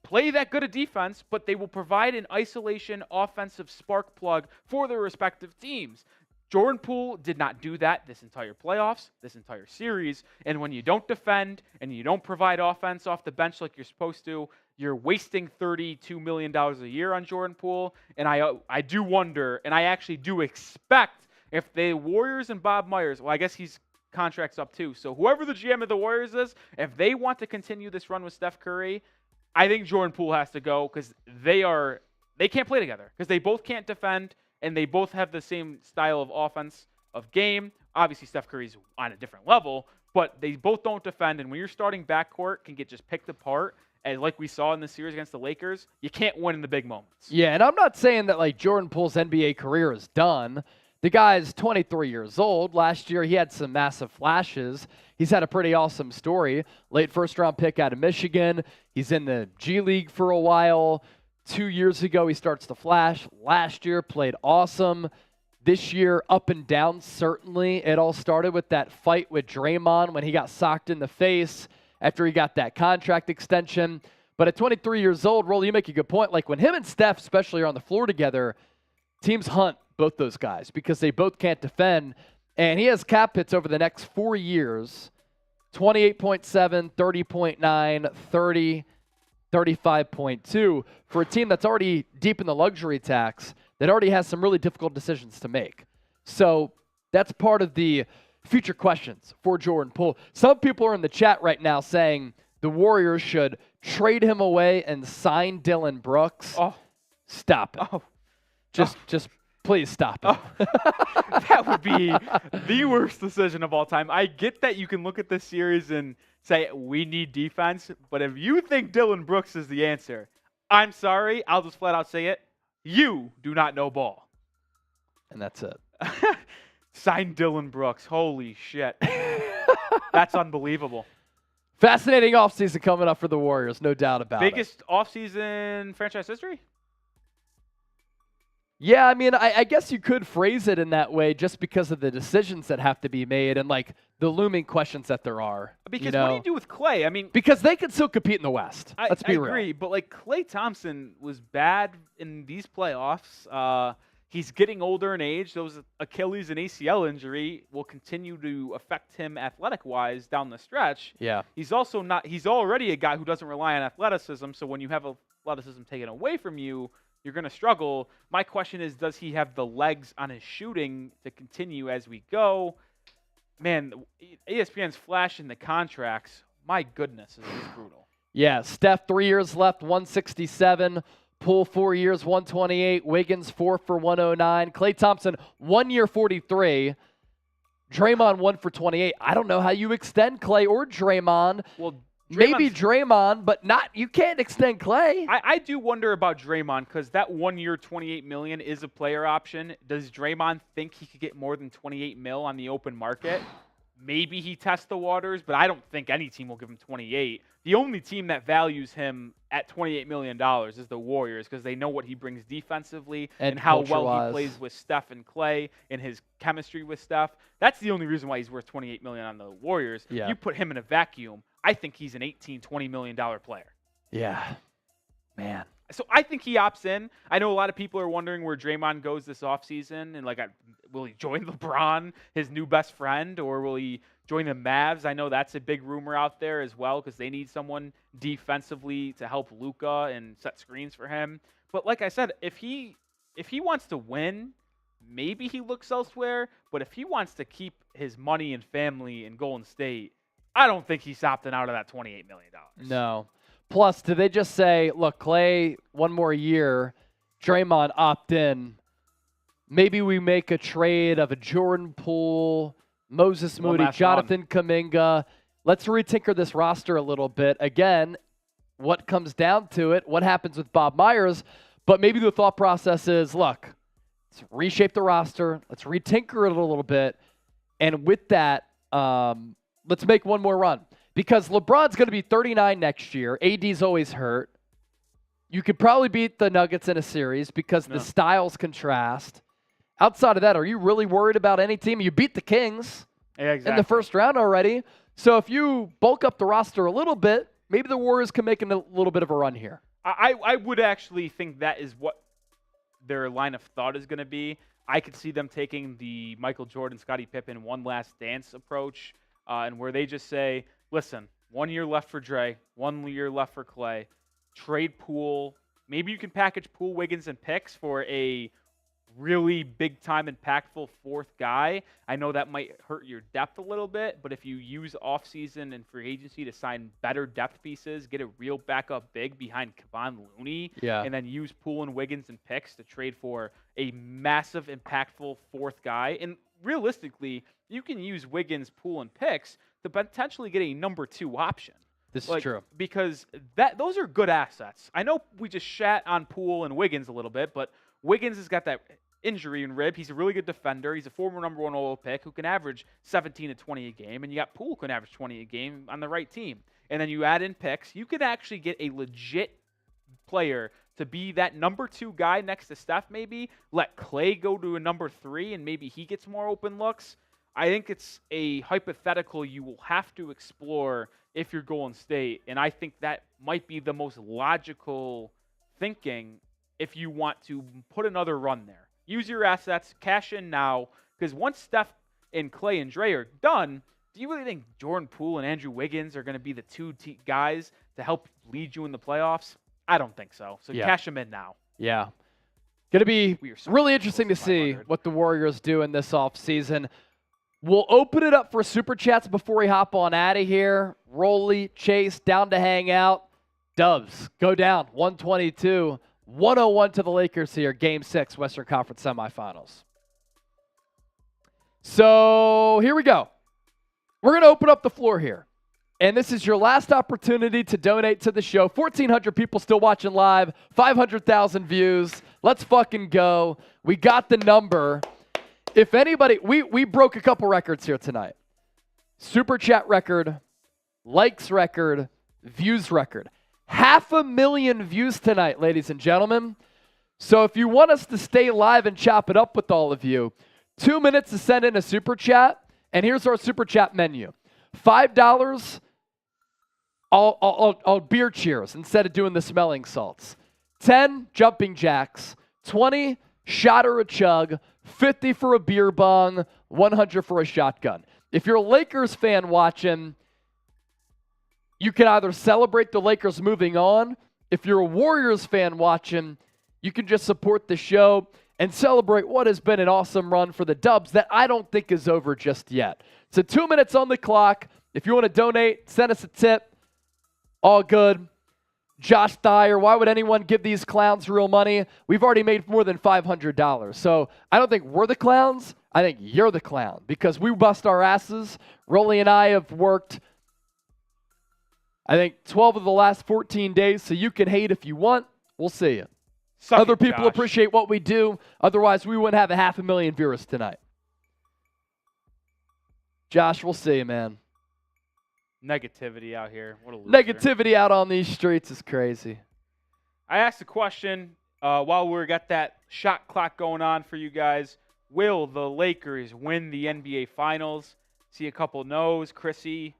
[SPEAKER 2] play that good a defense, but they will provide an isolation offensive spark plug for their respective teams. Jordan Poole did not do that this entire playoffs, this entire series, and when you don't defend and you don't provide offense off the bench like you're supposed to, you're wasting $32 million a year on Jordan Poole, and I do wonder, and I actually do expect if the Warriors and Bob Myers, well, I guess he's contract's up too, so whoever the GM of the Warriors is, if they want to continue this run with Steph Curry, I think Jordan Poole has to go because they can't play together because they both can't defend and they both have the same style of offense of game. Obviously, Steph Curry's on a different level, but they both don't defend. And when your starting backcourt can get just picked apart, as like we saw in the series against the Lakers, you can't win in the big moments.
[SPEAKER 1] Yeah, and I'm not saying that like Jordan Poole's NBA career is done. The guy's 23 years old. Last year, he had some massive flashes. He's had a pretty awesome story. Late first-round pick out of Michigan. He's in the G League for a while. 2 years ago, he starts to flash. Last year, played awesome. This year, up and down, certainly. It all started with that fight with Draymond when he got socked in the face after he got that contract extension. But at 23 years old, Rolly, you make a good point. Like when him and Steph especially are on the floor together, teams hunt both those guys because they both can't defend. And he has cap hits over the next 4 years, 28.7, 30.9, 30, 35.2 for a team that's already deep in the luxury tax, that already has some really difficult decisions to make. So that's part of the future questions for Jordan Poole. Some people are in the chat right now saying the Warriors should trade him away and sign Dylan Brooks.
[SPEAKER 2] Oh.
[SPEAKER 1] Stop it.
[SPEAKER 2] Oh.
[SPEAKER 1] Just please stop it.
[SPEAKER 2] Oh. That would be the worst decision of all time. I get that you can look at this series and say, we need defense, but if you think Dylan Brooks is the answer, I'm sorry, I'll just flat out say it. You do not know ball.
[SPEAKER 1] And that's it.
[SPEAKER 2] Sign Dylan Brooks. Holy shit. That's unbelievable.
[SPEAKER 1] Fascinating offseason coming up for the Warriors, no doubt about it.
[SPEAKER 2] Biggest offseason franchise history?
[SPEAKER 1] Yeah, I mean, I guess you could phrase it in that way just because of the decisions that have to be made and, like, the looming questions that there are.
[SPEAKER 2] Because what do you do with Klay? I mean,
[SPEAKER 1] because they could still compete in the West. Let's be real.
[SPEAKER 2] I agree, but, like, Klay Thompson was bad in these playoffs. He's getting older in age. Those Achilles and ACL injury will continue to affect him athletic-wise down the stretch.
[SPEAKER 1] Yeah.
[SPEAKER 2] He's also not – he's already a guy who doesn't rely on athleticism, so when you have athleticism taken away from you, you're going to struggle. My question is, does he have the legs on his shooting to continue as we go? Man, ESPN's flashing the contracts. My goodness, is this brutal.
[SPEAKER 1] Yeah, Steph, 3 years left, 167. Poole, 4 years, 128. Wiggins, 4 for 109. Klay Thompson, 1 year, 43. Draymond, 1 for 28. I don't know how you extend Klay or Draymond.
[SPEAKER 2] Well,
[SPEAKER 1] maybe Draymond, but not. You can't extend Klay.
[SPEAKER 2] I do wonder about Draymond because that 1 year, $28 million is a player option. Does Draymond think he could get more than $28 million on the open market? Maybe he tests the waters, but I don't think any team will give him 28. The only team that values him at $28 million is the Warriors because they know what he brings defensively and how well he plays with Steph and Klay and his chemistry with Steph. That's the only reason why he's worth $28 million on the Warriors.
[SPEAKER 1] Yeah.
[SPEAKER 2] You put him in a vacuum, I think he's an $18, $20 million player.
[SPEAKER 1] Yeah, man.
[SPEAKER 2] So I think he opts in. I know a lot of people are wondering where Draymond goes this offseason. And, will he join LeBron, his new best friend, or will he join the Mavs? I know that's a big rumor out there as well because they need someone defensively to help Luka and set screens for him. But like I said, if he wants to win, maybe he looks elsewhere. But if he wants to keep his money and family in Golden State, I don't think he's opting out of that $28 million.
[SPEAKER 1] No. Plus, do they just say, look, Klay, 1 more year, Draymond opt in. Maybe we make a trade of a Jordan Poole, Moses Moody, Jonathan Kuminga. Let's retinker this roster a little bit. Again, what comes down to it, what happens with Bob Myers, but maybe the thought process is, look, let's reshape the roster, let's retinker it a little bit, and with that, let's make one more run. Because LeBron's going to be 39 next year. AD's always hurt. You could probably beat the Nuggets in a series because the styles contrast. Outside of that, are you really worried about any team? You beat the Kings in the first round already. So if you bulk up the roster a little bit, maybe the Warriors can make a little bit of a run here.
[SPEAKER 2] I would actually think that is what their line of thought is going to be. I could see them taking the Michael Jordan, Scottie Pippen, one last dance approach, and where they just say, listen, 1 year left for Dre, 1 year left for Klay, trade Poole. Maybe you can package Poole, Wiggins, and picks for a really big-time, impactful fourth guy. I know that might hurt your depth a little bit, but if you use offseason and free agency to sign better depth pieces, get a real backup big behind Kevon Looney, and then use Poole and Wiggins and picks to trade for a massive, impactful fourth guy. And realistically, you can use Wiggins, Poole, and picks to potentially get a number 2 option.
[SPEAKER 1] This is true.
[SPEAKER 2] Because those are good assets. I know we just shat on Poole and Wiggins a little bit, but Wiggins has got that injury and rib. He's a really good defender. He's a former number 1 overall pick who can average 17 to 20 a game, and you got Poole who can average 20 a game on the right team. And then you add in picks, you could actually get a legit player to be that number 2 guy next to Steph maybe. Let Klay go to a number 3, and maybe he gets more open looks. I think it's a hypothetical you will have to explore if you're Golden State, and I think that might be the most logical thinking if you want to put another run there. Use your assets, cash in now, because once Steph and Klay and Dre are done, do you really think Jordan Poole and Andrew Wiggins are going to be the 2 guys to help lead you in the playoffs? I don't think so. So cash them in now.
[SPEAKER 1] Yeah. Going to be really interesting to see what the Warriors do in this offseason. We'll open it up for Super Chats before we hop on out of here. Rolly, Chase, down to hang out. Dubs go down 122-101 to the Lakers here. Game 6, Western Conference Semifinals. So here we go. We're going to open up the floor here. And this is your last opportunity to donate to the show. 1,400 people still watching live. 500,000 views. Let's fucking go. We got the number. If anybody, we broke a couple records here tonight. Super chat record, likes record, views record. 500,000 views tonight, ladies and gentlemen. So if you want us to stay live and chop it up with all of you, 2 minutes to send in a super chat. And here's our super chat menu. $5, all beer cheers instead of doing the smelling salts. 10, jumping jacks. 20, shot or a chug. 50 for a beer bong. 100 for a shotgun. If you're a Lakers fan watching, you can either celebrate the Lakers moving on. If you're a Warriors fan watching, you can just support the show and celebrate what has been an awesome run for the Dubs that I don't think is over just yet. So 2 minutes on the clock. If you want to donate, send us a tip. All good. Josh Dyer, why would anyone give these clowns real money? We've already made more than $500. So I don't think we're the clowns. I think you're the clown because we bust our asses. Rolly and I have worked, I think, 12 of the last 14 days, so you can hate if you want. We'll see you. Other people appreciate what we do. Otherwise, we wouldn't have 500,000 viewers tonight. Josh, we'll see you, man.
[SPEAKER 2] Negativity out here. What a loser.
[SPEAKER 1] Negativity out on these streets is crazy.
[SPEAKER 2] I asked a question while we got that shot clock going on for you guys. Will the Lakers win the NBA Finals? See a couple no's. Chrissy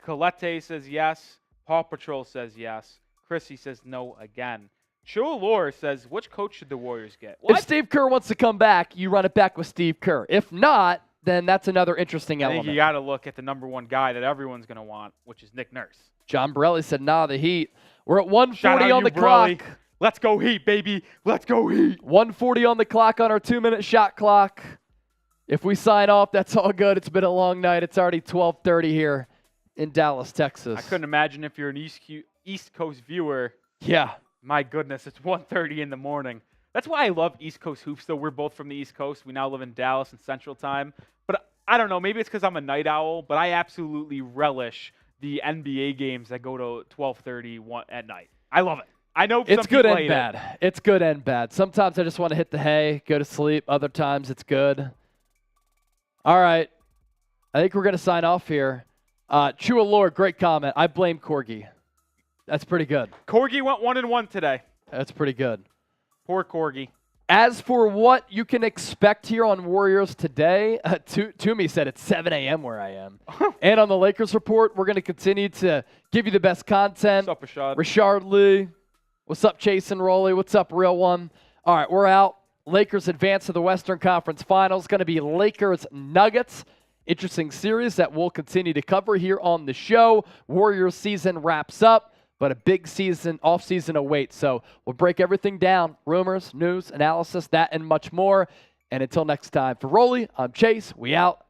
[SPEAKER 2] Colette says yes. Paw Patrol says yes. Chrissy says no again. Chulor says, which coach should the Warriors get? What?
[SPEAKER 1] If Steve Kerr wants to come back, you run it back with Steve Kerr. If not, then that's another interesting element.
[SPEAKER 2] I think you got to look at the number 1 guy that everyone's going to want, which is Nick Nurse.
[SPEAKER 1] John Borelli said, nah, the Heat. We're at 140 on the clock.
[SPEAKER 2] Let's go Heat, baby. Let's go Heat.
[SPEAKER 1] 140 on the clock on our 2-minute shot clock. If we sign off, that's all good. It's been a long night. It's already 12:30 here in Dallas, Texas.
[SPEAKER 2] I couldn't imagine if you're an East Coast viewer.
[SPEAKER 1] Yeah.
[SPEAKER 2] My goodness, it's 1:30 in the morning. That's why I love East Coast hoops, though. We're both from the East Coast. We now live in Dallas in Central Time. But I don't know. Maybe it's because I'm a night owl, but I absolutely relish the NBA games that go to 12:30 at night. I love it. I know
[SPEAKER 1] it's good and bad. It's good and bad. Sometimes I just want to hit the hay, go to sleep. Other times it's good. All right. I think we're going to sign off here. Chua Lord, great comment. I blame Corgi. That's pretty good.
[SPEAKER 2] Corgi went 1-1 today.
[SPEAKER 1] That's pretty good.
[SPEAKER 2] Poor Corgi.
[SPEAKER 1] As for what you can expect here on Warriors today, Toomey said it's 7 a.m. where I am. And on the Lakers report, we're going to continue to give you the best content.
[SPEAKER 2] What's up, Rashad?
[SPEAKER 1] Rashard Lee. What's up, Chase and Rolly? What's up, Real One? All right, we're out. Lakers advance to the Western Conference Finals. Going to be Lakers Nuggets. Interesting series that we'll continue to cover here on the show. Warriors season wraps up, but a big season, off-season awaits. So we'll break everything down. Rumors, news, analysis, that and much more. And until next time, for Rolly, I'm Chase. We out.